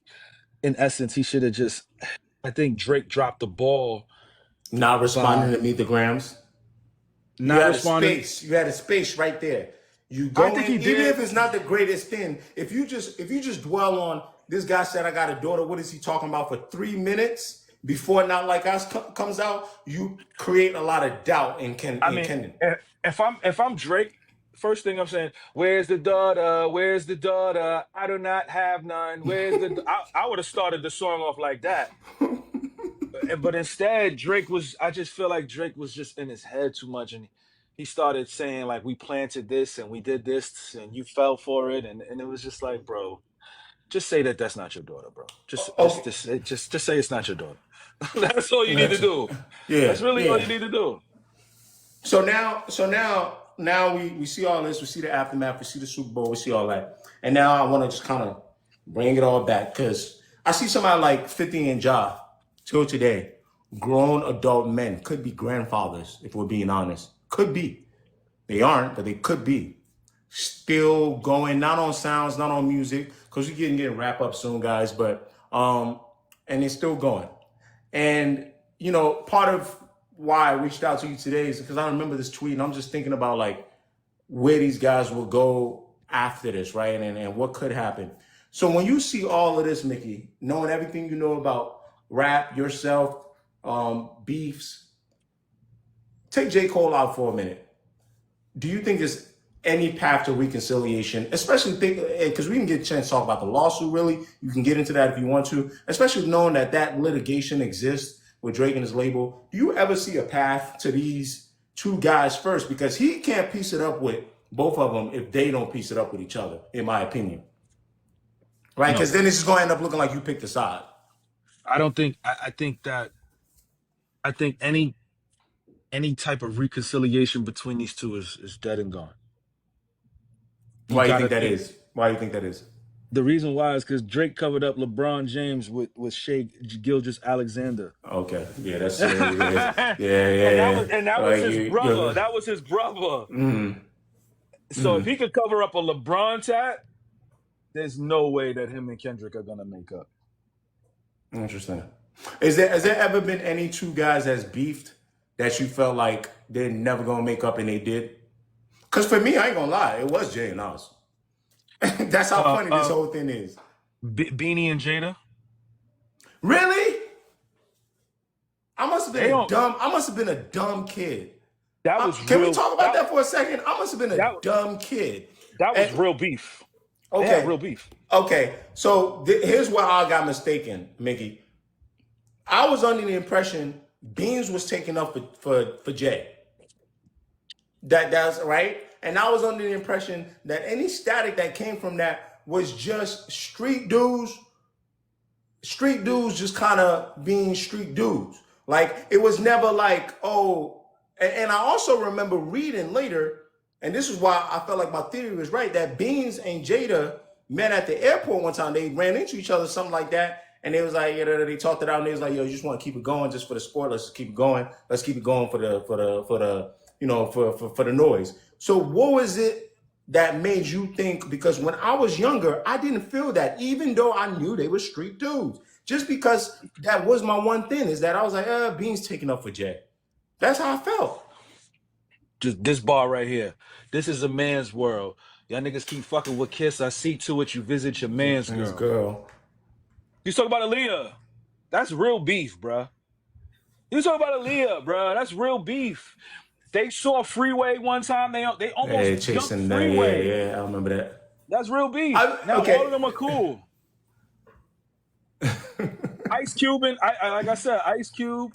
Speaker 2: in essence, he should have just. I think Drake dropped the ball.
Speaker 1: Not responding to Meet the Grams. You had a space right there. You go in, even if it's not the greatest thing. If you just dwell on this guy said I got a daughter. What is he talking about for 3 minutes before Not Like Us comes out? You create a lot of doubt in Kendrick.
Speaker 2: If I'm Drake, first thing I'm saying, where's the daughter? Where's the daughter? I do not have none. Where's the? I would have started the song off like that. But instead, I just feel like Drake was just in his head too much. And he started saying, like, we planted this and we did this and you fell for it. And it was just like, bro, just say that that's not your daughter, bro. Just say it's not your daughter. That's all you need to do.
Speaker 1: Yeah.
Speaker 2: That's really all you need to do.
Speaker 1: So now we see all this. We see the aftermath. We see the Super Bowl. We see all that. And now I want to just kind of bring it all back, because I see somebody like 50 and Ja till today, grown adult men, could be grandfathers, if we're being honest. Could be. They aren't, but they could be. Still going, not on sounds, not on music, because we're getting wrap up soon, guys, but and they're still going. And, part of why I reached out to you today is because I remember this tweet, and I'm just thinking about, like, where these guys will go after this, right? And what could happen. So when you see all of this, Mickey, knowing everything you know about rap, yourself, beefs, take J. Cole out for a minute. Do you think it's any path to reconciliation, especially because we can get a chance to talk about the lawsuit. Really, you can get into that if you want to, especially knowing that that litigation exists with Drake and his label. Do you ever see a path to these two guys first? Because he can't piece it up with both of them if they don't piece it up with each other, in my opinion. Right? Because then it's just going to end up looking like you picked a side.
Speaker 2: I don't think. I think any type of reconciliation between these two is dead and gone.
Speaker 1: Why do you think that is? Why do you think that is?
Speaker 2: The reason why is because Drake covered up LeBron James with Shea Gilgeous-Alexander.
Speaker 1: Okay, yeah, that's yeah.
Speaker 2: And that was his brother. That was his brother. So if he could cover up a LeBron tat, there's no way that him and Kendrick are gonna make up.
Speaker 1: Interesting. Has there ever been any two guys that's beefed that you felt like they're never gonna make up and they did? Because for me, I ain't gonna lie, it was Jay and Nas. That's how funny this whole thing is.
Speaker 2: Beanie and Jada.
Speaker 1: Really? I must have been a dumb kid.
Speaker 2: That was
Speaker 1: Can we talk about that for a second? I must have been a dumb kid.
Speaker 2: That was real beef.
Speaker 1: Okay.
Speaker 2: They had real beef.
Speaker 1: Okay. So here's where I got mistaken, Mickey. I was under the impression Beans was taking up for Jay. That's right. And I was under the impression that any static that came from that was just street dudes just kind of being street dudes. Like, it was never like, oh, and I also remember reading later, and this is why I felt like my theory was right, that Beans and Jada met at the airport one time. They ran into each other, something like that. And they was like, they talked it out, and they was like, yo, you just want to keep it going just for the sport. Let's keep it going. Let's keep it going for the noise. So what was it that made you think? Because when I was younger, I didn't feel that, even though I knew they were street dudes. Just because that was my one thing, is that I was like, Beans taking up for Jay. That's how I felt.
Speaker 2: Just this bar right here. This is a man's world. Y'all niggas keep fucking with Kiss. I see to it you visit your man's girl. You talk about Aaliyah. That's real beef, bruh. You talk about Aaliyah, bruh. That's real beef. They saw Freeway one time. They almost jumped Freeway.
Speaker 1: Yeah, I remember that.
Speaker 2: That's real beef. Now all of them are cool. Ice Cube and like I said, Ice Cube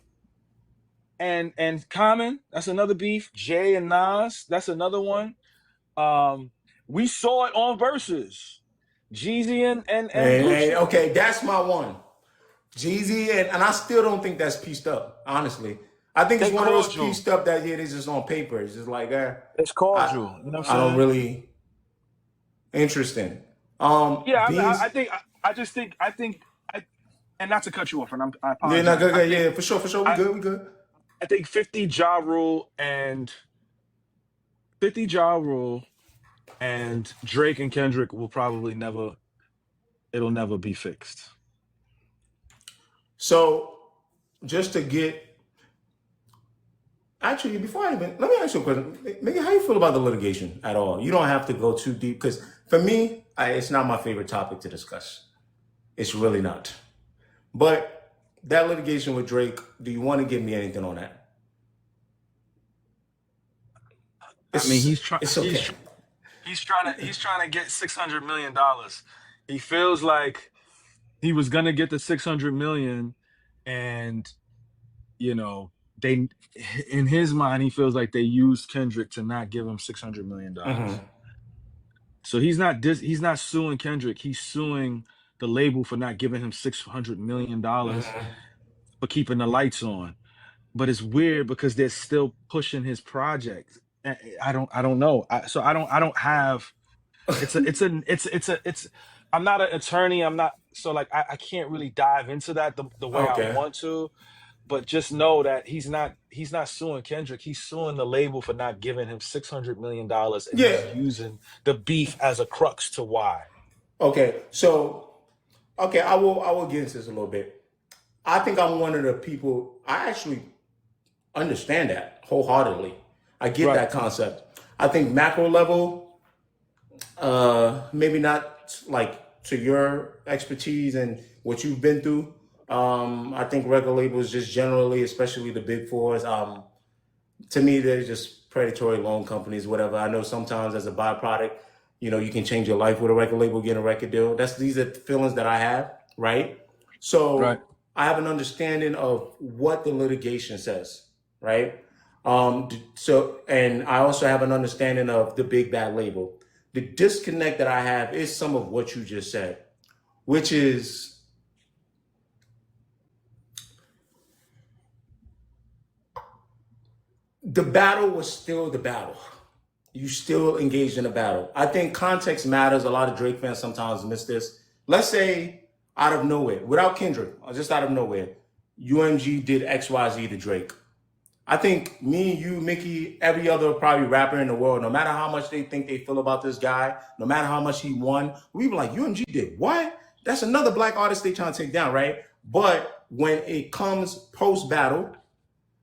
Speaker 2: and Common. That's another beef. Jay and Nas. That's another one. We saw it on Versus. Jeezy and
Speaker 1: okay, that's my one. Jeezy and I still don't think that's pieced up, honestly. I think it's one of those pieced up that it's just on paper. It's just like
Speaker 2: it's cordial. You know what I'm saying?
Speaker 1: I don't really interesting.
Speaker 2: I think and not to cut you off, and I apologize.
Speaker 1: Yeah, no, good. Yeah, for sure. We good.
Speaker 2: I think 50 Ja Rule and Drake and Kendrick will probably never be fixed.
Speaker 1: So, just to get, actually, before let me ask you a question. Maybe how you feel about the litigation at all? You don't have to go too deep, because for me, it's not my favorite topic to discuss. It's really not. But that litigation with Drake, do you want to give me anything on that?
Speaker 2: He's trying.
Speaker 1: It's okay.
Speaker 2: He's trying to get $600 million. He feels like he was gonna get the $600 million, and they, in his mind, he feels like they used Kendrick to not give him $600 million. So he's not suing Kendrick. He's suing the label for not giving him $600 million for keeping the lights on. But it's weird because they're still pushing his project. I don't know. I'm not an attorney. I'm not, so like I can't really dive into that the way I want to. But just know that he's not suing Kendrick. He's suing the label for not giving him $600 million and he's using the beef as a crux to why.
Speaker 1: Okay, so I will get into this a little bit. I think I'm one of the people, I actually understand that wholeheartedly. I get that concept. I think macro level, maybe not like to your expertise and what you've been through. I think record labels just generally, especially the big fours, to me, they're just predatory loan companies, whatever. I know sometimes as a byproduct, you can change your life with a record label, get a record deal. These are the feelings that I have, right?
Speaker 2: Right.
Speaker 1: So I have an understanding of what the litigation says, right? And I also have an understanding of the big bad label. The disconnect that I have is some of what you just said, which is the battle was still the battle. You still engaged in a battle. I think context matters. A lot of Drake fans sometimes miss this. Let's say out of nowhere, without Kendrick, or just out of nowhere, UMG did XYZ to Drake. I think me, you, Mickey, every other probably rapper in the world, no matter how much they think they feel about this guy, no matter how much he won, we be like, UMG did what? That's another black artist they trying to take down, right? But when it comes post-battle,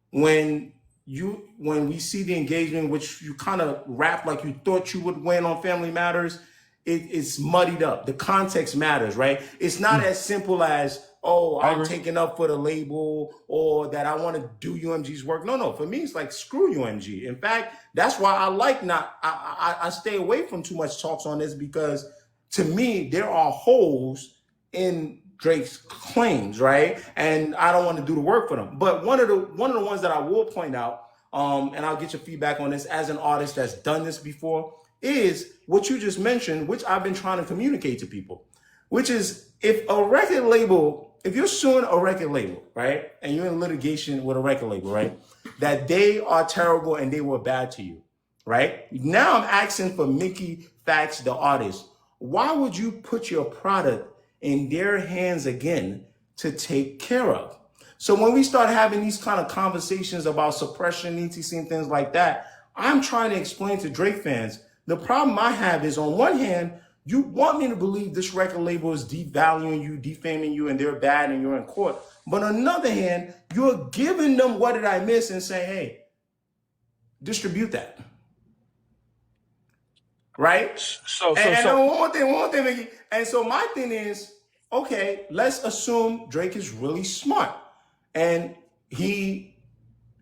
Speaker 1: when we see the engagement, which you kind of rap like you thought you would win on Family Matters, it's muddied up. The context matters, right? It's not as simple as, I'm taking up for the label or that I want to do UMG's work. No. For me, it's like, screw UMG. In fact, that's why I stay away from too much talks on this, because to me, there are holes in Drake's claims, right? And I don't want to do the work for them. But one of the ones that I will point out, and I'll get your feedback on this as an artist that's done this before, is what you just mentioned, which I've been trying to communicate to people, which is if you're suing a record label, right, and you're in litigation with a record label, right, that they are terrible and they were bad to you, right? Now I'm asking for Mickey Factz, the artist, why would you put your product in their hands again to take care of? So when we start having these kind of conversations about suppression, ETC, and things like that, I'm trying to explain to Drake fans, the problem I have is, on one hand, you want me to believe this record label is devaluing you, defaming you, and they're bad and you're in court. But on the other hand, you're giving them what did I miss and say, hey, distribute that. Right?
Speaker 2: So
Speaker 1: one more thing, Mickey. And so my thing is, okay, let's assume Drake is really smart and he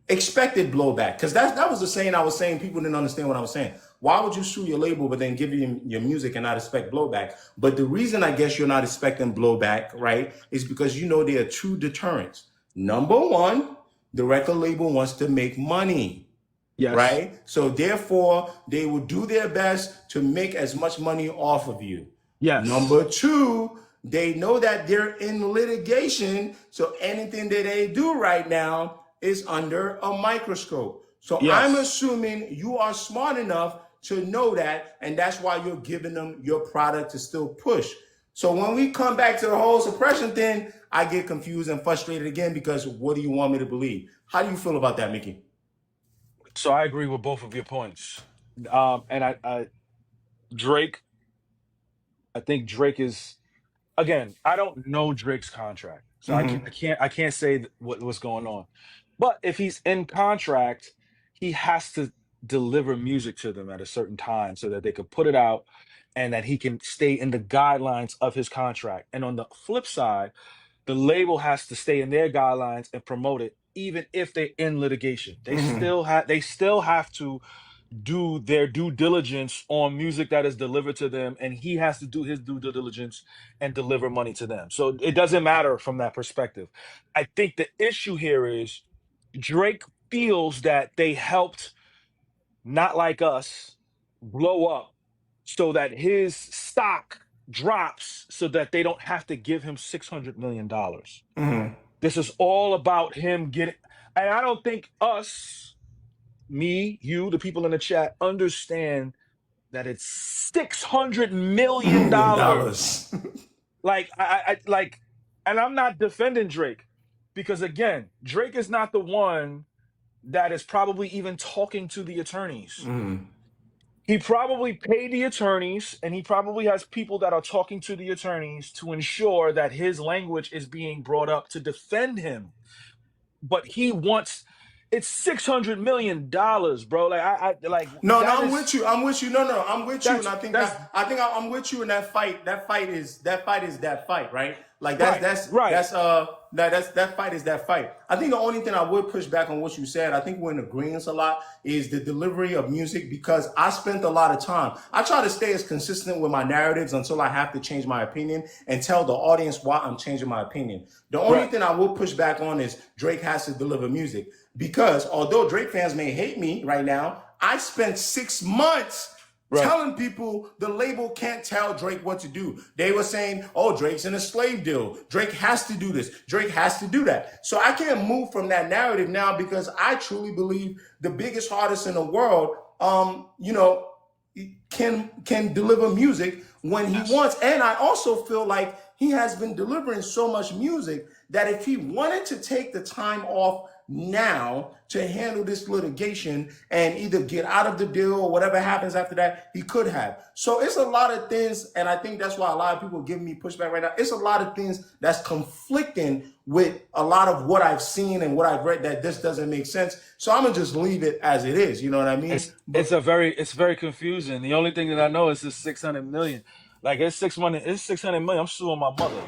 Speaker 1: expected blowback. Because that was the saying I was saying. People didn't understand what I was saying. Why would you sue your label but then give you your music and not expect blowback? But the reason I guess you're not expecting blowback, right, is because there are two deterrents. Number one, the record label wants to make money. Yes. Right? So therefore, they will do their best to make as much money off of you. Yes. Number two, they know that they're in litigation, so anything that they do right now is under a microscope. So yes. I'm assuming you are smart enough to know that, and that's why you're giving them your product to still push. So when we come back to the whole suppression thing, I get confused and frustrated again, because what do you want me to believe? How do you feel about that, Mickey?
Speaker 2: So I agree with both of your points. And Drake, I think Drake is, again, I don't know Drake's contract. So I can't say what's going on. But if he's in contract, he has to deliver music to them at a certain time so that they can put it out and that he can stay in the guidelines of his contract. And on the flip side, the label has to stay in their guidelines and promote it, even if they're in litigation. They still have to do their due diligence on music that is delivered to them, and he has to do his due diligence and deliver money to them. So it doesn't matter from that perspective. I think the issue here is Drake feels that they helped Not Like Us blow up so that his stock drops so that they don't have to give him $600 million. This is all about him getting, and I don't think us, me, you, the people in the chat understand that it's $600 million. Like, and I'm not defending Drake, because again, Drake is not the one that is probably even talking to the attorneys. He probably paid the attorneys, and he probably has people that are talking to the attorneys to ensure that his language is being brought up to defend him. But he wants, it's $600 million, bro. Like
Speaker 1: I'm with you. I'm with you. I'm with you. And I'm with you in that fight. That fight is that fight, right? Like
Speaker 2: Right, right.
Speaker 1: that fight is that fight. I think the only thing I would push back on what you said, I think we're in agreement a lot, is the delivery of music, because I spent a lot of time. I try to stay as consistent with my narratives until I have to change my opinion and tell the audience why I'm changing my opinion. The only
Speaker 2: Right.
Speaker 1: thing I will push back on is Drake has to deliver music, because although Drake fans may hate me right now, I spent 6 months
Speaker 2: Right.
Speaker 1: telling people the label can't tell Drake what to do. They were saying, oh, Drake's in a slave deal. Drake has to do this. Drake has to do that. So I can't move from that narrative now, because I truly believe the biggest artist in the world, can deliver music when he wants. And I also feel like he has been delivering so much music that if he wanted to take the time off now to handle this litigation and either get out of the deal or whatever happens after that, he could have. So it's a lot of things, and I think that's why a lot of people give me pushback right now. It's a lot of things that's conflicting with a lot of what I've seen and what I've read, that this doesn't make sense. So I'm gonna just leave it as it is. You know what I mean?
Speaker 2: It's very confusing. The only thing that I know is this 600 million. Like it's 600 million. I'm suing my mother.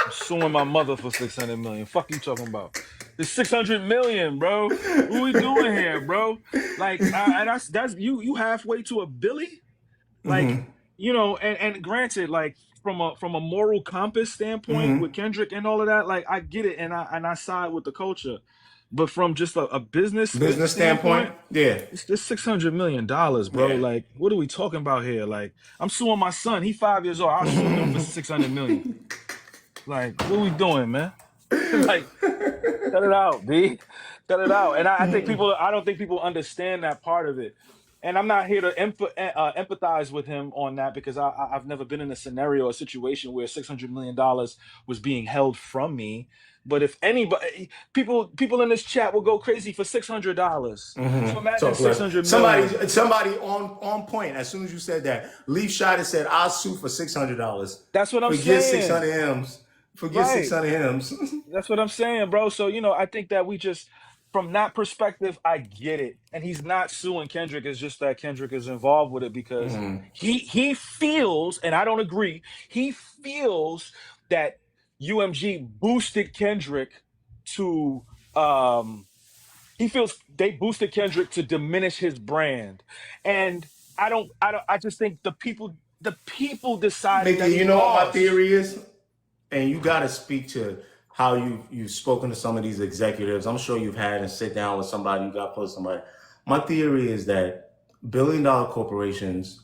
Speaker 2: I'm suing my mother for 600 million. Fuck you talking about? It's 600 million, bro. What we doing here, bro? Like, and that's you halfway to a billy. Like, and granted, like from a moral compass standpoint with Kendrick and all of that, like I get it, and I side with the culture. But from just a business
Speaker 1: standpoint, yeah.
Speaker 2: it's just $600 million, bro.
Speaker 1: Yeah.
Speaker 2: Like, what are we talking about here? Like, I'm suing my son. He 5 years old. I'll sue him for 600 million. Like, what are we doing, man? Like, cut it out, B. Cut it out. And I think I don't think people understand that part of it. And I'm not here to empathize with him on that, because I've never been in a scenario, a situation where $600 million was being held from me. But if anybody, people in this chat will go crazy for $600. So imagine 600 million.
Speaker 1: Somebody on point. As soon as you said that, Leaf Shot has said, "I'll sue for $600."
Speaker 2: That's what I'm
Speaker 1: Forget
Speaker 2: saying.
Speaker 1: 600 M's. Forget
Speaker 2: Right.
Speaker 1: 600 M's.
Speaker 2: That's what I'm saying, bro. So, I think that we just, from that perspective, I get it. And he's not suing Kendrick. It's just that Kendrick is involved with it because he feels, and I don't agree, he feels that UMG boosted Kendrick to, he feels they boosted Kendrick to diminish his brand. And I just think the people decided that
Speaker 1: Mickey,
Speaker 2: he
Speaker 1: you know what my
Speaker 2: lost.
Speaker 1: theory is? And you got to speak to how you've spoken to some of these executives. I'm sure you've had and sit down with somebody, you got close to somebody. My theory is that billion-dollar corporations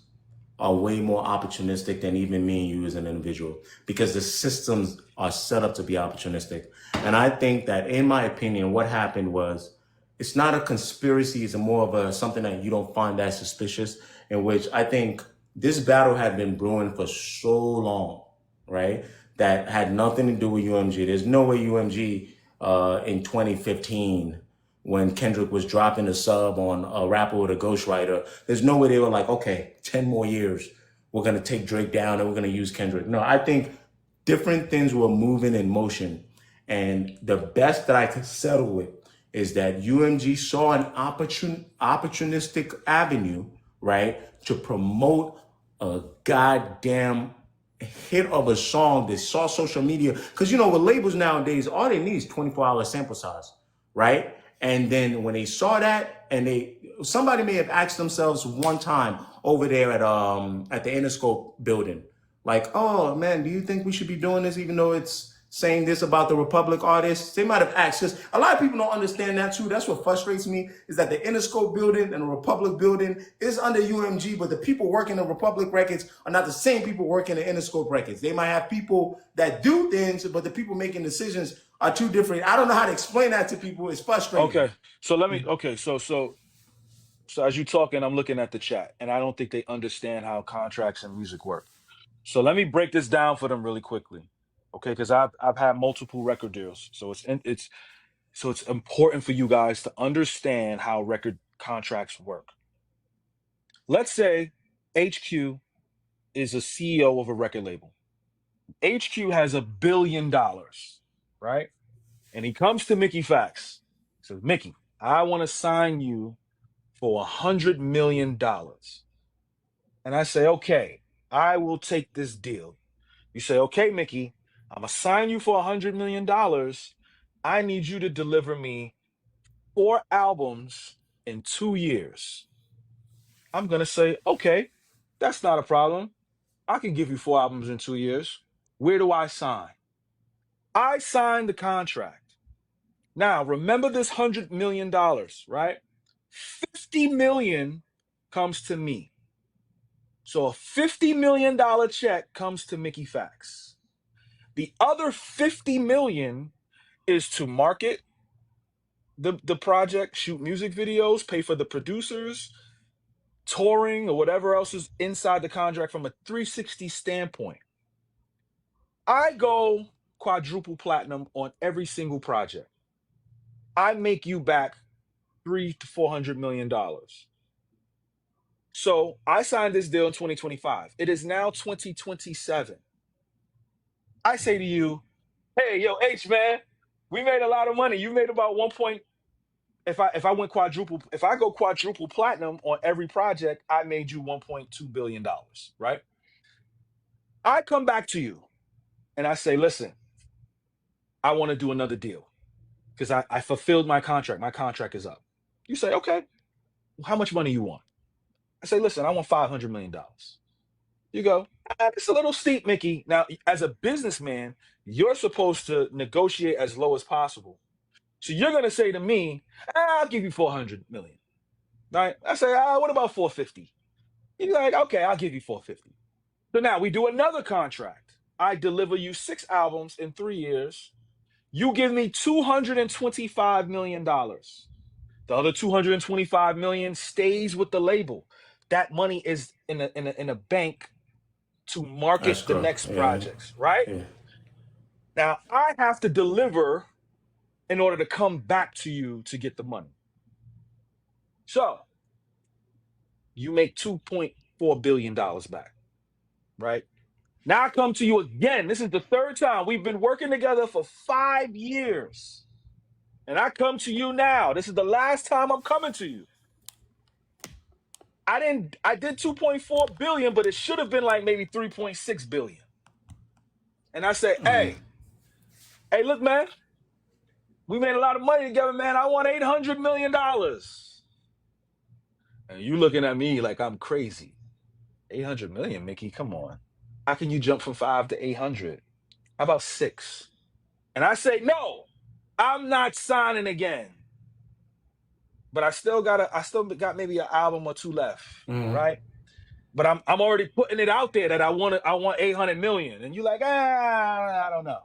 Speaker 1: are way more opportunistic than even me and you as an individual, because the systems are set up to be opportunistic. And I think that, in my opinion, what happened was, it's not a conspiracy, it's more of a something that you don't find that suspicious, in which I think this battle had been brewing for so long, right? That had nothing to do with UMG. There's no way UMG in 2015, when Kendrick was dropping a sub on a rapper with a ghostwriter, there's no way they were like, okay, 10 more years, we're going to take Drake down and we're going to use Kendrick. No, I think different things were moving in motion. And the best that I could settle with is that UMG saw an opportunistic avenue, right, to promote a goddamn hit of a song. They saw social media, because with labels nowadays, all they need is 24-hour sample size, right? And then when they saw that, and somebody may have asked themselves one time over there at the Interscope building, like, oh man, do you think we should be doing this even though it's saying this about the Republic artists? They might have asked, because a lot of people don't understand that too. That's what frustrates me, is that the Interscope building and the Republic building is under UMG, but the people working the Republic records are not the same people working the Interscope records. They might have people that do things, but the people making decisions are two different. I don't know how to explain that to people. It's frustrating.
Speaker 2: Okay. So so as you talking, I'm looking at the chat, and I don't think they understand how contracts and music work. So let me break this down for them really quickly, okay? Because I've had multiple record deals, so it's important for you guys to understand how record contracts work. Let's say HQ is a CEO of a record label. HQ has $1 billion, right? And he comes to Mickey Factz. He says, Mickey, I want to sign you for $100 million. And I say, okay, I will take this deal. You say, okay, Mickey, I'm gonna sign you for $100 million. I need you to deliver me 4 albums in 2 years. I'm gonna say, okay, that's not a problem. I can give you 4 albums in 2 years. Where do I sign? I signed the contract. Now, remember this $100 million, right? 50 million comes to me. So a $50 million check comes to Mickey Factz. The other 50 million is to market the project, shoot music videos, pay for the producers, touring, or whatever else is inside the contract from a 360 standpoint. I go quadruple platinum on every single project. I make you back $300 to $400 million. So I signed this deal in 2025. It is now 2027. I say to you, hey, yo, H man, we made a lot of money. You made about 1 point. If I go quadruple platinum on every project, I made you $1.2 billion, right? I come back to you and I say, listen, I want to do another deal because I fulfilled my contract. My contract is up. You say, okay, how much money you want? I say, listen, I want $500 million. You go, it's a little steep, Mickey. Now, as a businessman, you're supposed to negotiate as low as possible. So you're going to say to me, I'll give you 400 million. Right? I say, what about 450? You're like, okay, I'll give you 450. So now we do another contract. I deliver you 6 albums in 3 years. You give me $225 million. The other 225 million stays with the label. That money is in a bank to market the next projects, right?
Speaker 1: Yeah.
Speaker 2: Now I have to deliver in order to come back to you to get the money. So you make $2.4 billion back, right? Now I come to you again. This is the 3rd time. We've been working together for 5 years. And I come to you now. This is the last time I'm coming to you. I did 2.4 billion, but it should have been like maybe 3.6 billion. And I say, hey, look, man, we made a lot of money together, man. I want $800 million. And you looking at me like I'm crazy. 800 million, Mickey, come on. How can you jump from 5 to 800? How about 6? And I say, no, I'm not signing again. But I still got maybe an album or 2 left, right? But I'm already putting it out there that I want 800 million. And you're like, I don't know.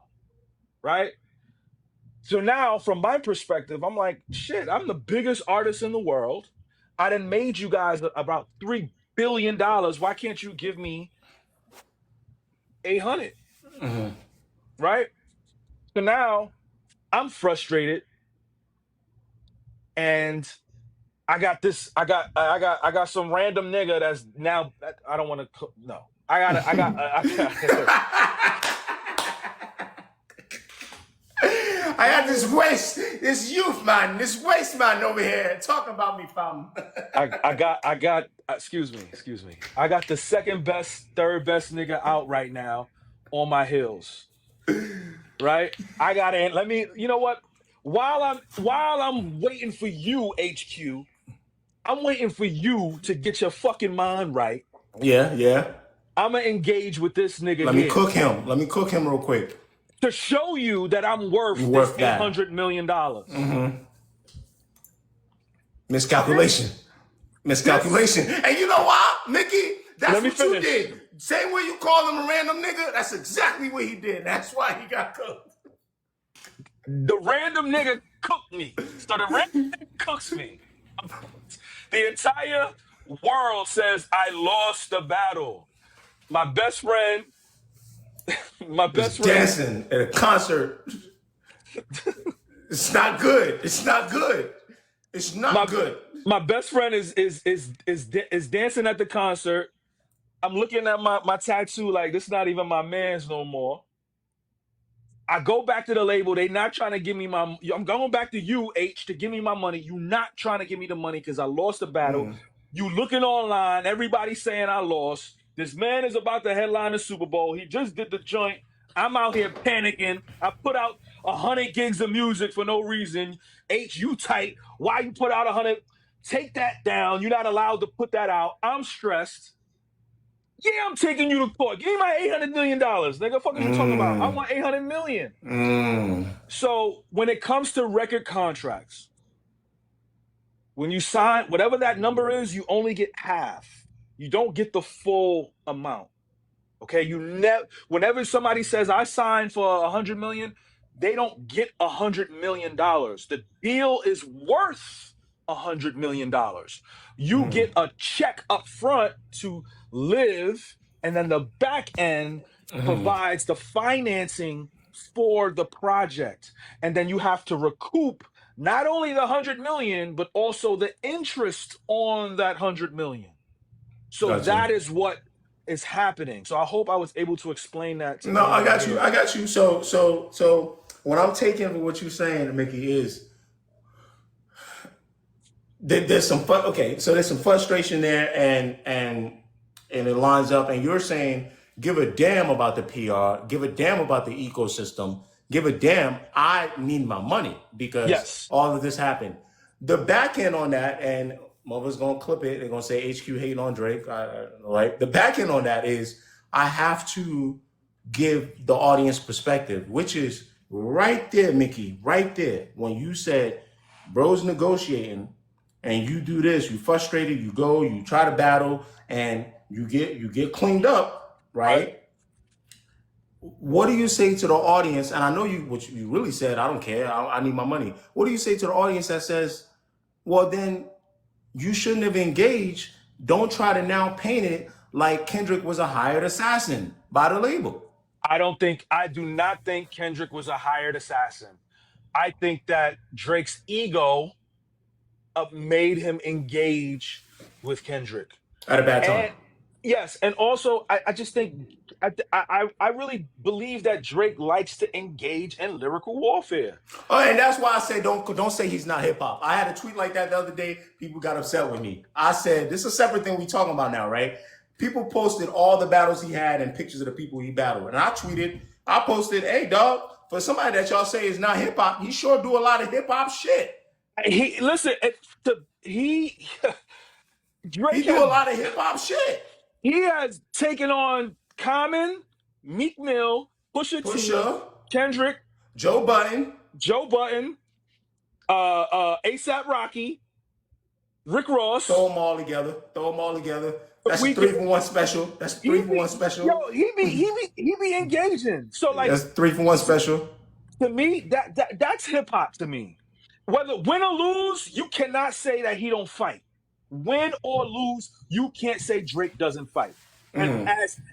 Speaker 2: Right? So now from my perspective, I'm like, shit, I'm the biggest artist in the world. I done made you guys about $3 billion. Why can't you give me 800? Right? So now I'm frustrated. And I got some random nigga that's now, I don't want to, no. I
Speaker 1: got this waste man over here talking about me, fam.
Speaker 2: excuse me. I got the 2nd best, 3rd best nigga out right now on my heels. Right? You know what? While I'm waiting for you, HQ, I'm waiting for you to get your fucking mind right.
Speaker 1: Yeah.
Speaker 2: I'm gonna engage with this nigga.
Speaker 1: Let me cook him real quick.
Speaker 2: To show you that I'm worth this $800 million.
Speaker 1: Miscalculation. And you know why, Mickey? That's what you did. Same way you call him a random nigga, that's exactly what he did. That's why he got cooked.
Speaker 2: The random nigga cooked me. So the random nigga cooks me. The entire world says I lost the battle. My best friend
Speaker 1: dancing at a concert. It's not good.
Speaker 2: My best friend is dancing at the concert. I'm looking at my tattoo like this is not even my man's no more. I go back to the label. They not trying to give me I'm going back to you, H, to give me my money. You not trying to give me the money because I lost the battle. You looking online. Everybody saying I lost. This man is about to headline the Super Bowl. He just did the joint. I'm out here panicking. I put out 100 gigs of music for no reason. H, you tight. Why you put out 100? Take that down. You're not allowed to put that out. I'm stressed. Yeah, I'm taking you to court. Give me my $800 million. Nigga, fuck is you talking about? I want 800 million. So when it comes to record contracts, when you sign, whatever that number is, you only get half. You don't get the full amount. Okay, you never. Whenever somebody says I signed for 100 million, they don't get $100 million. The deal is worth $100 million. You get a check up front to live, and then the back end provides the financing for the project, and then you have to recoup not only the 100 million but also the interest on that 100 million. So
Speaker 1: Gotcha.
Speaker 2: that is what is happening. So I hope I was able to explain that to
Speaker 1: No, I
Speaker 2: everyone
Speaker 1: got you.
Speaker 2: here.
Speaker 1: I got you. So what I'm taking what you're saying, Mickey, is there's some fun. Okay, so there's some frustration there, and it lines up. And you're saying, give a damn about the PR, give a damn about the ecosystem, give a damn. I need my money because
Speaker 2: Yes.
Speaker 1: all of this happened. The back end on that, and mother's gonna clip it. They're gonna say HQ hating on Drake. Right. The back end on that is I have to give the audience perspective, which is right there, Mickey, right there. When you said, bro's negotiating, and you do this, you frustrated, you go, you try to battle, and you get cleaned up, right? What do you say to the audience? And I know what you really said, I don't care, I need my money. What do you say to the audience that says, well, then you shouldn't have engaged? Don't try to now paint it like Kendrick was a hired assassin by the label.
Speaker 2: I do not think Kendrick was a hired assassin. I think that Drake's ego made him engage with Kendrick.
Speaker 1: At a bad time.
Speaker 2: And yes, and also I just think I really believe that Drake likes to engage in lyrical warfare.
Speaker 1: Oh, and that's why I say don't say he's not hip hop. I had a tweet like that the other day. People got upset with me. I said this is a separate thing we talking about now, right? People posted all the battles he had and pictures of the people he battled, and I posted, hey dog, for somebody that y'all say is not hip hop, he sure do a lot of hip hop shit.
Speaker 2: He listen, Drake
Speaker 1: He do a lot of hip hop shit.
Speaker 2: He has taken on Common, Meek Mill, Pusha T, Kendrick,
Speaker 1: Joe Budden,
Speaker 2: ASAP Rocky, Rick Ross.
Speaker 1: Throw them all together. That's a 3-for-1 special. That's 3-for-1 special.
Speaker 2: Yo, he be engaging. So like
Speaker 1: that's 3-for-1 special.
Speaker 2: To me, that's hip hop to me. Whether win or lose, you cannot say that he don't fight. Win or lose, you can't say Drake doesn't fight. And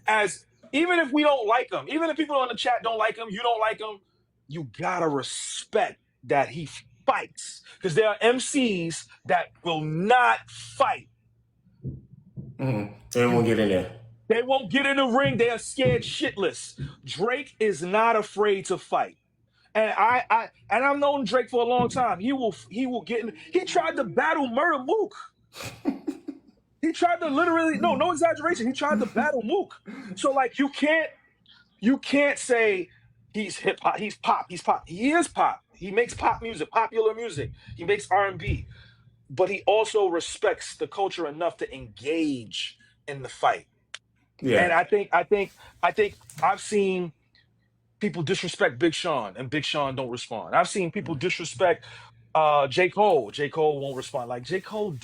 Speaker 2: as even if we don't like him, even if people on the chat don't like him, you don't like him, you gotta respect that he fights. Because there are MCs that will not fight.
Speaker 1: They won't get in there.
Speaker 2: They won't get in the ring. They are scared shitless. Drake is not afraid to fight. And I've known Drake for a long time. He will get in. He tried to battle Murder Mook. He tried to literally, no exaggeration. He tried to battle Mook. So like you can't say he's hip hop, he's pop. He is pop. He makes pop music, popular music. He makes R&B. But he also respects the culture enough to engage in the fight. Yeah. And I think I've seen people disrespect Big Sean and Big Sean don't respond. I've seen people disrespect J. Cole. J. Cole won't respond. Like J. Cole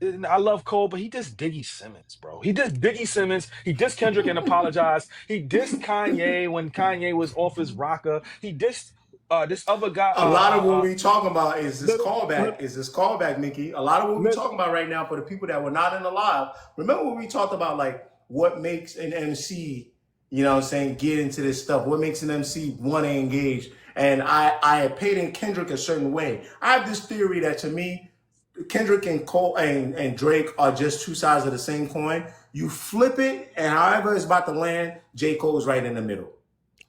Speaker 2: I love Cole, but he dissed Diggy Simmons, bro. He dissed Diggy Simmons. He dissed Kendrick and apologized. He dissed Kanye when Kanye was off his rocker. He dissed this other guy.
Speaker 1: A lot of what we talking about is this callback, Mickey. A lot of what we're talking about right now for the people that were not in the live. Remember when we talked about like what makes an MC, you know what I'm saying, get into this stuff? What makes an MC want to engage? And I had painted Kendrick a certain way. I have this theory that to me, Kendrick and Cole and Drake are just two sides of the same coin. You flip it, and however it's about to land, J. Cole is right in the middle.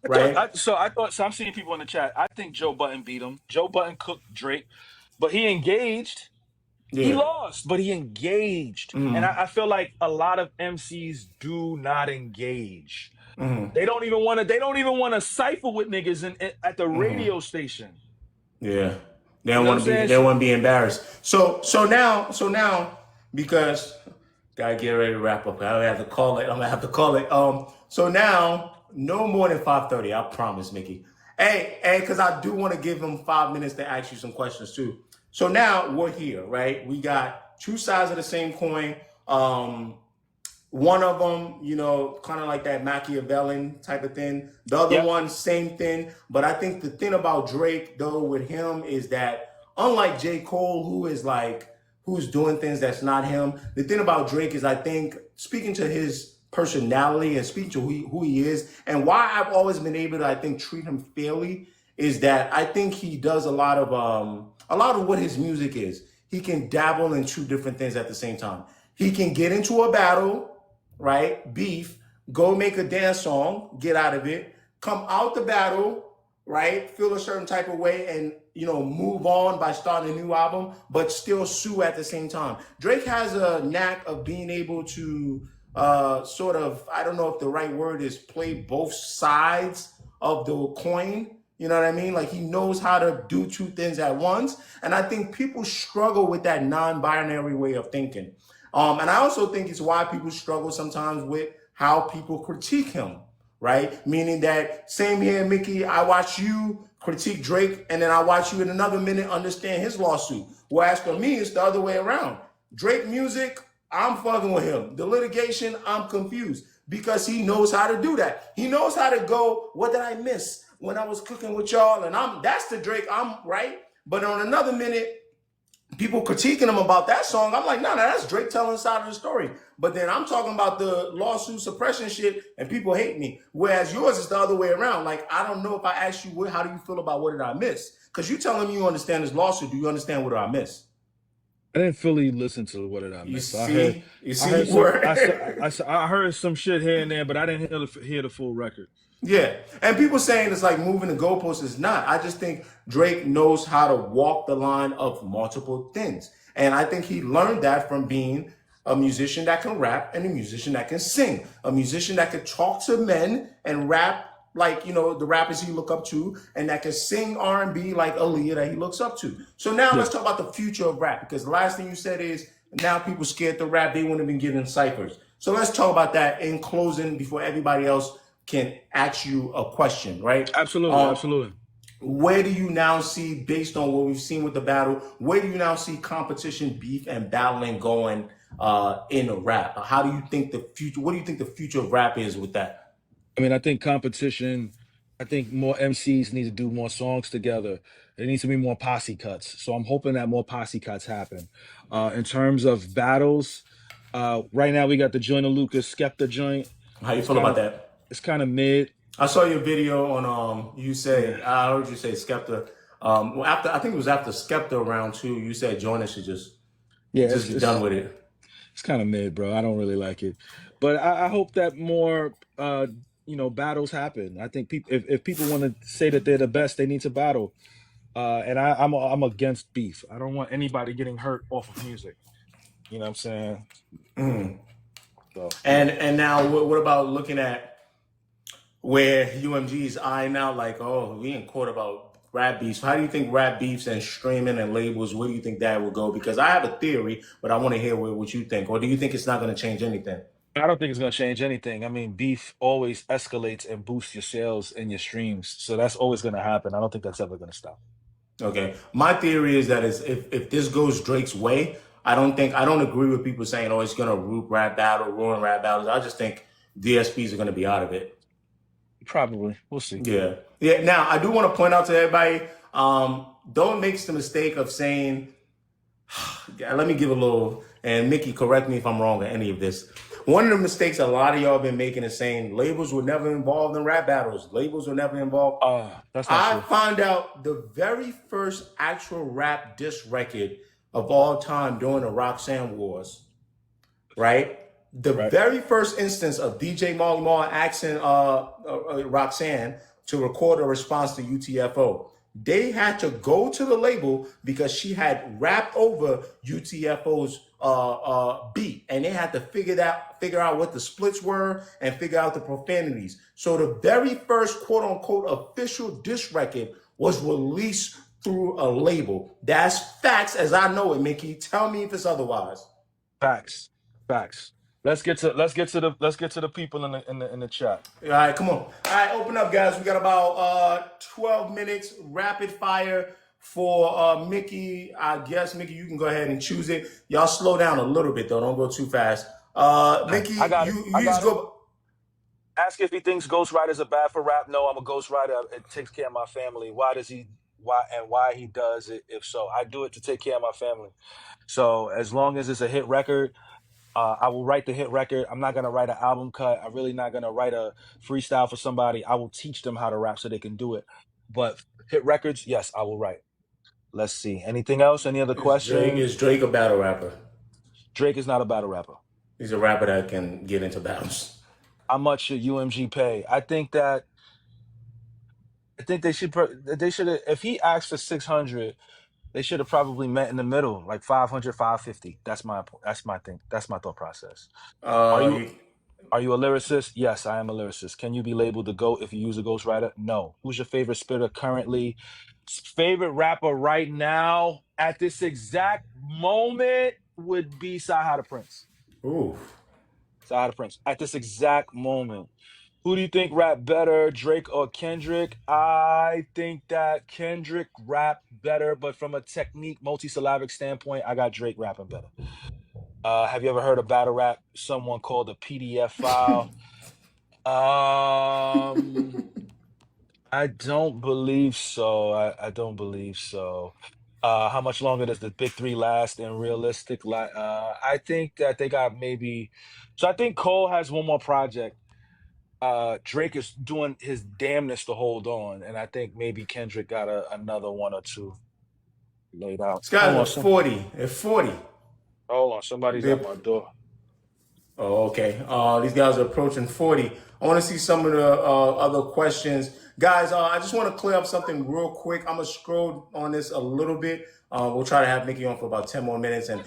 Speaker 1: Right?
Speaker 2: I'm seeing people in the chat. I think Joe Budden beat him. Joe Budden cooked Drake, but he engaged. Yeah. He lost, but he engaged. And I feel like a lot of MCs do not engage. They don't even want to. They don't even want to cipher with niggas at the radio station.
Speaker 1: Yeah. They
Speaker 2: You
Speaker 1: don't
Speaker 2: know what
Speaker 1: want
Speaker 2: I'm
Speaker 1: to be.
Speaker 2: saying?
Speaker 1: They don't want to be embarrassed. So now, because gotta get ready to wrap up. I have to call it. I'm gonna have to call it. So now, no more than 5:30. I promise, Mickey. Hey, because I do want to give them 5 minutes to ask you some questions too. So now we're here, right? We got two sides of the same coin. One of them, kind of like that Machiavellian type of thing. The other
Speaker 2: Yep.
Speaker 1: one, same thing. But I think the thing about Drake, though, with him is that unlike jcole, who's doing things that's not him, the thing about Drake is, I think, speaking to his personality and speaking to who he is, and why I've always been able to, I think, treat him fairly, is that I think he does a lot of what his music is. He can dabble in two different things at the same time. He can get into a battle, right? Beef, go make a dance song, get out of it, come out the battle, right? Feel a certain type of way and, move on by starting a new album, but still sue at the same time. Drake has a knack of being able to sort of, I don't know if the right word is play both sides of the coin. You know what I mean? Like, he knows how to do two things at once. And I think people struggle with that non-binary way of thinking. And I also think it's why people struggle sometimes with how people critique him, right? Meaning that, same here, Mickey, I watch you critique Drake, and then I watch you in another minute understand his lawsuit. Whereas for me, it's the other way around. Drake music, I'm fucking with him. The litigation, I'm confused because he knows how to do that. He knows how to go, what did I miss when I was cooking with y'all? And that's the Drake, I'm right. But on another minute, people critiquing him about that song, I'm like, no, that's Drake telling the side of the story. But then I'm talking about the lawsuit suppression shit, and people hate me. Whereas yours is the other way around. Like, I don't know if I asked you, how do you feel about what did I miss? Because you telling me you understand this lawsuit. Do you understand what did I miss?
Speaker 2: I didn't fully listen to what did I
Speaker 1: You
Speaker 2: miss.
Speaker 1: see?
Speaker 2: I heard some shit here and there, but I didn't hear the full record.
Speaker 1: Yeah. And people saying it's like moving the goalposts is not. I just think Drake knows how to walk the line of multiple things. And I think he learned that from being a musician that can rap and a musician that can sing, a musician that can talk to men and rap like, the rappers he look up to, and that can sing R&B like Aaliyah that he looks up to. So now let's talk about the future of rap, because the last thing you said is now people scared to rap. They wouldn't have been getting ciphers. So let's talk about that in closing before everybody else can ask you a question, right?
Speaker 2: Absolutely.
Speaker 1: Where do you now see, based on what we've seen with the battle, where do you now see competition, beef, and battling going in rap? How do you think the future? What do you think the future of rap is with that?
Speaker 2: I mean, I think competition. I think more MCs need to do more songs together. There needs to be more posse cuts. So I'm hoping that more posse cuts happen. In terms of battles, right now we got the joint of Lucas Skepta joint.
Speaker 1: How you feel about that?
Speaker 2: It's kind of mid.
Speaker 1: I saw your video on you say,
Speaker 2: Yeah.
Speaker 1: I heard you say Skepta. Well, after, I think it was after Skepta round 2, you said Joyner should just
Speaker 2: Yeah,
Speaker 1: be done with it.
Speaker 2: It's kind of mid, bro. I don't really like it, but I hope that more battles happen. I think people, if people want to say that they're the best, they need to battle. And I'm against beef. I don't want anybody getting hurt off of music. You know what I'm saying? So
Speaker 1: And now what about looking at where UMG's eyeing out, like, oh, we ain't caught about rap beefs. How do you think rap beefs and streaming and labels, where do you think that will go? Because I have a theory, but I want to hear what you think. Or do you think it's not going to change anything?
Speaker 2: I don't think it's gonna change anything. I mean, beef always escalates and boosts your sales and your streams, so that's always gonna happen. I don't think that's ever gonna stop.
Speaker 1: Okay. My theory is that if this goes Drake's way, I don't agree with people saying, oh, it's going to ruin rap battles. I just think DSPs are going to be out of it.
Speaker 2: Probably. We'll see.
Speaker 1: Yeah. Yeah. Now, I do want to point out to everybody, don't make the mistake of saying, let me give a little, and Mickey, correct me if I'm wrong on any of this. One of the mistakes a lot of y'all been making is saying labels were never involved in rap battles. Labels were never involved.
Speaker 2: That's not true.
Speaker 1: I found out the very first actual rap diss record of all time during the Roxanne Wars, right? Very first instance of DJ Marley Marl asking Roxanne to record a response to UTFO. They had to go to the label because she had rapped over UTFO's beat, and they had to figure out what the splits were and figure out the profanities. So the very first quote unquote official diss record was released through a label. That's facts as I know it, Mickey. Tell me if it's otherwise.
Speaker 2: Facts. Facts. Let's get to the people in the chat.
Speaker 1: All right, come on. All right, open up, guys. We got about 12 minutes rapid fire for Mickey. I guess, Mickey, you can go ahead and choose it. Y'all slow down a little bit, though. Don't go too fast. Mickey,
Speaker 2: I got it.
Speaker 1: you
Speaker 2: I
Speaker 1: just
Speaker 2: got it.
Speaker 1: go.
Speaker 2: Ask if he thinks ghostwriters are bad for rap. No, I'm a ghostwriter. It takes care of my family. Why he does it? If so, I do it to take care of my family. So as long as it's a hit record, I will write the hit record. I'm not gonna write an album cut. I'm really not gonna write a freestyle for somebody. I will teach them how to rap so they can do it. But hit records, yes, I will write. Let's see. Anything else? Any other questions?
Speaker 1: Is Drake a battle rapper?
Speaker 2: Drake is not a battle rapper.
Speaker 1: He's a rapper that can get into battles.
Speaker 2: How much should UMG pay? I think they should. If he asked for 600, they should have probably met in the middle, like 500, 550. That's my thing. That's my thought process. Are you a lyricist? Yes, I am a lyricist. Can you be labeled the GOAT if you use a ghostwriter? No. Who's your favorite spitter currently? Favorite rapper right now at this exact moment would be Sahara Prince.
Speaker 1: Ooh.
Speaker 2: Sahara Prince. At this exact moment. Who do you think rap better, Drake or Kendrick? I think that Kendrick rap better, but from a technique, multisyllabic standpoint, I got Drake rapping better. Have you ever heard of battle rap? Someone called a PDF file. I don't believe so. I don't believe so. How much longer does the big three last in realistic? I think that they got maybe. So I think Cole has one more project. Drake is doing his damnness to hold on, and I think maybe Kendrick got another one or two laid out.
Speaker 1: This guy's a 40. At 40.
Speaker 2: Hold on, somebody's at my door.
Speaker 1: Oh, okay. These guys are approaching 40. I want to see some of the other questions. Guys, I just want to clear up something real quick. I'm going to scroll on this a little bit. We'll try to have Mickey on for about 10 more minutes. And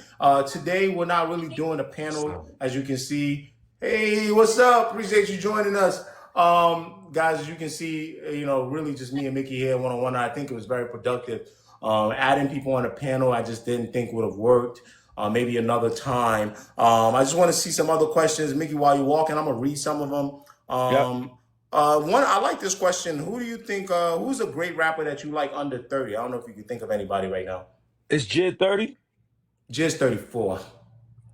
Speaker 1: today, we're not really doing a panel, as you can see. Hey, what's up? Appreciate you joining us. Guys, as you can see, really just me and Mickey here one-on-one. I think it was very productive. Adding people on a panel, I just didn't think would have worked. Maybe another time. I just want to see some other questions. Mickey, while you're walking, I'm going to read some of them. One, I like this question. Who do you think, who's a great rapper that you like under 30? I don't know if you can think of anybody right now.
Speaker 2: Is Jid 30?
Speaker 1: Jid's 34.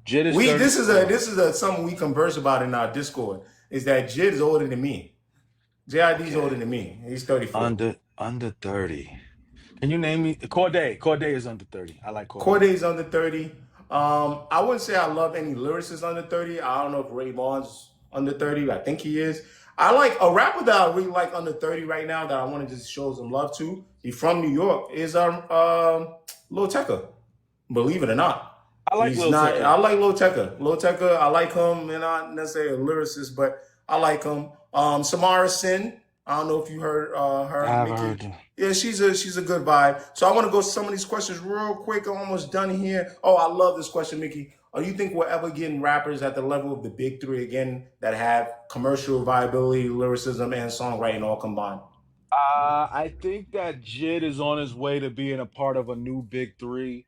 Speaker 2: Jid is 34.
Speaker 1: This is something we converse about in our Discord, is that Jid is older than me. JID's older than me. He's 34.
Speaker 2: Under 30. Can you name me? Corday. Corday is under 30. I like Corday.
Speaker 1: Corday's under 30. I wouldn't say I love any lyricists under 30. I don't know if Ray Vaughn's under 30. I think he is. I like a rapper that I really like under 30 right now that I want to just show some love to. He's from New York. Is Lil Tecca. Believe it or not.
Speaker 2: I like Lil Tecca.
Speaker 1: I like Lil Tecca. Lil Tecca, I like him. And not necessarily a lyricist, but I like him. Samara Sin. I don't know if you heard her.
Speaker 2: I've heard her.
Speaker 1: Yeah, she's a good vibe. So I want to go some of these questions real quick. I'm almost done here. Oh, I love this question, Mickey. Do you think we're ever getting rappers at the level of the big three again that have commercial viability, lyricism, and songwriting all combined?
Speaker 2: I think that Jid is on his way to being a part of a new big three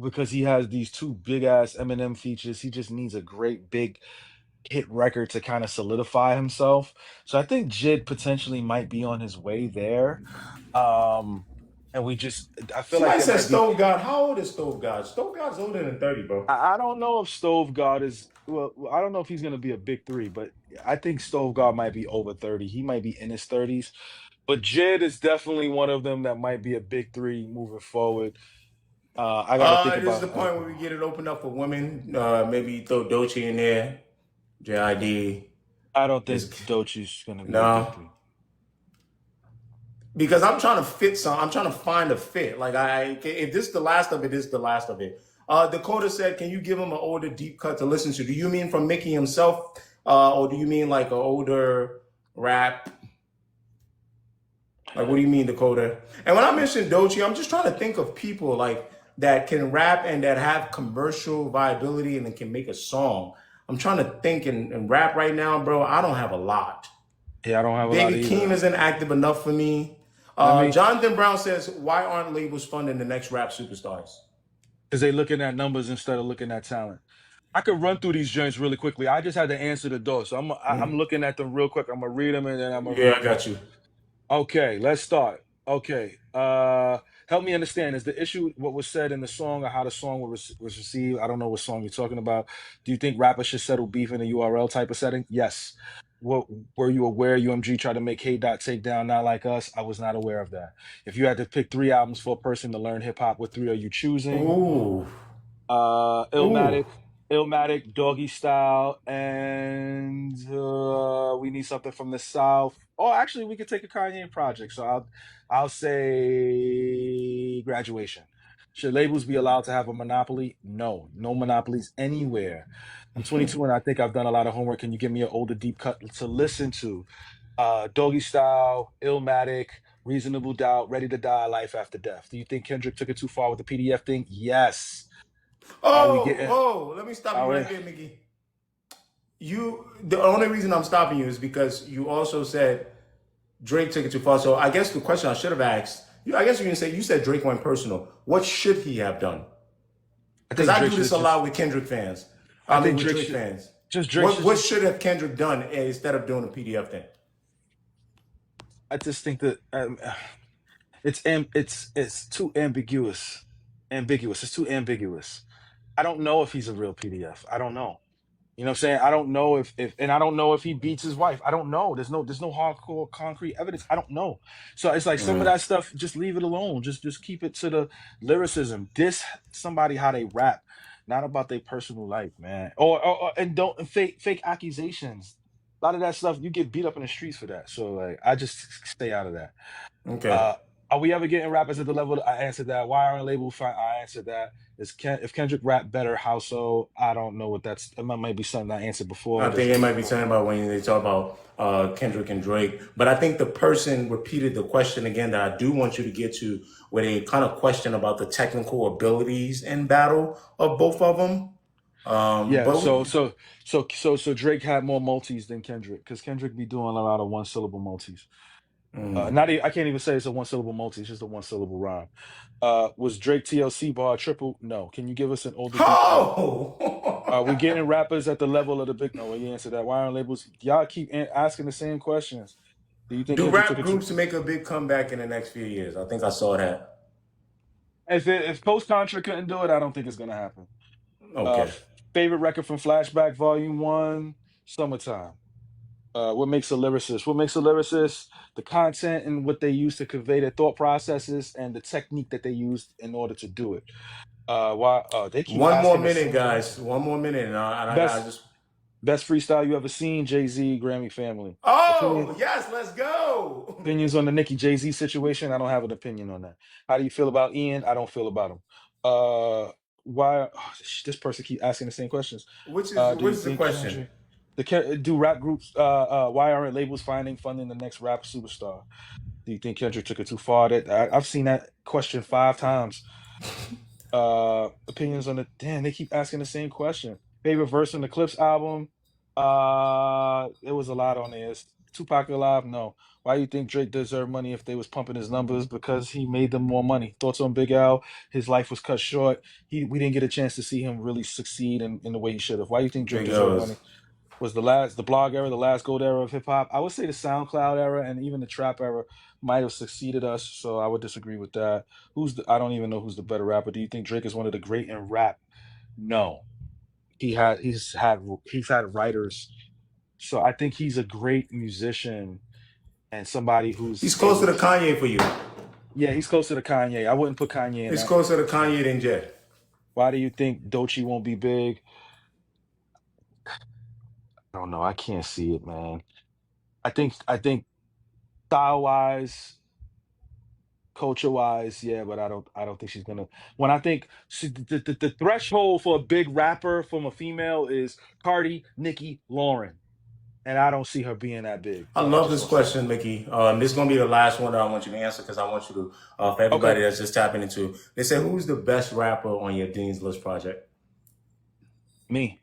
Speaker 2: because he has these two big ass Eminem features. He just needs a great big hit record to kind of solidify himself. So I think Jid potentially might be on his way there. And I feel like
Speaker 1: somebody said Stove God. How old is Stove God? Stove God's older than 30, bro.
Speaker 2: I don't know if Stove God is I don't know if he's gonna be a big three, but I think Stove God might be over 30. He might be in his 30s. But Jid is definitely one of them that might be a big three moving forward. I gotta think about
Speaker 1: this is the point where we get it opened up for women. Maybe throw Doechii in there. JID.
Speaker 2: I don't think Doechii's gonna be a big three.
Speaker 1: Because I'm trying to fit I'm trying to find a fit. Like if this is the last of it, this is the last of it. Dakota said, can you give him an older deep cut to listen to? Do you mean from Mickey himself? Or do you mean like an older rap? Like, what do you mean Dakota? And when I mention Dochi, I'm just trying to think of people like that can rap and that have commercial viability and then can make a song. I'm trying to think and rap right now, bro. I don't have a lot.
Speaker 2: Yeah, I don't have a lot
Speaker 1: Baby Keem
Speaker 2: either.
Speaker 1: isn't active enough for me.
Speaker 2: Let me,
Speaker 1: Jonathan Brown says, "Why aren't labels funding the next rap superstars?"
Speaker 2: because they looking at numbers instead of looking at talent. I could run through these joints really quickly. I just had to answer the door, so I'm looking at them real quick. I'm gonna read them and then I'm gonna
Speaker 1: Yeah,
Speaker 2: read
Speaker 1: I
Speaker 2: them.
Speaker 1: got you.
Speaker 2: Okay, let's start. Okay, help me understand. Is the issue what was said in the song or how the song was received? I don't know what song you're talking about. Do you think rappers should settle beef in a URL type of setting? Yes. What were you aware UMG tried to make K Dot take down Not Like Us? I was not aware of that. If you had to pick three albums for a person to learn hip hop, what three are you choosing?
Speaker 1: Ooh, ooh.
Speaker 2: Illmatic, Illmatic, Doggy Style, and we need something from the South. Oh, actually, we could take a Kanye project. So I'll say Graduation. Should labels be allowed to have a monopoly? No, no monopolies anywhere. I'm 22 and I think I've done a lot of homework. Can you give me an older deep cut to listen to? Doggy Style, Illmatic, Reasonable Doubt, Ready to Die, Life After Death. Do you think Kendrick took it too far with the PDF thing? Yes. Are we
Speaker 1: Oh,
Speaker 2: getting?
Speaker 1: oh, let me stop
Speaker 2: Are
Speaker 1: you
Speaker 2: we?
Speaker 1: right there, Mickey. The only reason I'm stopping you is because you also said Drake took it too far. So I guess the question I should have asked, I guess you can say, you said Drake went personal. What should he have done?
Speaker 2: I
Speaker 1: Because
Speaker 2: think
Speaker 1: I
Speaker 2: Drake
Speaker 1: do this
Speaker 2: should
Speaker 1: a
Speaker 2: just.
Speaker 1: lot with Kendrick fans.
Speaker 2: I
Speaker 1: I mean,
Speaker 2: think
Speaker 1: with
Speaker 2: Drake
Speaker 1: Drake
Speaker 2: should
Speaker 1: fans.
Speaker 2: just Drake
Speaker 1: What
Speaker 2: should
Speaker 1: what
Speaker 2: just.
Speaker 1: should have Kendrick done instead of doing a PDF thing?
Speaker 2: I just think that it's too ambiguous. Ambiguous. It's too ambiguous. I don't know if he's a real PDF. I don't know. You know what I'm saying? I don't know if and I don't know if he beats his wife. I don't know. There's no hardcore concrete evidence. I don't know. So it's like some of
Speaker 1: Mm.
Speaker 2: that stuff, just leave it alone. Just keep it to the lyricism. Diss somebody how they rap, not about their personal life, man. And don't and fake accusations. A lot of that stuff you get beat up in the streets for that. So like I just stay out of that.
Speaker 1: Okay.
Speaker 2: Uh, are we ever getting rappers at the level? I answered that. Why aren't label fine? I answered that. If Kendrick rap better, how so? I don't know what that's. That might be something I answered before.
Speaker 1: I
Speaker 2: Just
Speaker 1: think they might be talking about when they talk about Kendrick and Drake. But I think the person repeated the question again that I do want you to get to, where they kind of question about the technical abilities in battle of both of them.
Speaker 2: yeah.
Speaker 1: But we,
Speaker 2: So Drake had more multis than Kendrick because Kendrick be doing a lot of one syllable multis. Not I can't even say it's a one syllable multi. It's just a one syllable rhyme. Was Drake TLC bar triple? No. Can you give us an older deep? No. Are we
Speaker 1: oh,
Speaker 2: getting rappers at the level of the big? No, well, you answer that. Why aren't labels? Y'all keep asking the same questions. Do you think
Speaker 1: do
Speaker 2: Kendrick took
Speaker 1: rap
Speaker 2: it too?
Speaker 1: groups make a big comeback in the next few years? I think I saw that.
Speaker 2: If Post Contra couldn't do it, I don't think it's gonna happen. Uh,
Speaker 1: Okay.
Speaker 2: f- Favorite record from Flashback Volume One, Summertime. What makes a lyricist? What makes a lyricist? The content and what they use to convey their thought processes and the technique that they used in order to do it. Why? They keep
Speaker 1: One more
Speaker 2: asking the
Speaker 1: minute,
Speaker 2: same
Speaker 1: guys.
Speaker 2: question.
Speaker 1: One more minute, and I
Speaker 2: Best
Speaker 1: just.
Speaker 2: best freestyle you ever seen? Jay Z, Grammy family.
Speaker 1: Oh yes, let's go.
Speaker 2: Opinions on the Nicki Jay Z situation? I don't have an opinion on that. How do you feel about Ian? I don't feel about him. Why? This person keep asking the same questions. Do
Speaker 1: Which
Speaker 2: you
Speaker 1: is the
Speaker 2: think
Speaker 1: question?
Speaker 2: Kendrick? Do rap groups? Why aren't labels finding funding the next rap superstar? Do you think Kendrick took it too far? I've seen that question 5 times. Opinions on the damn. They keep asking the same question. Favorite verse on the Clips album? It was a lot on there. Is Tupac alive? No. Why do you think Drake deserved money if they was pumping his numbers? Because he made them more money. Thoughts on Big L? His life was cut short. We didn't get a chance to see him really succeed in the way he should have. Why do you think Drake
Speaker 1: Big
Speaker 2: deserved
Speaker 1: L's.
Speaker 2: money? Was the blog era, the last gold era of hip hop? I would say the SoundCloud era and even the trap era might have succeeded us. So I would disagree with that. I don't even know who's the better rapper. Do you think Drake is one of the great in rap? No. He's had writers. So I think he's a great musician and somebody
Speaker 1: He's
Speaker 2: who's
Speaker 1: closer
Speaker 2: able
Speaker 1: to
Speaker 2: to.
Speaker 1: Kanye for you.
Speaker 2: Yeah, he's closer to Kanye. I wouldn't put Kanye in
Speaker 1: He's
Speaker 2: that.
Speaker 1: closer to Kanye than Jay.
Speaker 2: Why do you think Doechii won't be big? I don't know. I can't see it, man. I think style wise, culture wise, yeah, but I don't think she's gonna. When I think the threshold for a big rapper from a female is Cardi, Nicki, Lauren. and I don't see her being that big.
Speaker 1: I
Speaker 2: So I
Speaker 1: love
Speaker 2: just
Speaker 1: this
Speaker 2: want to say
Speaker 1: question, Mickey. This is gonna be the last one that I want you to answer because I want you to, for
Speaker 2: that. Okay,
Speaker 1: everybody that's just tapping into. They say, who's the best rapper on your Dean's List project?
Speaker 2: me.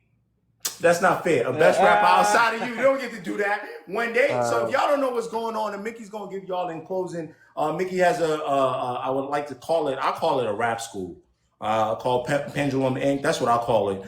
Speaker 1: That's not fair. A best rapper outside of you don't get to do that one day. So if y'all don't know what's going on, and Mickey's gonna give y'all in closing. Mickey has I would like to call it. I call it a rap school. Called Pendulum Inc. That's what I call it.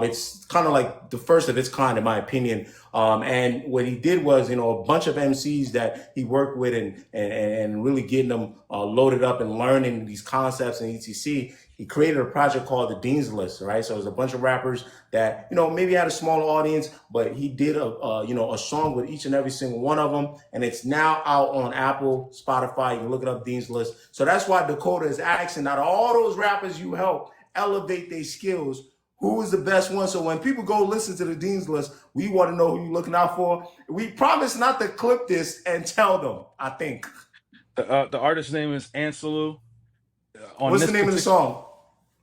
Speaker 1: It's kind of like the first of its kind, in my opinion. And what he did was, a bunch of MCs that he worked with and really getting them loaded up and learning these concepts and etc. He created a project called the Dean's List, right? So it was a bunch of rappers that, maybe had a smaller audience, but he did a song with each and every single one of them. And it's now out on Apple, Spotify. You can look it up, Dean's List. So that's why Dakota is asking, out of all those rappers you help elevate their skills, who is the best one? So when people go listen to the Dean's List, we want to know who you're looking out for. We promise not to clip this and tell them, I think.
Speaker 2: The artist's name is Anselu.
Speaker 1: What's the name of the song?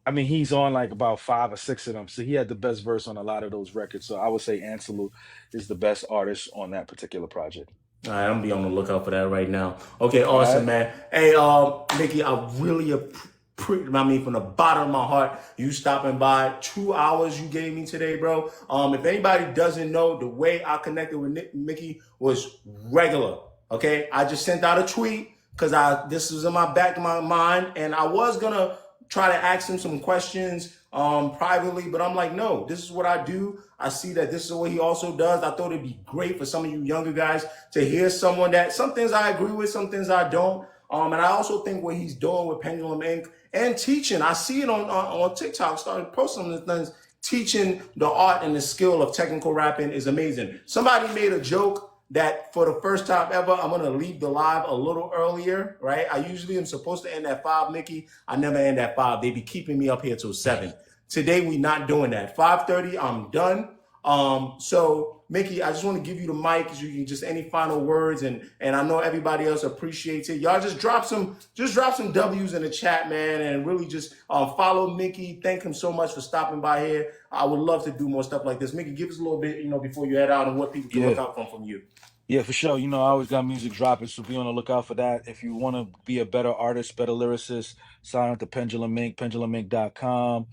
Speaker 2: I mean, he's on like about 5 or 6 of them. So he had the best verse on a lot of those records. So I would say Anselu is the best artist on that particular project.
Speaker 1: All right, I'm gonna be on the lookout for that right now. Okay, awesome, man. Hey, Mickey, I really appreciate, from the bottom of my heart, you stopping by. 2 hours you gave me today, bro. If anybody doesn't know, the way I connected with Mickey was regular. Okay, I just sent out a tweet because this was in my back of my mind, and I was gonna try to ask him some questions privately, but I'm like, no, this is what I do. I see that this is what he also does. I thought it'd be great for some of you younger guys to hear someone that some things I agree with, some things I don't. And I also think what he's doing with Pendulum Inc. and teaching, I see it on TikTok, started posting the things, teaching the art and the skill of technical rapping is amazing. Somebody made a joke that for the first time ever, I'm gonna leave the live a little earlier, right? I usually am supposed to end at 5, Mickey. I never end at 5. They be keeping me up here till 7. Today, we not doing that. 5:30, I'm done. So Mickey, I just want to give you the mic because you can just any final words, and I know everybody else appreciates it. Y'all just drop some W's in the chat, man, and really just follow Mickey. Thank him so much for stopping by here. I would love to do more stuff like this. Mickey, give us a little bit, before you head out, and what people can look out from you.
Speaker 2: Yeah, for sure. I always got music dropping, so be on the lookout for that. If you want to be a better artist, better lyricist, sign up to Pendulum Inc., penduluminc.com.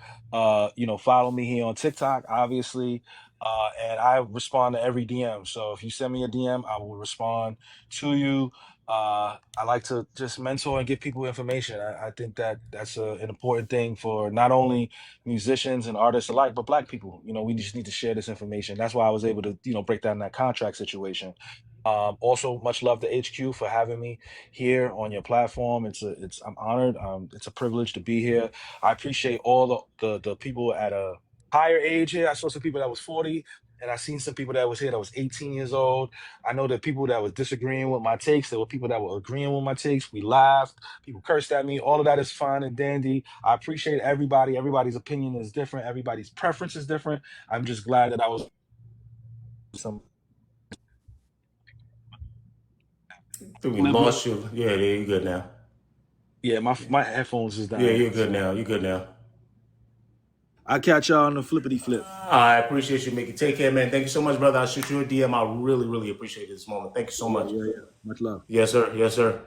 Speaker 2: Follow me here on TikTok, obviously. And I respond to every DM. So if you send me a DM, I will respond to you. I like to just mentor and give people information. I think that's an important thing for not only musicians and artists alike, but Black people. We just need to share this information. That's why I was able to, break down that contract situation. Also, much love to HQ for having me here on your platform. I'm honored. It's a privilege to be here. I appreciate all the people at a higher age here. I saw some people that was 40, and I seen some people that was here that was 18 years old. I know that people that was disagreeing with my takes. There were people that were agreeing with my takes. We laughed. People cursed at me. All of that is fine and dandy. I appreciate everybody. Everybody's opinion is different. Everybody's preference is different. I'm just glad that I was some.
Speaker 1: We lost you. Yeah, you're good now.
Speaker 2: Yeah, my headphones is down.
Speaker 1: Yeah, you're good now. You're good now.
Speaker 2: I'll catch y'all on the flippity flip.
Speaker 1: I appreciate you, Mickey. Take care, man. Thank you so much, brother. I'll shoot you a DM. I really, really appreciate this moment. Thank you so much.
Speaker 2: Yeah. Much love.
Speaker 1: Yes, sir. Yes, sir.